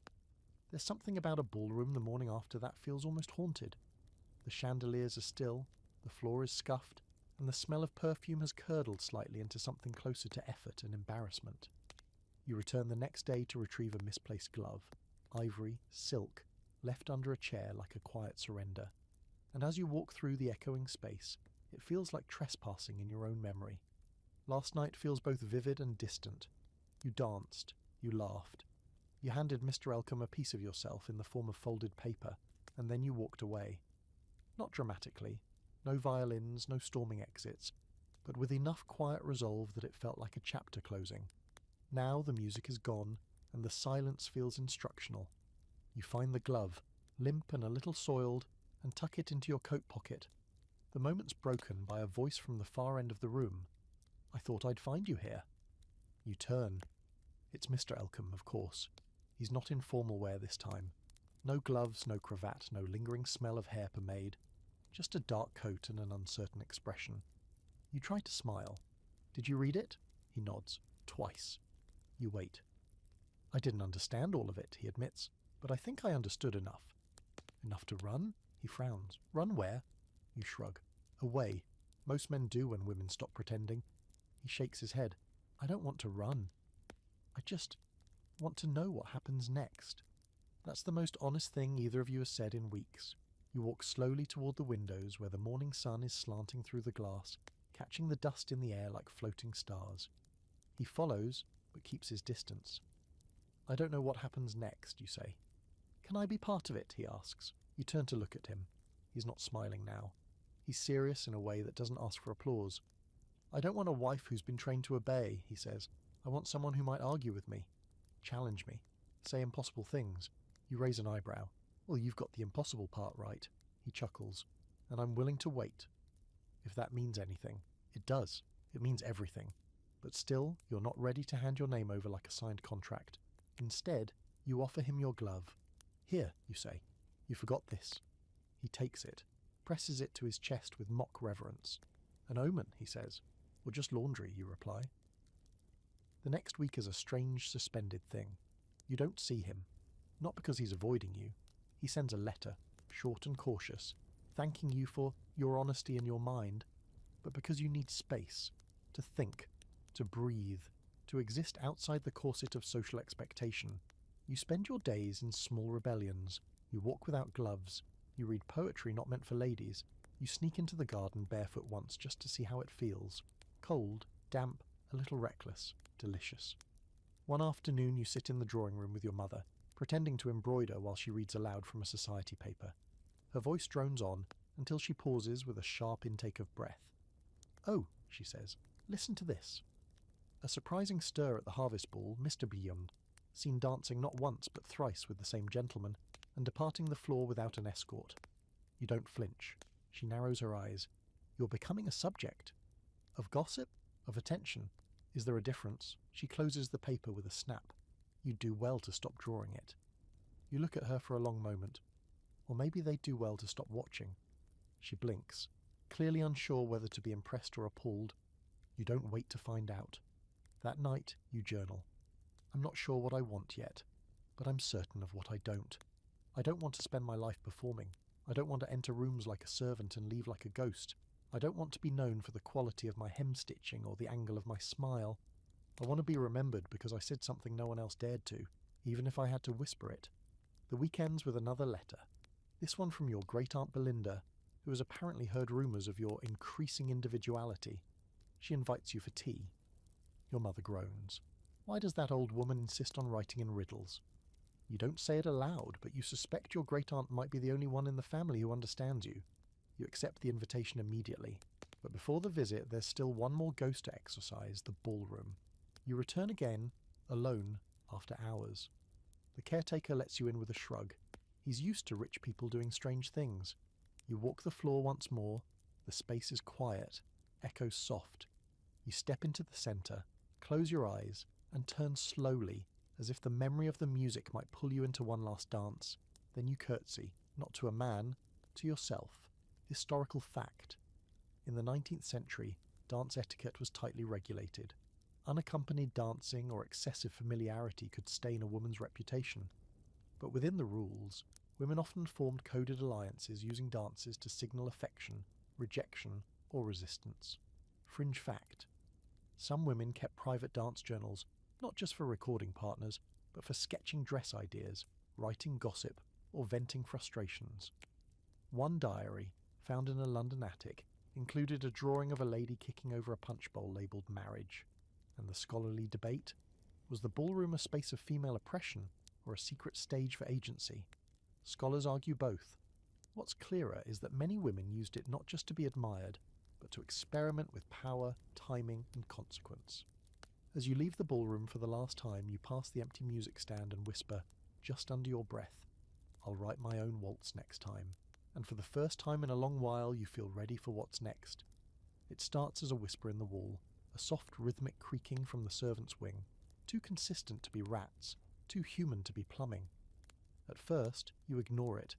There's something about a ballroom the morning after that feels almost haunted. The chandeliers are still, the floor is scuffed, and the smell of perfume has curdled slightly into something closer to effort and embarrassment. You return the next day to retrieve a misplaced glove, ivory, silk, left under a chair like a quiet surrender. And as you walk through the echoing space, it feels like trespassing in your own memory. Last night feels both vivid and distant. You danced, you laughed. You handed Mr. Elcombe a piece of yourself in the form of folded paper, and then you walked away. Not dramatically, no violins, no storming exits, but with enough quiet resolve that it felt like a chapter closing. Now the music is gone, and the silence feels instructional. You find the glove, limp and a little soiled, and tuck it into your coat pocket. The moment's broken by a voice from the far end of the room. "I thought I'd find you here." You turn. It's Mr. Elcombe, of course. He's not in formal wear this time. No gloves, no cravat, no lingering smell of hair pomade. Just a dark coat and an uncertain expression. You try to smile. "Did you read it?" He nods. "Twice." You wait. "I didn't understand all of it," he admits, "but I think I understood enough." "Enough to run?" He frowns. "Run where?" You shrug. "Away. Most men do when women stop pretending." He shakes his head. "I don't want to run. I just want to know what happens next." That's the most honest thing either of you has said in weeks. You walk slowly toward the windows where the morning sun is slanting through the glass, catching the dust in the air like floating stars. He follows, but keeps his distance. "I don't know what happens next," you say. "Can I be part of it?" he asks. You turn to look at him. He's not smiling now. He's serious in a way that doesn't ask for applause. "I don't want a wife who's been trained to obey," he says. "I want someone who might argue with me, challenge me, say impossible things." You raise an eyebrow. "Well, you've got the impossible part right." He chuckles. "And I'm willing to wait." If that means anything. It does. It means everything. But still, you're not ready to hand your name over like a signed contract. Instead, you offer him your glove. "Here," you say. "You forgot this." He takes it, presses it to his chest with mock reverence. "An omen," he says. "Or just laundry," you reply. The next week is a strange, suspended thing. You don't see him. Not because he's avoiding you. He sends a letter, short and cautious, thanking you for your honesty and your mind, but because you need space, to think, to breathe, to exist outside the corset of social expectation. You spend your days in small rebellions. You walk without gloves. You read poetry not meant for ladies. You sneak into the garden barefoot once just to see how it feels. Cold, damp, a little reckless, delicious. One afternoon you sit in the drawing room with your mother, pretending to embroider while she reads aloud from a society paper. Her voice drones on until she pauses with a sharp intake of breath. "Oh," she says, "listen to this." A surprising stir at the harvest ball, Mr. Beyond, seen dancing not once but thrice with the same gentleman, and departing the floor without an escort. You don't flinch. She narrows her eyes. "You're becoming a subject." "Of gossip? Of attention? Is there a difference?" She closes the paper with a snap. You'd do well to stop drawing it. You look at her for a long moment. Or maybe they'd do well to stop watching. She blinks, clearly unsure whether to be impressed or appalled. You don't wait to find out. That night, you journal. "I'm not sure what I want yet, but I'm certain of what I don't. I don't want to spend my life performing. I don't want to enter rooms like a servant and leave like a ghost. I don't want to be known for the quality of my hem-stitching or the angle of my smile. I want to be remembered because I said something no one else dared to, even if I had to whisper it." The week ends with another letter. This one from your great-aunt Belinda, who has apparently heard rumours of your increasing individuality. She invites you for tea. Your mother groans. Why does that old woman insist on writing in riddles? You don't say it aloud, but you suspect your great-aunt might be the only one in the family who understands you. You accept the invitation immediately. But before the visit, there's still one more ghost to exorcise, the ballroom. You return again, alone, after hours. The caretaker lets you in with a shrug. He's used to rich people doing strange things. You walk the floor once more. The space is quiet, echoes soft. You step into the centre, close your eyes, and turn slowly, as if the memory of the music might pull you into one last dance. Then you curtsy, not to a man, to yourself. Historical fact. In the 19th century, dance etiquette was tightly regulated. Unaccompanied dancing or excessive familiarity could stain a woman's reputation. But within the rules, women often formed coded alliances using dances to signal affection, rejection, or resistance. Fringe fact. Some women kept private dance journals, not just for recording partners, but for sketching dress ideas, writing gossip, or venting frustrations. One diary, found in a London attic, included a drawing of a lady kicking over a punch bowl labelled marriage. And the scholarly debate? Was the ballroom a space of female oppression, or a secret stage for agency? Scholars argue both. What's clearer is that many women used it not just to be admired, but to experiment with power, timing, and consequence. As you leave the ballroom for the last time, you pass the empty music stand and whisper, just under your breath, "I'll write my own waltz next time." And for the first time in a long while, you feel ready for what's next. It starts as a whisper in the wall, a soft rhythmic creaking from the servants' wing, too consistent to be rats, too human to be plumbing. At first, you ignore it.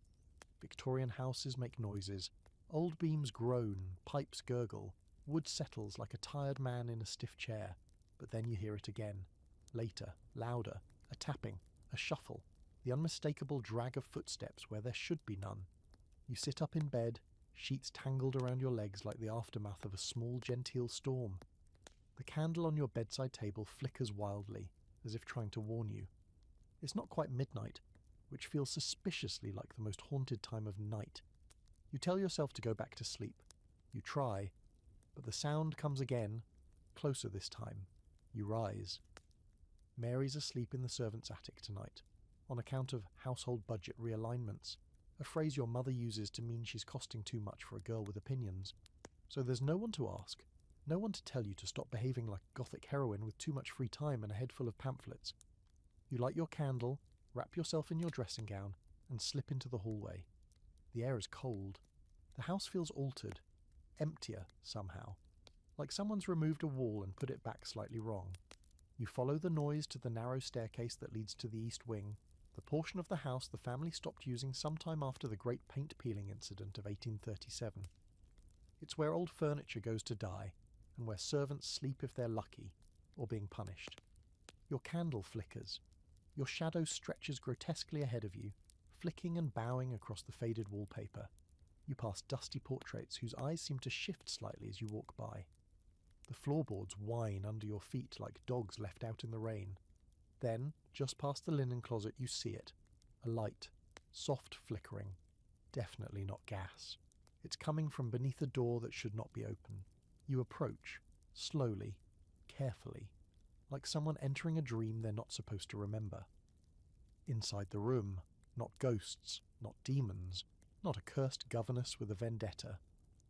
Victorian houses make noises. Old beams groan, pipes gurgle, wood settles like a tired man in a stiff chair. But then you hear it again. Later, louder, a tapping, a shuffle, the unmistakable drag of footsteps where there should be none. You sit up in bed, sheets tangled around your legs like the aftermath of a small genteel storm. The candle on your bedside table flickers wildly, as if trying to warn you. It's not quite midnight, which feels suspiciously like the most haunted time of night. You tell yourself to go back to sleep. You try, but the sound comes again, closer this time. You rise. Mary's asleep in the servants' attic tonight, on account of household budget realignments, a phrase your mother uses to mean she's costing too much for a girl with opinions. So there's no one to ask, no one to tell you to stop behaving like a gothic heroine with too much free time and a head full of pamphlets. You light your candle, wrap yourself in your dressing gown, and slip into the hallway. The air is cold. The house feels altered, emptier somehow, like someone's removed a wall and put it back slightly wrong. You follow the noise to the narrow staircase that leads to the east wing, the portion of the house the family stopped using sometime after the great paint peeling incident of 1837. It's where old furniture goes to die, and where servants sleep if they're lucky, or being punished. Your candle flickers. Your shadow stretches grotesquely ahead of you, flicking and bowing across the faded wallpaper. You pass dusty portraits whose eyes seem to shift slightly as you walk by. The floorboards whine under your feet like dogs left out in the rain. Then, just past the linen closet, you see it. A light, soft flickering. Definitely not gas. It's coming from beneath a door that should not be open. You approach, slowly, carefully, like someone entering a dream they're not supposed to remember. Inside the room, not ghosts, not demons, not a cursed governess with a vendetta.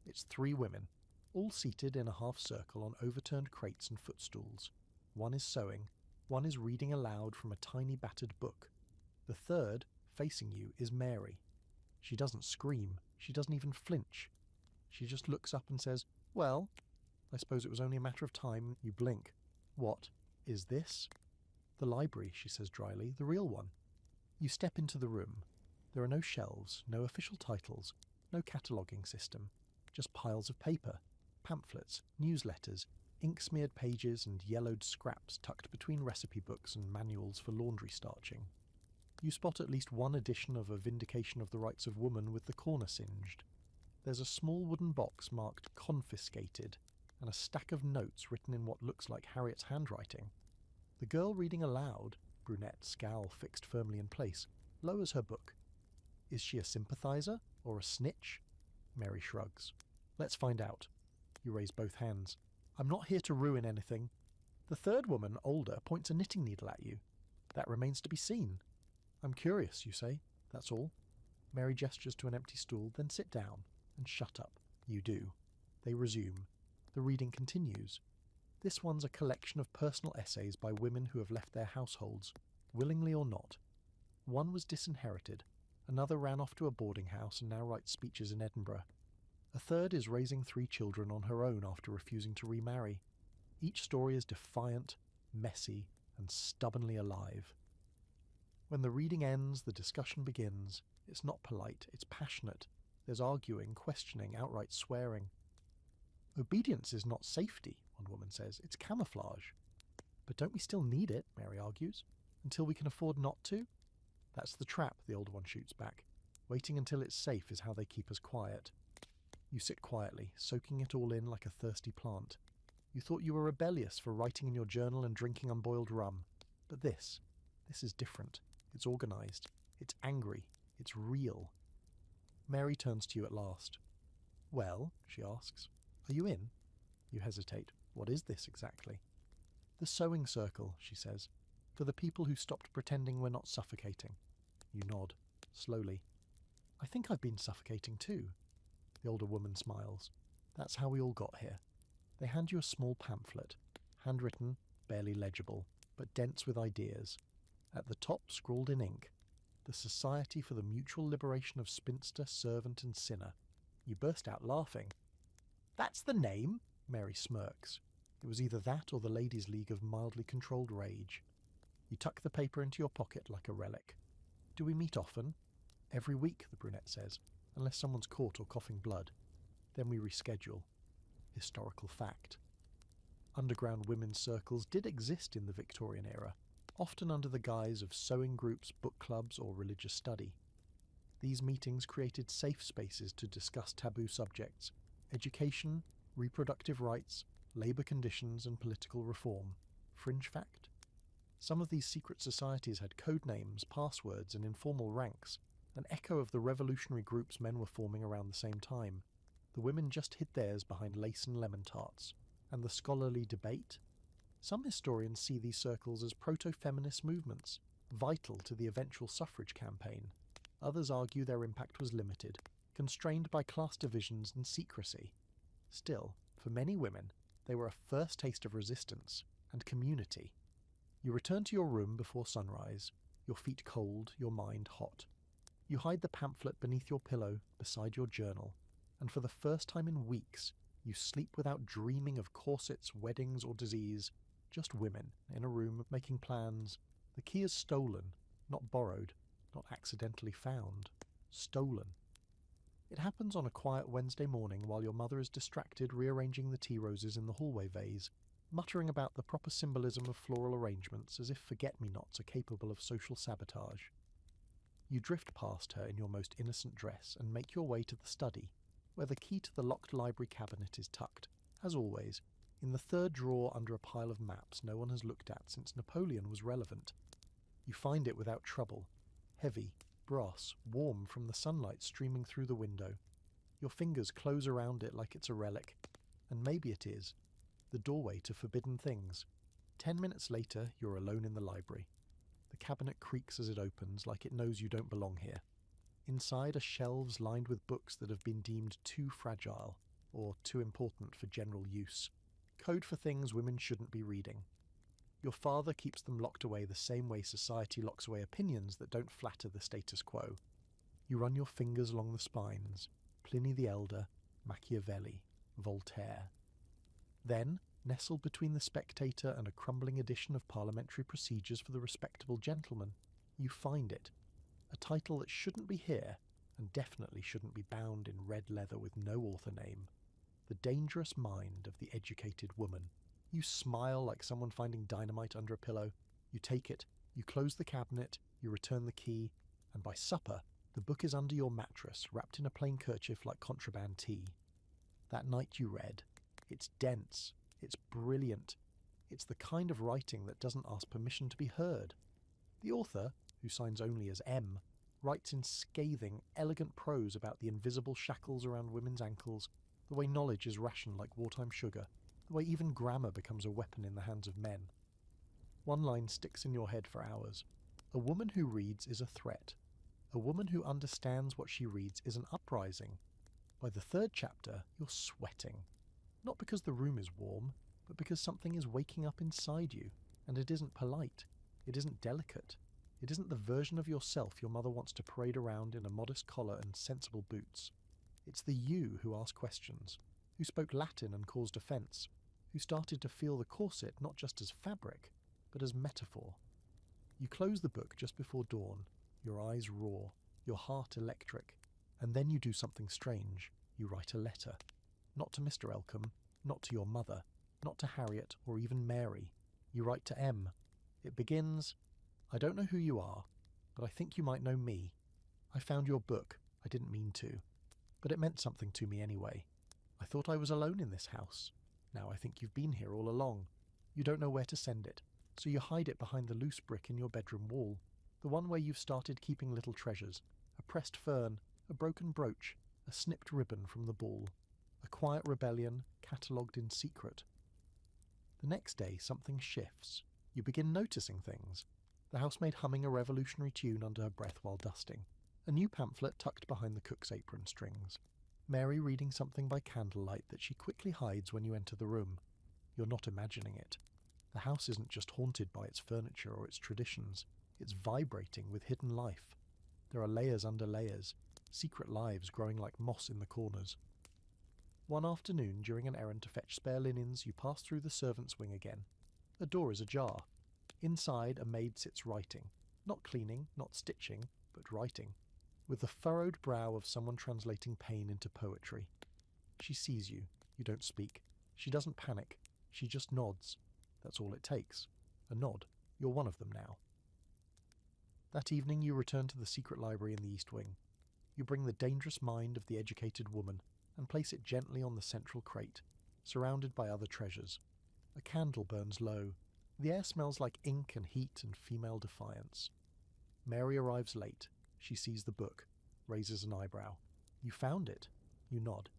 It's 3 women, all seated in a half circle on overturned crates and footstools. One is sewing, one is reading aloud from a tiny battered book. The third, facing you, is Mary. She doesn't scream, she doesn't even flinch. She just looks up and says, "Well, I suppose it was only a matter of time." You blink. "What is this?" "The library," she says dryly, "the real one." You step into the room. There are no shelves, no official titles, no cataloguing system, just piles of paper, pamphlets, newsletters, ink-smeared pages and yellowed scraps tucked between recipe books and manuals for laundry starching. You spot at least one edition of A Vindication of the Rights of Woman with the corner singed. There's a small wooden box marked "Confiscated" and a stack of notes written in what looks like Harriet's handwriting. The girl reading aloud, brunette scowl fixed firmly in place, lowers her book. Is she a sympathizer or a snitch? Mary shrugs. "Let's find out." You raise both hands. "I'm not here to ruin anything." The third woman, older, points a knitting needle at you. "That remains to be seen." "I'm curious," you say. "That's all." Mary gestures to an empty stool, "Then sit down and shut up." You do. They resume. The reading continues. This one's a collection of personal essays by women who have left their households, willingly or not. One was disinherited, another ran off to a boarding house and now writes speeches in Edinburgh. A third is raising 3 children on her own after refusing to remarry. Each story is defiant, messy, and stubbornly alive. When the reading ends, the discussion begins. It's not polite, it's passionate. There's arguing, questioning, outright swearing. "Obedience is not safety," one woman says. "It's camouflage." "But don't we still need it," Mary argues, "until we can afford not to?" "That's the trap," the older one shoots back. "Waiting until it's safe is how they keep us quiet." You sit quietly, soaking it all in like a thirsty plant. You thought you were rebellious for writing in your journal and drinking unboiled rum. But this is different. It's organised. It's angry. It's real. Mary turns to you at last. "Well," she asks, "are you in?" You hesitate. "What is this exactly?" "The sewing circle," she says, "for the people who stopped pretending we're not suffocating." You nod, slowly. I think I've been suffocating too. The older woman smiles. That's how we all got here. They hand you a small pamphlet, handwritten, barely legible, but dense with ideas. At the top, scrawled in ink, the Society for the Mutual Liberation of Spinster, Servant and Sinner. You burst out laughing. That's the name? Mary smirks. It was either that or the Ladies' League of Mildly Controlled Rage. You tuck the paper into your pocket like a relic. Do we meet often? Every week, the brunette says, unless someone's caught or coughing blood. Then we reschedule. Historical fact. Underground women's circles did exist in the Victorian era, often under the guise of sewing groups, book clubs, or religious study. These meetings created safe spaces to discuss taboo subjects: education, reproductive rights, labour conditions, and political reform. Fringe fact? Some of these secret societies had code names, passwords, and informal ranks, an echo of the revolutionary groups men were forming around the same time. The women just hid theirs behind lace and lemon tarts. And the scholarly debate? Some historians see these circles as proto-feminist movements, vital to the eventual suffrage campaign. Others argue their impact was limited, constrained by class divisions and secrecy. Still, for many women, they were a first taste of resistance and community. You return to your room before sunrise, your feet cold, your mind hot. You hide the pamphlet beneath your pillow, beside your journal, and for the first time in weeks, you sleep without dreaming of corsets, weddings, or disease. Just women in a room making plans. The key is stolen, not borrowed, not accidentally found. Stolen. It happens on a quiet Wednesday morning while your mother is distracted rearranging the tea roses in the hallway vase, muttering about the proper symbolism of floral arrangements as if forget-me-nots are capable of social sabotage. You drift past her in your most innocent dress and make your way to the study, where the key to the locked library cabinet is tucked, as always, in the third drawer under a pile of maps no one has looked at since Napoleon was relevant. You find it without trouble, heavy, brass, warm from the sunlight streaming through the window. Your fingers close around it like it's a relic, and maybe it is, the doorway to forbidden things. 10 minutes later, you're alone in the library. The cabinet creaks as it opens, like it knows you don't belong here. Inside are shelves lined with books that have been deemed too fragile, or too important for general use. Code for things women shouldn't be reading. Your father keeps them locked away the same way society locks away opinions that don't flatter the status quo. You run your fingers along the spines: Pliny the Elder, Machiavelli, Voltaire. Then, nestled between the Spectator and a crumbling edition of Parliamentary Procedures for the Respectable Gentleman, you find it. A title that shouldn't be here, and definitely shouldn't be bound in red leather with no author name. The Dangerous Mind of the Educated Woman. You smile like someone finding dynamite under a pillow. You take it, you close the cabinet, you return the key, and by supper, the book is under your mattress, wrapped in a plain kerchief like contraband tea. That night you read. It's dense. It's brilliant. It's the kind of writing that doesn't ask permission to be heard. The author, who signs only as M, writes in scathing, elegant prose about the invisible shackles around women's ankles, the way knowledge is rationed like wartime sugar, the way even grammar becomes a weapon in the hands of men. One line sticks in your head for hours. A woman who reads is a threat. A woman who understands what she reads is an uprising. By the third chapter, you're sweating. Not because the room is warm, but because something is waking up inside you, and it isn't polite. It isn't delicate. It isn't the version of yourself your mother wants to parade around in a modest collar and sensible boots. It's the you who asked questions, who spoke Latin and caused offence, who started to feel the corset not just as fabric, but as metaphor. You close the book just before dawn, your eyes raw, your heart electric, and then you do something strange. You write a letter. Not to Mr. Elcombe, not to your mother, not to Harriet or even Mary. You write to M. It begins, "I don't know who you are, but I think you might know me. I found your book. I didn't mean to. But it meant something to me anyway. I thought I was alone in this house. Now I think you've been here all along. You don't know where to send it, so you hide it behind the loose brick in your bedroom wall, the one where you've started keeping little treasures, a pressed fern, a broken brooch, a snipped ribbon from the ball, a quiet rebellion catalogued in secret. The next day something shifts. You begin noticing things. The housemaid humming a revolutionary tune under her breath while dusting. A new pamphlet tucked behind the cook's apron strings. Mary reading something by candlelight that she quickly hides when you enter the room. You're not imagining it. The house isn't just haunted by its furniture or its traditions. It's vibrating with hidden life. There are layers under layers, secret lives growing like moss in the corners. One afternoon, during an errand to fetch spare linens, you pass through the servants' wing again. A door is ajar. Inside, a maid sits writing. Not cleaning, not stitching, but writing. With the furrowed brow of someone translating pain into poetry. She sees you. You don't speak. She doesn't panic. She just nods. That's all it takes. A nod. You're one of them now. That evening you return to the secret library in the East Wing. You bring the dangerous mind of the educated woman and place it gently on the central crate, surrounded by other treasures. A candle burns low. The air smells like ink and heat and female defiance. Mary arrives late. She sees the book, raises an eyebrow. You found it. You nod.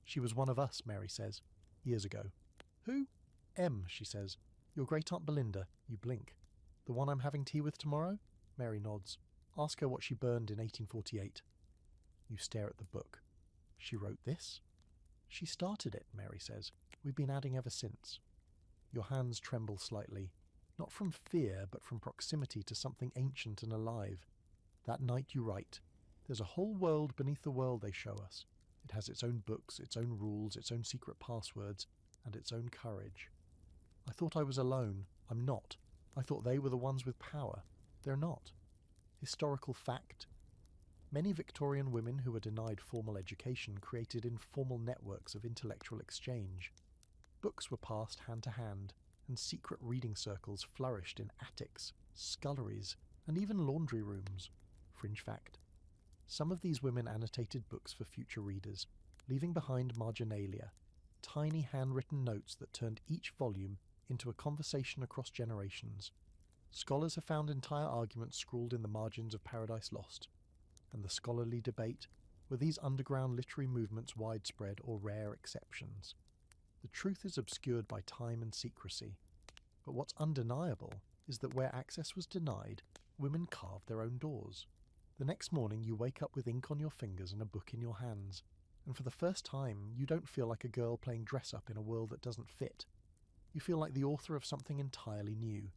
She was one of us, Mary says, years ago. Who? M, she says. Your great-aunt Belinda. You blink. The one I'm having tea with tomorrow? Mary nods. Ask her what she burned in 1848. You stare at the book. She wrote this? She started it, Mary says. We've been adding ever since. Your hands tremble slightly, not from fear, but from proximity to something ancient and alive. That night you write. There's a whole world beneath the world they show us. It has its own books, its own rules, its own secret passwords, and its own courage. I thought I was alone. I'm not. I thought they were the ones with power. They're not. Historical fact. Many Victorian women who were denied formal education created informal networks of intellectual exchange. Books were passed hand to hand, and secret reading circles flourished in attics, sculleries, and even laundry rooms. Fringe fact. Some of these women annotated books for future readers, leaving behind marginalia, tiny handwritten notes that turned each volume into a conversation across generations. Scholars have found entire arguments scrawled in the margins of Paradise Lost. And the scholarly debate, were these underground literary movements widespread or rare exceptions? The truth is obscured by time and secrecy. But what's undeniable is that where access was denied, women carved their own doors. The next morning you wake up with ink on your fingers and a book in your hands, and for the first time you don't feel like a girl playing dress-up in a world that doesn't fit. You feel like the author of something entirely new.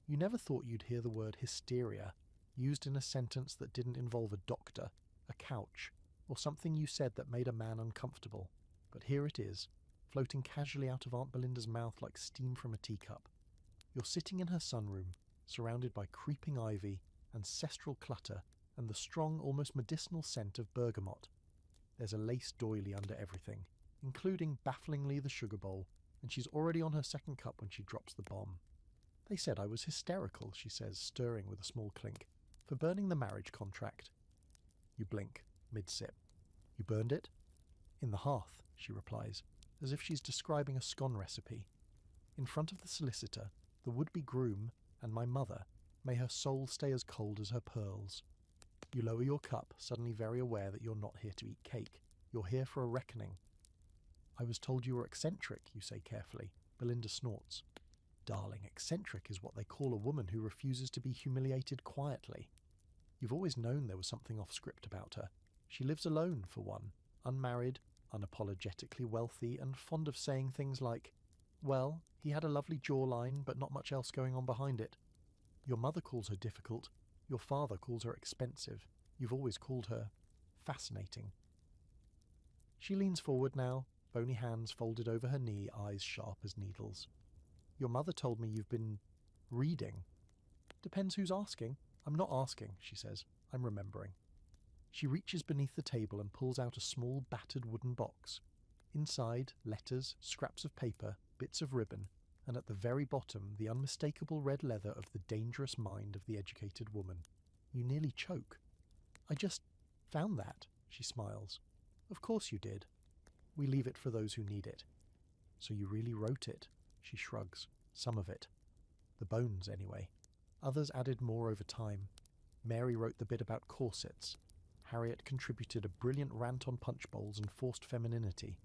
You never thought you'd hear the word hysteria used in a sentence that didn't involve a doctor, a couch, or something you said that made a man uncomfortable. But here it is, floating casually out of Aunt Belinda's mouth like steam from a teacup. You're sitting in her sunroom, surrounded by creeping ivy, ancestral clutter, and the strong, almost medicinal scent of bergamot. There's a lace doily under everything, including, bafflingly, the sugar bowl, and she's already on her second cup when she drops the bomb. They said I was hysterical, she says, stirring with a small clink, for burning the marriage contract. You blink, mid-sip. You burned it? In the hearth, she replies, as if she's describing a scone recipe. In front of the solicitor, the would-be groom, and my mother, may her soul stay as cold as her pearls. You lower your cup, suddenly very aware that you're not here to eat cake. You're here for a reckoning. I was told you were eccentric, you say carefully. Belinda snorts. Darling, eccentric is what they call a woman who refuses to be humiliated quietly. You've always known there was something off-script about her. She lives alone, for one, unmarried, unapologetically wealthy, and fond of saying things like, well, he had a lovely jawline, but not much else going on behind it. Your mother calls her difficult. Your father calls her expensive. You've always called her fascinating. She leans forward now, bony hands folded over her knee, eyes sharp as needles. Your mother told me you've been reading. Depends who's asking. I'm not asking, she says. I'm remembering. She reaches beneath the table and pulls out a small battered wooden box. Inside, letters, scraps of paper, bits of ribbon, and at the very bottom the unmistakable red leather of the dangerous mind of the educated woman. You nearly choke. I just found that, she smiles. Of course you did. We leave it for those who need it. So you really wrote it, she shrugs. Some of it. The bones, anyway. Others added more over time. Mary wrote the bit about corsets. Harriet contributed a brilliant rant on punch bowls and forced femininity.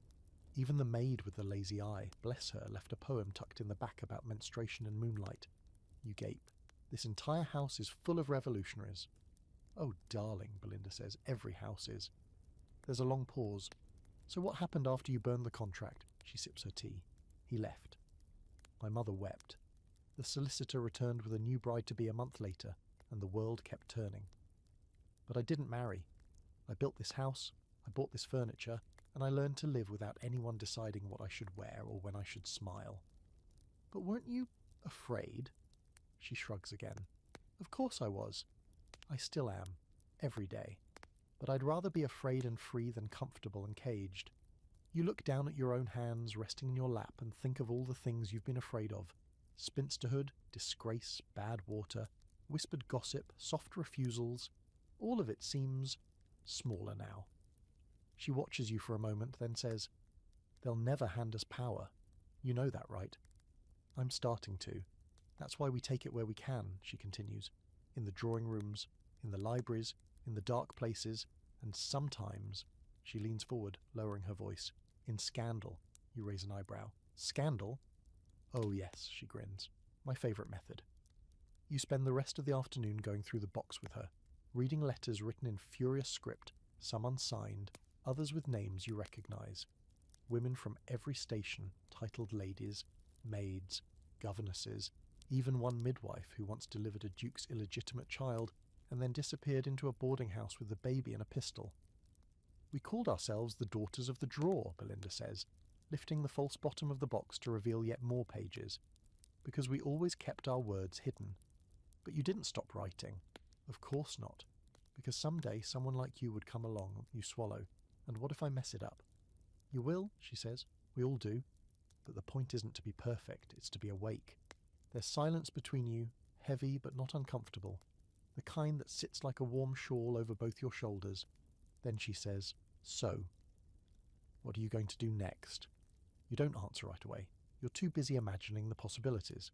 Even the maid with the lazy eye, bless her, left a poem tucked in the back about menstruation and moonlight. You gape. This entire house is full of revolutionaries. Oh, darling, Belinda says, every house is. There's a long pause. So what happened after you burned the contract? She sips her tea. He left. My mother wept. The solicitor returned with a new bride-to-be a month later, and the world kept turning. But I didn't marry. I built this house, I bought this furniture, and I learned to live without anyone deciding what I should wear or when I should smile. But weren't you afraid? She shrugs again. Of course I was. I still am. Every day. But I'd rather be afraid and free than comfortable and caged. You look down at your own hands resting in your lap and think of all the things you've been afraid of. Spinsterhood, disgrace, bad water, whispered gossip, soft refusals. All of it seems smaller now. She watches you for a moment, then says, They'll never hand us power. You know that, right? I'm starting to. That's why we take it where we can, she continues. In the drawing rooms, in the libraries, in the dark places, and sometimes, she leans forward, lowering her voice, in scandal. You raise an eyebrow. Scandal? Oh yes, she grins. My favourite method. You spend the rest of the afternoon going through the box with her, reading letters written in furious script, some unsigned, others with names you recognise. Women from every station, titled ladies, maids, governesses, even one midwife who once delivered a duke's illegitimate child and then disappeared into a boarding house with a baby and a pistol. We called ourselves the Daughters of the Drawer, Belinda says, lifting the false bottom of the box to reveal yet more pages, because we always kept our words hidden. But you didn't stop writing. Of course not, because someday someone like you would come along, you swallow, and what if I mess it up? You will, she says. We all do. But the point isn't to be perfect, it's to be awake. There's silence between you, heavy but not uncomfortable, the kind that sits like a warm shawl over both your shoulders. Then she says, So, what are you going to do next? You don't answer right away. You're too busy imagining the possibilities.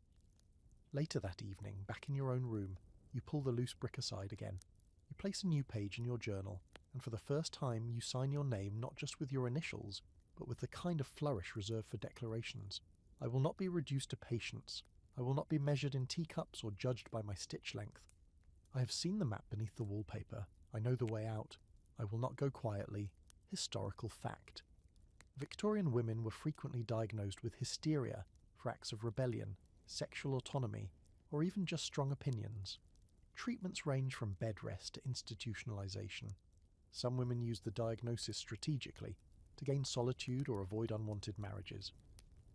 Later that evening, back in your own room, you pull the loose brick aside again. You place a new page in your journal, and for the first time you sign your name not just with your initials, but with the kind of flourish reserved for declarations. I will not be reduced to patience. I will not be measured in teacups or judged by my stitch length. I have seen the map beneath the wallpaper. I know the way out. I will not go quietly. Historical fact. Victorian women were frequently diagnosed with hysteria for acts of rebellion, sexual autonomy, or even just strong opinions. Treatments range from bed rest to institutionalization. Some women use the diagnosis strategically to gain solitude or avoid unwanted marriages.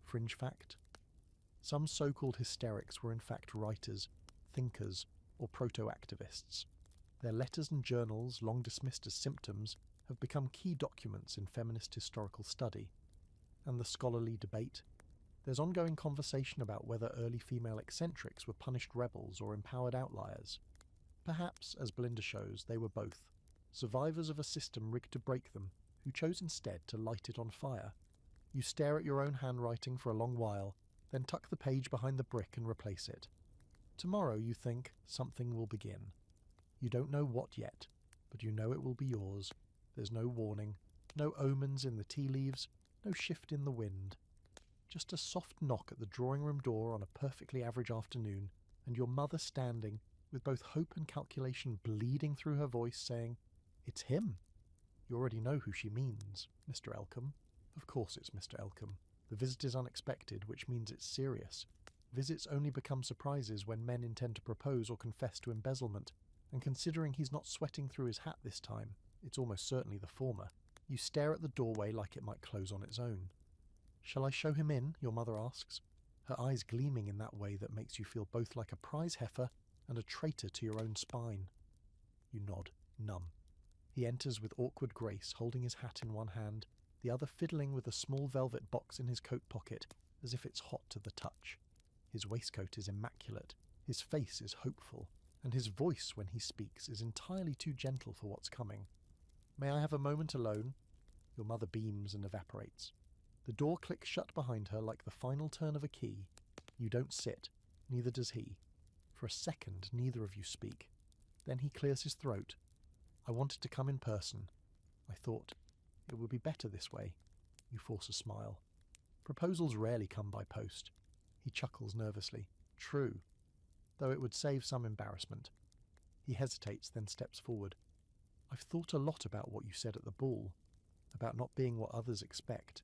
Fringe fact. Some so-called hysterics were in fact writers, thinkers, or proto-activists. Their letters and journals, long dismissed as symptoms, have become key documents in feminist historical study. And the scholarly debate? There's ongoing conversation about whether early female eccentrics were punished rebels or empowered outliers. Perhaps, as Belinda shows, they were both. Survivors of a system rigged to break them, who chose instead to light it on fire. You stare at your own handwriting for a long while, then tuck the page behind the brick and replace it. Tomorrow, you think, something will begin. You don't know what yet, but you know it will be yours. There's no warning, no omens in the tea leaves, no shift in the wind. Just a soft knock at the drawing room door on a perfectly average afternoon, and your mother standing, with both hope and calculation bleeding through her voice, saying, It's him. You already know who she means, Mr. Elcombe. Of course it's Mr. Elcombe. The visit is unexpected, which means it's serious. Visits only become surprises when men intend to propose or confess to embezzlement, and considering he's not sweating through his hat this time, it's almost certainly the former. You stare at the doorway like it might close on its own. Shall I show him in? Your mother asks, her eyes gleaming in that way that makes you feel both like a prize heifer and a traitor to your own spine. You nod, numb. He enters with awkward grace, holding his hat in one hand, the other fiddling with a small velvet box in his coat pocket, as if it's hot to the touch. His waistcoat is immaculate, his face is hopeful, and his voice when he speaks is entirely too gentle for what's coming. May I have a moment alone? Your mother beams and evaporates. The door clicks shut behind her like the final turn of a key. You don't sit, neither does he. For a second, neither of you speak. Then he clears his throat. I wanted to come in person. I thought, it would be better this way. You force a smile. Proposals rarely come by post. He chuckles nervously. True. Though it would save some embarrassment. He hesitates, then steps forward. I've thought a lot about what you said at the ball, about not being what others expect,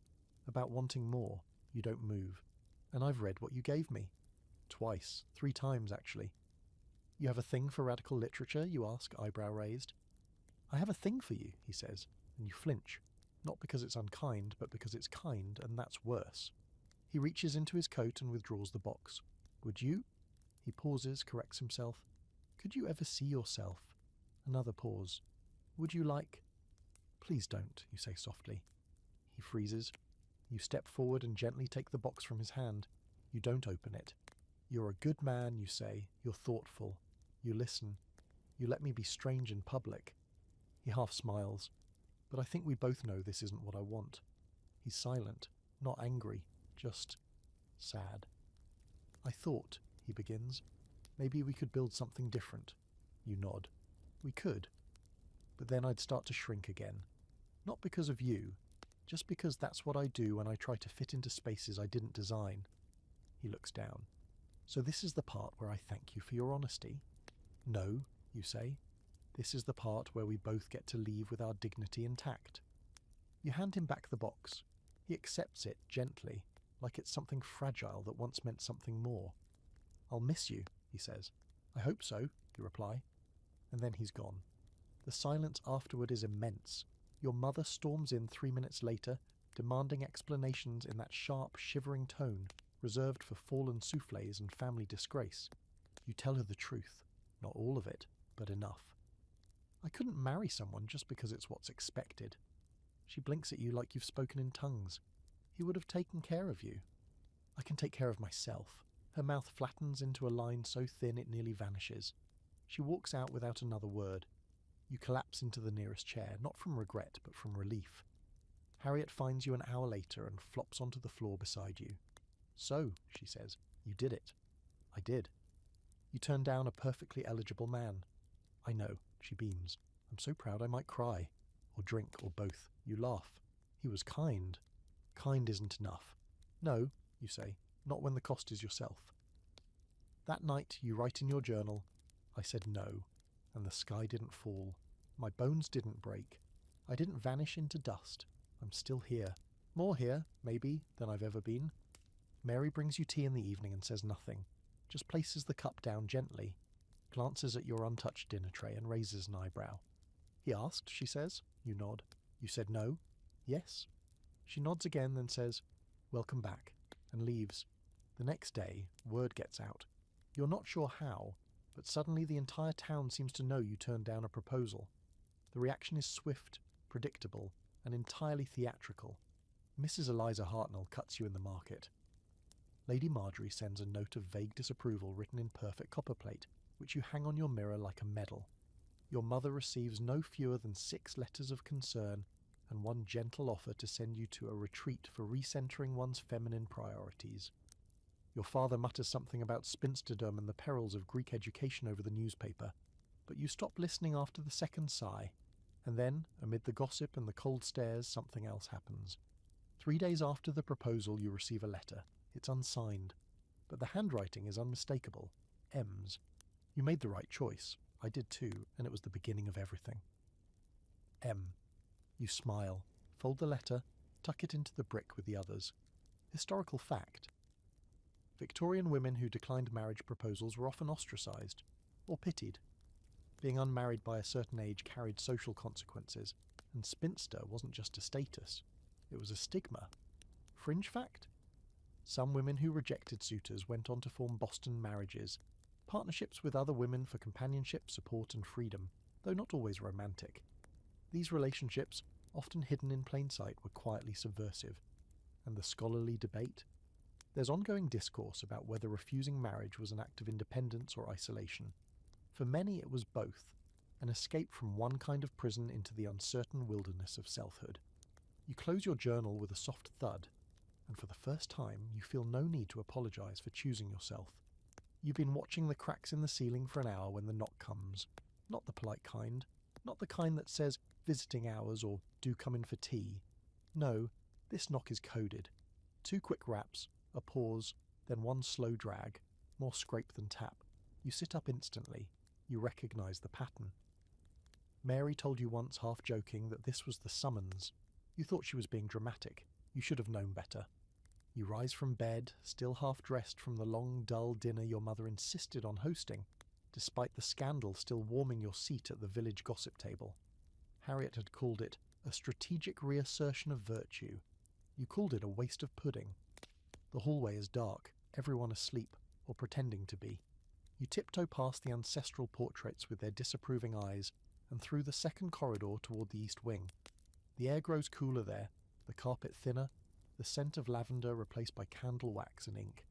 about wanting more. You don't move. And I've read what you gave me. Twice, 3 times actually. You have a thing for radical literature, you ask, eyebrow raised. I have a thing for you, he says, and you flinch. Not because it's unkind, but because it's kind, and that's worse. He reaches into his coat and withdraws the box. Would you? He pauses, corrects himself. Could you ever see yourself? Another pause. Would you like? Please don't, you say softly. He freezes. You step forward and gently take the box from his hand. You don't open it. You're a good man, you say. You're thoughtful. You listen. You let me be strange in public. He half smiles. But I think we both know this isn't what I want. He's silent, not angry, just sad. I thought, he begins, maybe we could build something different. You nod. We could. But then I'd start to shrink again. Not because of you, just because that's what I do when I try to fit into spaces I didn't design. He looks down. So this is the part where I thank you for your honesty? No, you say. This is the part where we both get to leave with our dignity intact. You hand him back the box. He accepts it gently, like it's something fragile that once meant something more. I'll miss you, he says. I hope so, you reply. And then he's gone. The silence afterward is immense. Your mother storms in 3 minutes later, demanding explanations in that sharp, shivering tone reserved for fallen soufflés and family disgrace. You tell her the truth. Not all of it, but enough. I couldn't marry someone just because it's what's expected. She blinks at you like you've spoken in tongues. He would have taken care of you. I can take care of myself. Her mouth flattens into a line so thin it nearly vanishes. She walks out without another word. You collapse into the nearest chair, not from regret, but from relief. Harriet finds you an hour later and flops onto the floor beside you. So, she says, you did it. I did. You turned down a perfectly eligible man. I know, she beams. I'm so proud I might cry. Or drink, or both. You laugh. He was kind. Kind isn't enough. No, you say, not when the cost is yourself. That night you write in your journal, I said no, and the sky didn't fall. My bones didn't break. I didn't vanish into dust. I'm still here. More here, maybe, than I've ever been. Mary brings you tea in the evening and says nothing, just places the cup down gently, glances at your untouched dinner tray and raises an eyebrow. He asked, she says. You nod. You said no? Yes. She nods again, then says, welcome back, and leaves. The next day, word gets out. You're not sure how, but suddenly the entire town seems to know you turned down a proposal. The reaction is swift, predictable, and entirely theatrical. Mrs. Eliza Hartnell cuts you in the market. Lady Marjorie sends a note of vague disapproval written in perfect copperplate, which you hang on your mirror like a medal. Your mother receives no fewer than 6 letters of concern and 1 gentle offer to send you to a retreat for recentering one's feminine priorities. Your father mutters something about spinsterdom and the perils of Greek education over the newspaper, but you stop listening after the second sigh, and then, amid the gossip and the cold stares, something else happens. 3 days after the proposal, you receive a letter. It's unsigned, but the handwriting is unmistakable. M's. You made the right choice. I did too, and it was the beginning of everything. M. You smile, fold the letter, tuck it into the brick with the others. Historical fact. Victorian women who declined marriage proposals were often ostracized, or pitied. Being unmarried by a certain age carried social consequences, and spinster wasn't just a status, it was a stigma. Fringe fact? Some women who rejected suitors went on to form Boston marriages, partnerships with other women for companionship, support and freedom, though not always romantic. These relationships, often hidden in plain sight, were quietly subversive. And the scholarly debate? There's ongoing discourse about whether refusing marriage was an act of independence or isolation. For many it was both, an escape from one kind of prison into the uncertain wilderness of selfhood. You close your journal with a soft thud, and for the first time you feel no need to apologize for choosing yourself. You've been watching the cracks in the ceiling for an hour when the knock comes. Not the polite kind, not the kind that says visiting hours or do come in for tea. No, this knock is coded. 2 quick raps, a pause, then 1 slow drag, more scrape than tap. You sit up instantly. You recognise the pattern. Mary told you once, half joking, that this was the summons. You thought she was being dramatic. You should have known better. You rise from bed, still half-dressed from the long, dull dinner your mother insisted on hosting, despite the scandal still warming your seat at the village gossip table. Harriet had called it a strategic reassertion of virtue. You called it a waste of pudding. The hallway is dark, everyone asleep, or pretending to be. You tiptoe past the ancestral portraits with their disapproving eyes, and through the second corridor toward the east wing. The air grows cooler there, the carpet thinner, the scent of lavender replaced by candle wax and ink.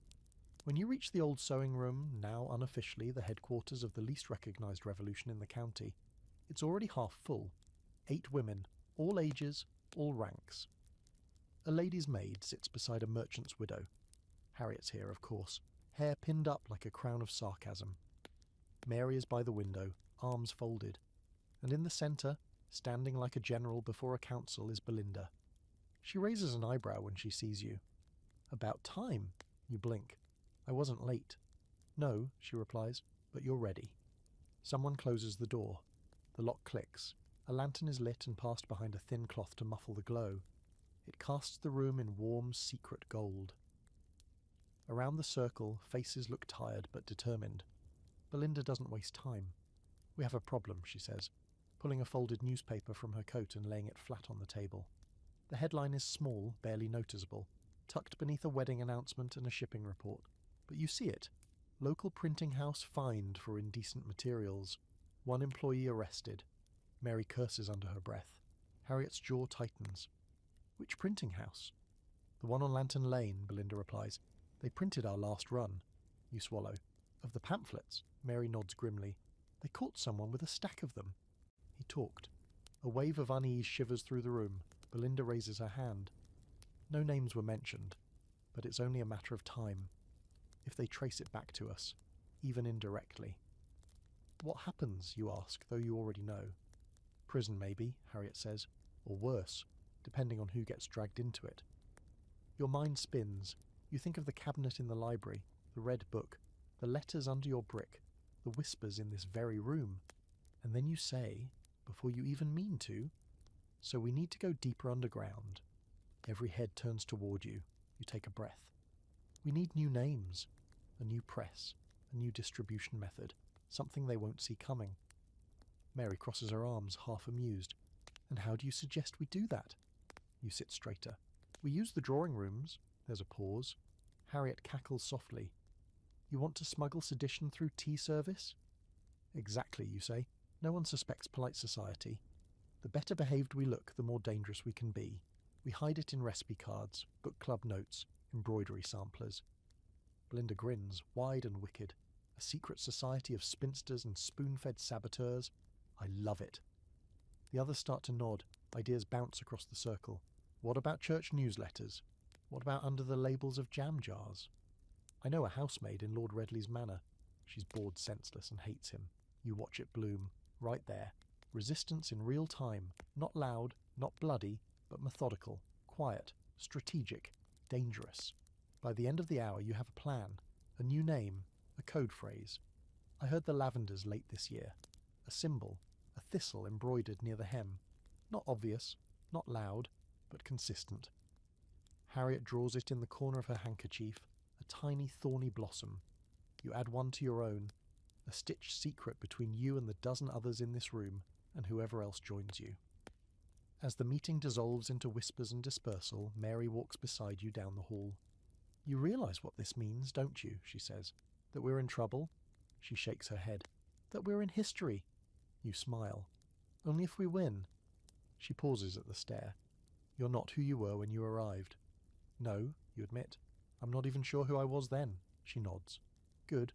When you reach the old sewing room, now unofficially the headquarters of the least recognised revolution in the county, it's already half full. 8 women, all ages, all ranks. A lady's maid sits beside a merchant's widow. Harriet's here, of course, hair pinned up like a crown of sarcasm. Mary is by the window, arms folded, and in the centre, standing like a general before a council, is Belinda. She raises an eyebrow when she sees you. "About time." You blink. "I wasn't late." "No," she replies, "but you're ready." Someone closes the door. The lock clicks. A lantern is lit and passed behind a thin cloth to muffle the glow. It casts the room in warm, secret gold. Around the circle, faces look tired but determined. Belinda doesn't waste time. "We have a problem," she says, pulling a folded newspaper from her coat and laying it flat on the table. The headline is small, barely noticeable, tucked beneath a wedding announcement and a shipping report. But you see it. Local printing house fined for indecent materials. 1 employee arrested. Mary curses under her breath. Harriet's jaw tightens. "Which printing house?" "The one on Lantern Lane," Belinda replies. "They printed our last run." You swallow. "Of the pamphlets?" Mary nods grimly. "They caught someone with a stack of them." He talked. A wave of unease shivers through the room. Belinda raises her hand. "No names were mentioned, but it's only a matter of time. If they trace it back to us, even indirectly." "What happens?" you ask, though you already know. "Prison, maybe," Harriet says, "or worse, depending on who gets dragged into it." Your mind spins. You think of the cabinet in the library, the red book, the letters under your brick, the whispers in this very room. And then you say, before you even mean to, "So we need to go deeper underground." Every head turns toward you. You take a breath. "We need new names, a new press, a new distribution method, something they won't see coming." Mary crosses her arms, half amused. "And how do you suggest we do that?" You sit straighter. "We use the drawing rooms." There's a pause. Harriet cackles softly. "You want to smuggle sedition through tea service?" "Exactly," you say. "No one suspects polite society. The better behaved we look, the more dangerous we can be. We hide it in recipe cards, book club notes, embroidery samplers." Belinda grins, wide and wicked. A secret society of spinsters and spoon-fed saboteurs. I love it. The others start to nod. Ideas bounce across the circle. What about church newsletters? What about under the labels of jam jars? I know a housemaid in Lord Redley's manor. She's bored senseless and hates him. You watch it bloom. Right there. Resistance in real time. Not loud, not bloody, but methodical, quiet, strategic, dangerous. By the end of the hour you have a plan, a new name, a code phrase. I heard the lavenders late this year. A symbol, a thistle embroidered near the hem. Not obvious, not loud, but consistent. Harriet draws it in the corner of her handkerchief, a tiny thorny blossom. You add one to your own, a stitched secret between you and the dozen others in this room, and whoever else joins you. As the meeting dissolves into whispers and dispersal, Mary walks beside you down the hall. "You realise what this means, don't you?" she says. "That we're in trouble?" She shakes her head. "That we're in history?" You smile. "Only if we win." She pauses at the stair. "You're not who you were when you arrived." "No," you admit. "I'm not even sure who I was then." She nods. "Good."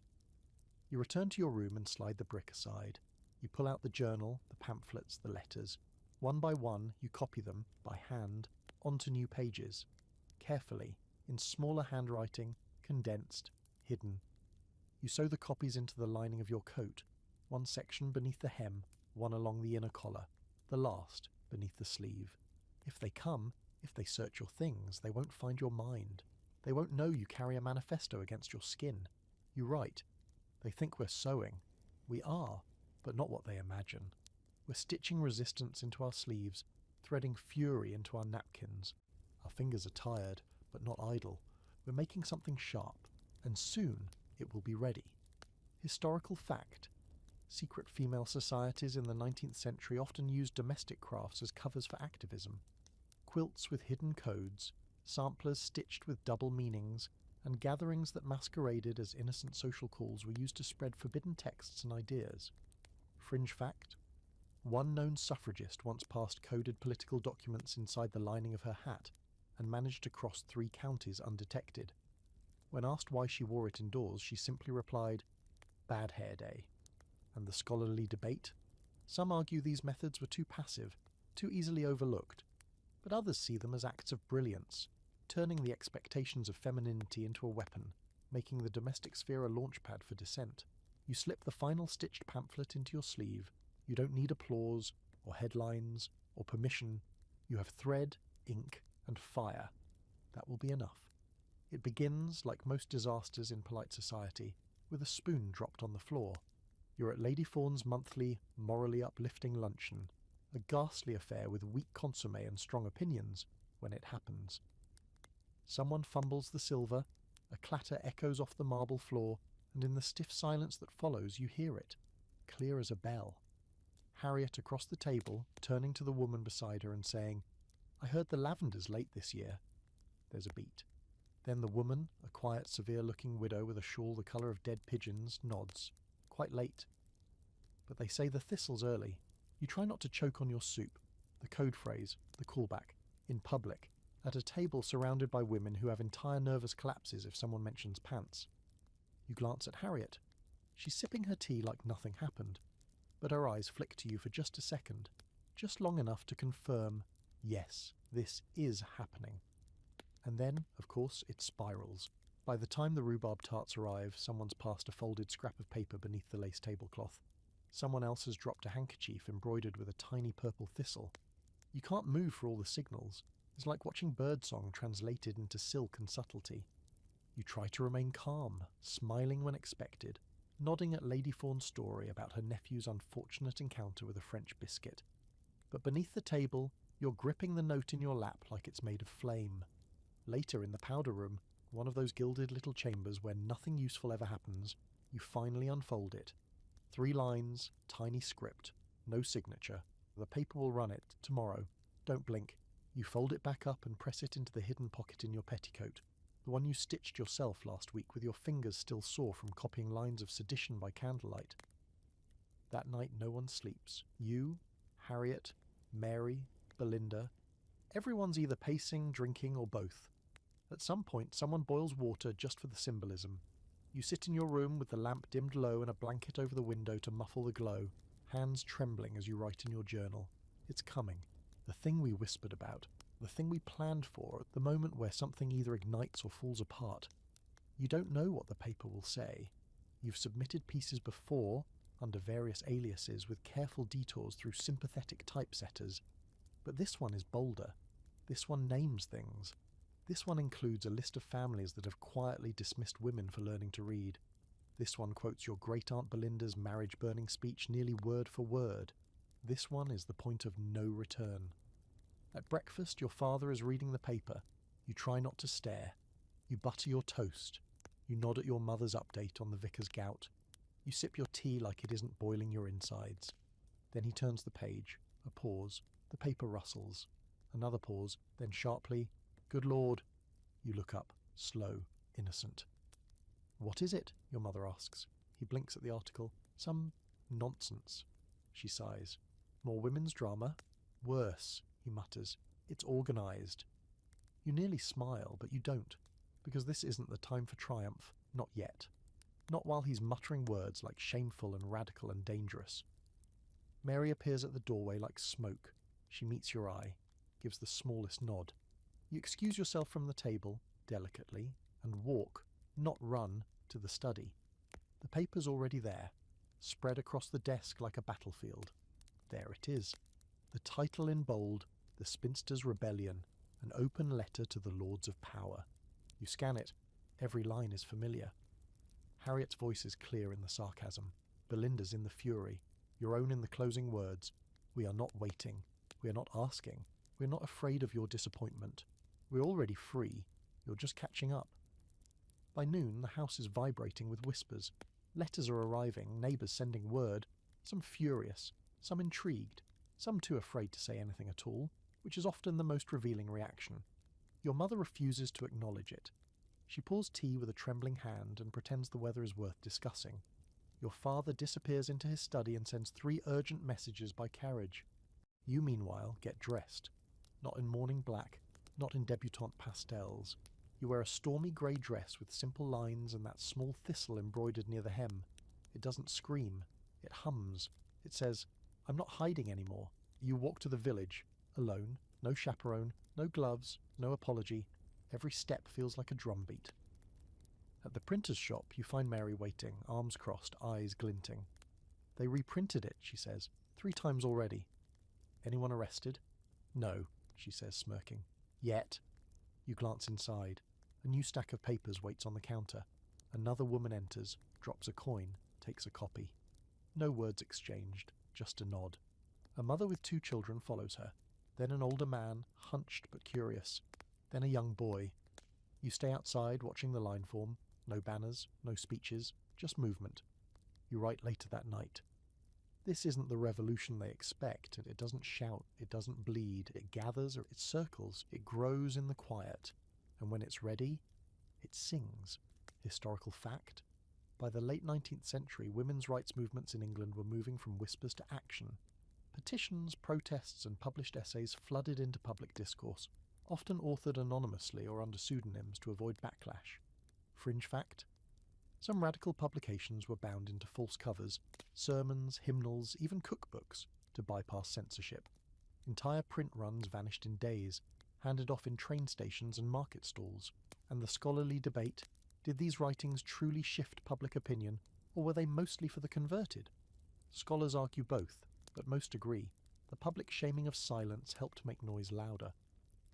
You return to your room and slide the brick aside. You pull out the journal, the pamphlets, the letters. One by one, you copy them, by hand, onto new pages. Carefully, in smaller handwriting, condensed, hidden. You sew the copies into the lining of your coat, one section beneath the hem, one along the inner collar, the last beneath the sleeve. If they come, if they search your things, they won't find your mind. They won't know you carry a manifesto against your skin. You write. They think we're sewing. We are. but not what they imagine. We're stitching resistance into our sleeves, threading fury into our napkins. Our fingers are tired, but not idle. We're making something sharp, and soon it will be ready. Historical fact. Secret female societies in the 19th century often used domestic crafts as covers for activism. Quilts with hidden codes, samplers stitched with double meanings, and gatherings that masqueraded as innocent social calls were used to spread forbidden texts and ideas. Fringe fact. One known suffragist once passed coded political documents inside the lining of her hat and managed to cross 3 counties undetected. When asked why she wore it indoors, she simply replied, "Bad hair day." And the scholarly debate? Some argue these methods were too passive, too easily overlooked, but others see them as acts of brilliance, turning the expectations of femininity into a weapon, making the domestic sphere a launchpad for dissent. You slip the final stitched pamphlet into your sleeve. You don't need applause, or headlines, or permission. You have thread, ink, and fire. That will be enough. It begins, like most disasters in polite society, with a spoon dropped on the floor. You're at Lady Fawn's monthly, morally uplifting luncheon, a ghastly affair with weak consommé and strong opinions, when it happens. Someone fumbles the silver, a clatter echoes off the marble floor, and in the stiff silence that follows you hear it, clear as a bell. Harriet across the table, turning to the woman beside her and saying, "I heard the lavender's late this year." There's a beat. Then the woman, a quiet, severe-looking widow with a shawl the colour of dead pigeons, nods. Quite late. But they say the thistle's early. You try not to choke on your soup, the code phrase, the callback, in public, at a table surrounded by women who have entire nervous collapses if someone mentions pants. You glance at Harriet. She's sipping her tea like nothing happened, but her eyes flick to you for just a second, just long enough to confirm, yes, this is happening. And then, of course, it spirals. By the time the rhubarb tarts arrive, someone's passed a folded scrap of paper beneath the lace tablecloth. Someone else has dropped a handkerchief embroidered with a tiny purple thistle. You can't move for all the signals. It's like watching birdsong translated into silk and subtlety. You try to remain calm, smiling when expected, nodding at Lady Fawn's story about her nephew's unfortunate encounter with a French biscuit. But beneath the table, you're gripping the note in your lap like it's made of flame. Later in the powder room, one of those gilded little chambers where nothing useful ever happens, you finally unfold it. 3 lines, tiny script, no signature. The paper will run it, tomorrow. Don't blink. You fold it back up and press it into the hidden pocket in your petticoat, the one you stitched yourself last week with your fingers still sore from copying lines of sedition by candlelight. That night no one sleeps. You, Harriet, Mary, Belinda. Everyone's either pacing, drinking, or both. At some point, someone boils water just for the symbolism. You sit in your room with the lamp dimmed low and a blanket over the window to muffle the glow, hands trembling as you write in your journal. It's coming. The thing we whispered about. The thing we planned for at the moment where something either ignites or falls apart. You don't know what the paper will say. You've submitted pieces before, under various aliases, with careful detours through sympathetic typesetters. But this one is bolder. This one names things. This one includes a list of families that have quietly dismissed women for learning to read. This one quotes your great-aunt Belinda's marriage-burning speech nearly word for word. This one is the point of no return. At breakfast, your father is reading the paper. You try not to stare. You butter your toast. You nod at your mother's update on the vicar's gout. You sip your tea like it isn't boiling your insides. Then he turns the page. A pause. The paper rustles. Another pause. Then sharply, "Good Lord." You look up, slow, innocent. "What is it?" your mother asks. He blinks at the article. "Some nonsense." She sighs. "More women's drama?" "Worse," he mutters. "It's organised." You nearly smile, but you don't, because this isn't the time for triumph. Not yet. Not while he's muttering words like shameful and radical and dangerous. Mary appears at the doorway like smoke. She meets your eye, gives the smallest nod. You excuse yourself from the table, delicately, and walk, not run, to the study. The paper's already there, spread across the desk like a battlefield. There it is. The title in bold, The Spinster's Rebellion, an open letter to the Lords of Power. You scan it. Every line is familiar. Harriet's voice is clear in the sarcasm. Belinda's in the fury. your own in the closing words. We are not waiting. We are not asking. We are not afraid of your disappointment. We're already free. You're just catching up. By noon, the house is vibrating with whispers. Letters are arriving, neighbours sending word, some furious, some intrigued, some too afraid to say anything at all, which is often the most revealing reaction. Your mother refuses to acknowledge it. She pours tea with a trembling hand and pretends the weather is worth discussing. Your father disappears into his study and sends 3 urgent messages by carriage. You, meanwhile, get dressed. Not in morning black, not in debutante pastels. You wear a stormy grey dress with simple lines and that small thistle embroidered near the hem. It doesn't scream. It hums. It says, "I'm not hiding anymore." You walk to the village, alone, no chaperone, no gloves, no apology. Every step feels like a drumbeat. At the printer's shop, you find Mary waiting, arms crossed, eyes glinting. "They reprinted it," she says, 3 times already. "Anyone arrested?" "No," she says, smirking. "Yet." You glance inside. A new stack of papers waits on the counter. Another woman enters, drops a coin, takes a copy. No words exchanged, just a nod. A mother with 2 children follows her. Then an older man, hunched but curious. Then a young boy. You stay outside watching the line form. No banners, no speeches, just movement. You write later that night. This isn't the revolution they expect. It doesn't shout, it doesn't bleed, it gathers, it circles, it grows in the quiet. And when it's ready, it sings. Historical fact. By the late 19th century, women's rights movements in England were moving from whispers to action. Petitions, protests, and published essays flooded into public discourse, often authored anonymously or under pseudonyms to avoid backlash. Fringe fact. Some radical publications were bound into false covers, sermons, hymnals, even cookbooks, to bypass censorship. Entire print runs vanished in days, handed off in train stations and market stalls. And the scholarly debate, did these writings truly shift public opinion, or were they mostly for the converted? Scholars argue both, but most agree. The public shaming of silence helped make noise louder.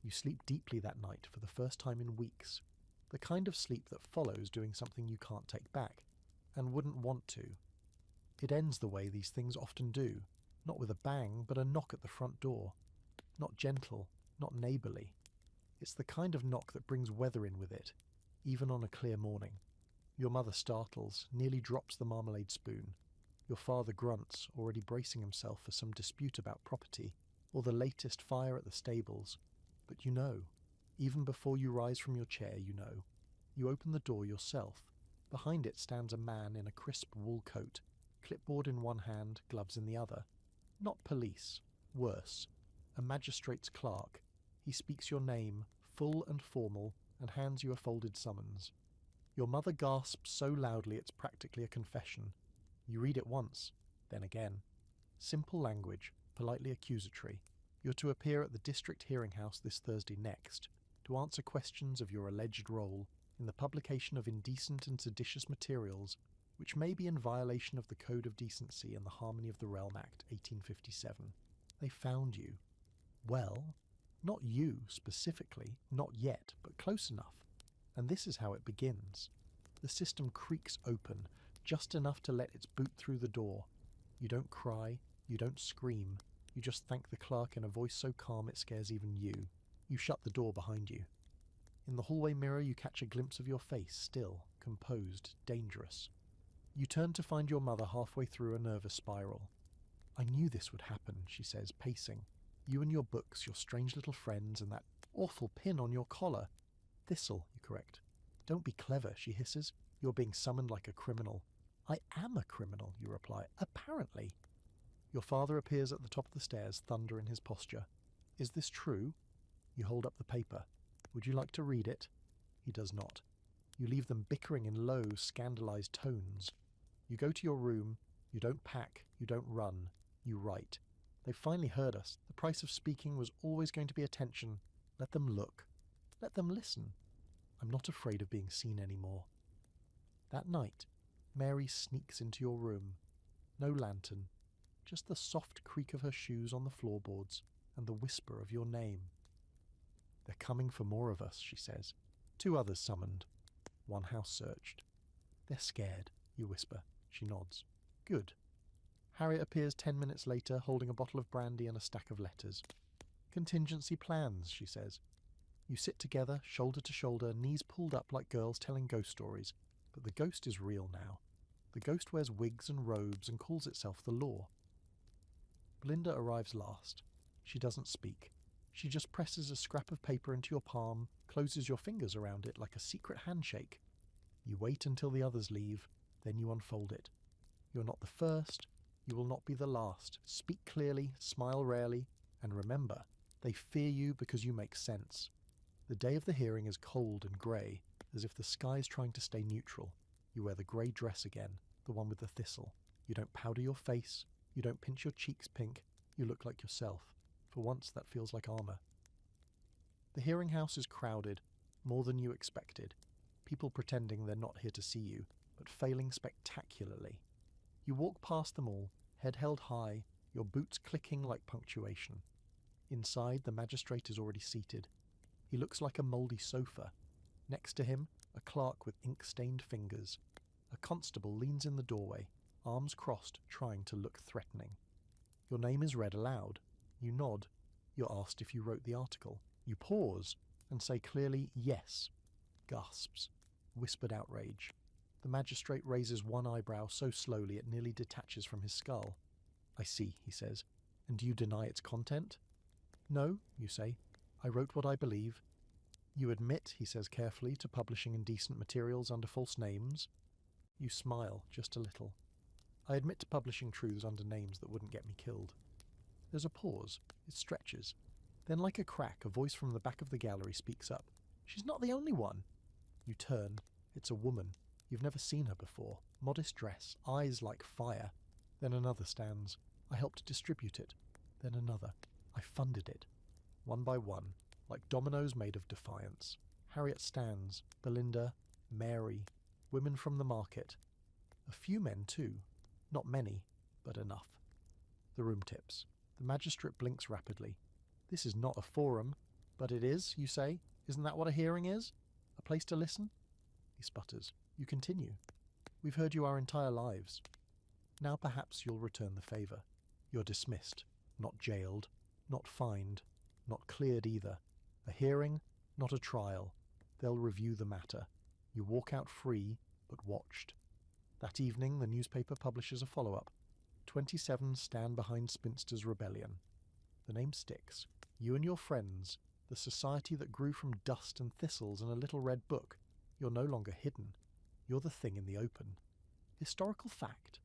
You sleep deeply that night for the first time in weeks. The kind of sleep that follows doing something you can't take back, and wouldn't want to. It ends the way these things often do, not with a bang, but a knock at the front door. Not gentle, not neighbourly. It's the kind of knock that brings weather in with it, even on a clear morning. Your mother startles, nearly drops the marmalade spoon. Your father grunts, already bracing himself for some dispute about property, or the latest fire at the stables. But you know. Even before you rise from your chair, you know. You open the door yourself. Behind it stands a man in a crisp wool coat, clipboard in one hand, gloves in the other. Not police. Worse. A magistrate's clerk. He speaks your name, full and formal, and hands you a folded summons. Your mother gasps so loudly it's practically a confession. You read it once, then again. Simple language, politely accusatory. You're to appear at the district hearing house this Thursday next, to answer questions of your alleged role in the publication of indecent and seditious materials, which may be in violation of the Code of Decency and the Harmony of the Realm Act 1857. They found you. Well, not you specifically, not yet, but close enough. And this is how it begins. The system creaks open, just enough to let its boot through the door. You don't cry, you don't scream, you just thank the clerk in a voice so calm it scares even you. You shut the door behind you. In the hallway mirror you catch a glimpse of your face, still, composed, dangerous. You turn to find your mother halfway through a nervous spiral. "I knew this would happen," she says, pacing. "You and your books, your strange little friends, and that awful pin on your collar." "Thistle," you correct. "Don't be clever," she hisses. "You're being summoned like a criminal." "I am a criminal," you reply. "Apparently." Your father appears at the top of the stairs, thunder in his posture. "Is this true?" You hold up the paper. "Would you like to read it?" He does not. You leave them bickering in low, scandalized tones. You go to your room. You don't pack. You don't run. You write. They've finally heard us. The price of speaking was always going to be attention. Let them look. Let them listen. I'm not afraid of being seen anymore. That night, Mary sneaks into your room. No lantern. Just the soft creak of her shoes on the floorboards and the whisper of your name. "They're coming for more of us," she says. 2 others summoned. 1 house searched. "They're scared," you whisper. She nods. "Good." Harriet appears 10 minutes later, holding a bottle of brandy and a stack of letters. "Contingency plans," she says. You sit together, shoulder to shoulder, knees pulled up like girls telling ghost stories. But the ghost is real now. The ghost wears wigs and robes and calls itself the Law. Belinda arrives last. She doesn't speak. She just presses a scrap of paper into your palm, closes your fingers around it like a secret handshake. You wait until the others leave, then you unfold it. You're not the first, you will not be the last. Speak clearly, smile rarely, and remember, they fear you because you make sense. The day of the hearing is cold and grey, as if the sky is trying to stay neutral. You wear the grey dress again, the one with the thistle. You don't powder your face, you don't pinch your cheeks pink, you look like yourself. For once that feels like armour. The hearing house is crowded, more than you expected. People pretending they're not here to see you, but failing spectacularly. You walk past them all, head held high, your boots clicking like punctuation. Inside, the magistrate is already seated. He looks like a mouldy sofa. Next to him, a clerk with ink-stained fingers. A constable leans in the doorway, arms crossed, trying to look threatening. Your name is read aloud. You nod. You're asked if you wrote the article. You pause and say clearly, yes. Gasps. Whispered outrage. The magistrate raises one eyebrow so slowly it nearly detaches from his skull. "I see," he says. "And do you deny its content?" "No," you say. "I wrote what I believe." "You admit," he says carefully, "to publishing indecent materials under false names?" You smile, just a little. "I admit to publishing truths under names that wouldn't get me killed." There's a pause. It stretches. Then, like a crack, a voice from the back of the gallery speaks up. "She's not the only one." You turn. It's a woman. You've never seen her before. Modest dress, eyes like fire. Then another stands. "I helped distribute it." Then another. "I funded it." One by one, like dominoes made of defiance. Harriet stands. Belinda, Mary, women from the market. A few men too. Not many, but enough. The room tips. The magistrate blinks rapidly. "This is not a forum." "But it is," you say. "Isn't that what a hearing is? A place to listen?" He sputters. You continue. "We've heard you our entire lives. Now perhaps you'll return the favour. You're dismissed, not jailed, not fined, not cleared either. A hearing, not a trial. They'll review the matter. You walk out free, but watched." That evening the newspaper publishes a follow-up. 27 stand behind Spinster's rebellion. The name sticks. You and your friends, the society that grew from dust and thistles in a little red book. You're no longer hidden. You're the thing in the open. Historical fact.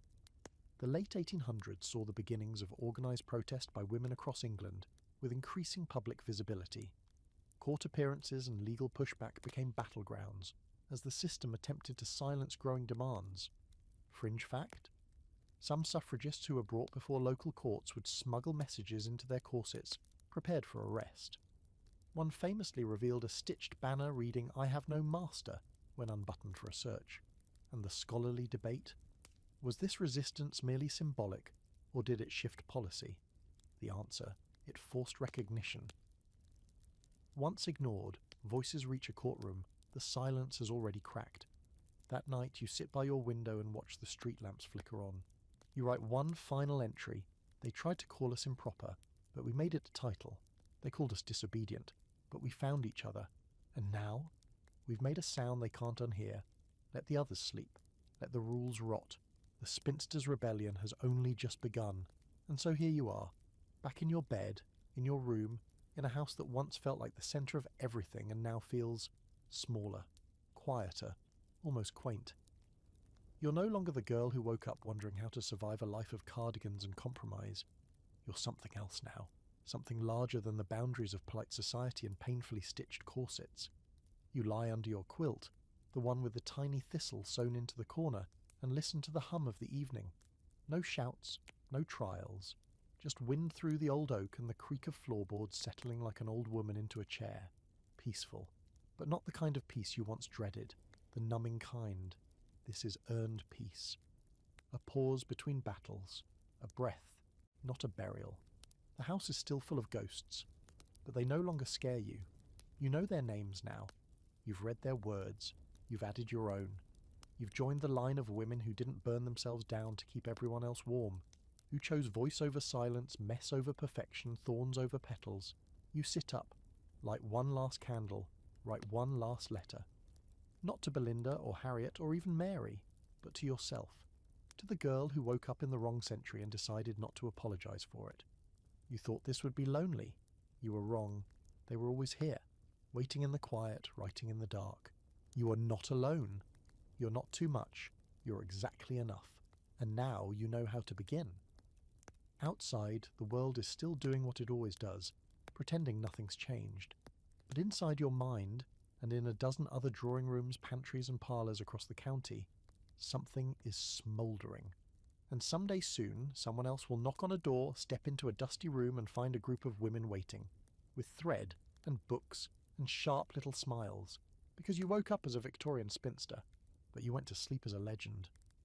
The late 1800s saw the beginnings of organised protest by women across England, with increasing public visibility. Court appearances and legal pushback became battlegrounds, as the system attempted to silence growing demands. Fringe fact? Some suffragists who were brought before local courts would smuggle messages into their corsets, prepared for arrest. One famously revealed a stitched banner reading "I have no master" when unbuttoned for a search. And the scholarly debate? Was this resistance merely symbolic, or did it shift policy? The answer: it forced recognition. Once ignored, voices reach a courtroom. The silence has already cracked. That night you sit by your window and watch the street lamps flicker on. You write one final entry. "They tried to call us improper, but we made it a title. They called us disobedient, but we found each other. And now? We've made a sound they can't unhear. Let the others sleep. Let the rules rot. The Spinster's rebellion has only just begun. And so here you are, back in your bed, in your room, in a house that once felt like the centre of everything and now feels smaller, quieter, almost quaint. You're no longer the girl who woke up wondering how to survive a life of cardigans and compromise. You're something else now, something larger than the boundaries of polite society and painfully stitched corsets. You lie under your quilt, the one with the tiny thistle sewn into the corner, and listen to the hum of the evening. No shouts, no trials, just wind through the old oak and the creak of floorboards settling like an old woman into a chair. Peaceful, but not the kind of peace you once dreaded, the numbing kind. This is earned peace. A pause between battles, a breath, not a burial. The house is still full of ghosts, but they no longer scare you. You know their names now. You've read their words. You've added your own. You've joined the line of women who didn't burn themselves down to keep everyone else warm. who chose voice over silence, mess over perfection, thorns over petals. You sit up, light one last candle, write one last letter. Not to Belinda or Harriet or even Mary, but to yourself. To the girl who woke up in the wrong century and decided not to apologise for it. You thought this would be lonely. You were wrong. They were always here, waiting in the quiet, writing in the dark. You are not alone. You're not too much. You're exactly enough. And now you know how to begin. Outside, the world is still doing what it always does, pretending nothing's changed. But inside your mind, and in a dozen other drawing rooms, pantries and parlours across the county, something is smouldering. And someday soon, someone else will knock on a door, step into a dusty room and find a group of women waiting, with thread and books and sharp little smiles, because you woke up as a Victorian spinster, but you went to sleep as a legend.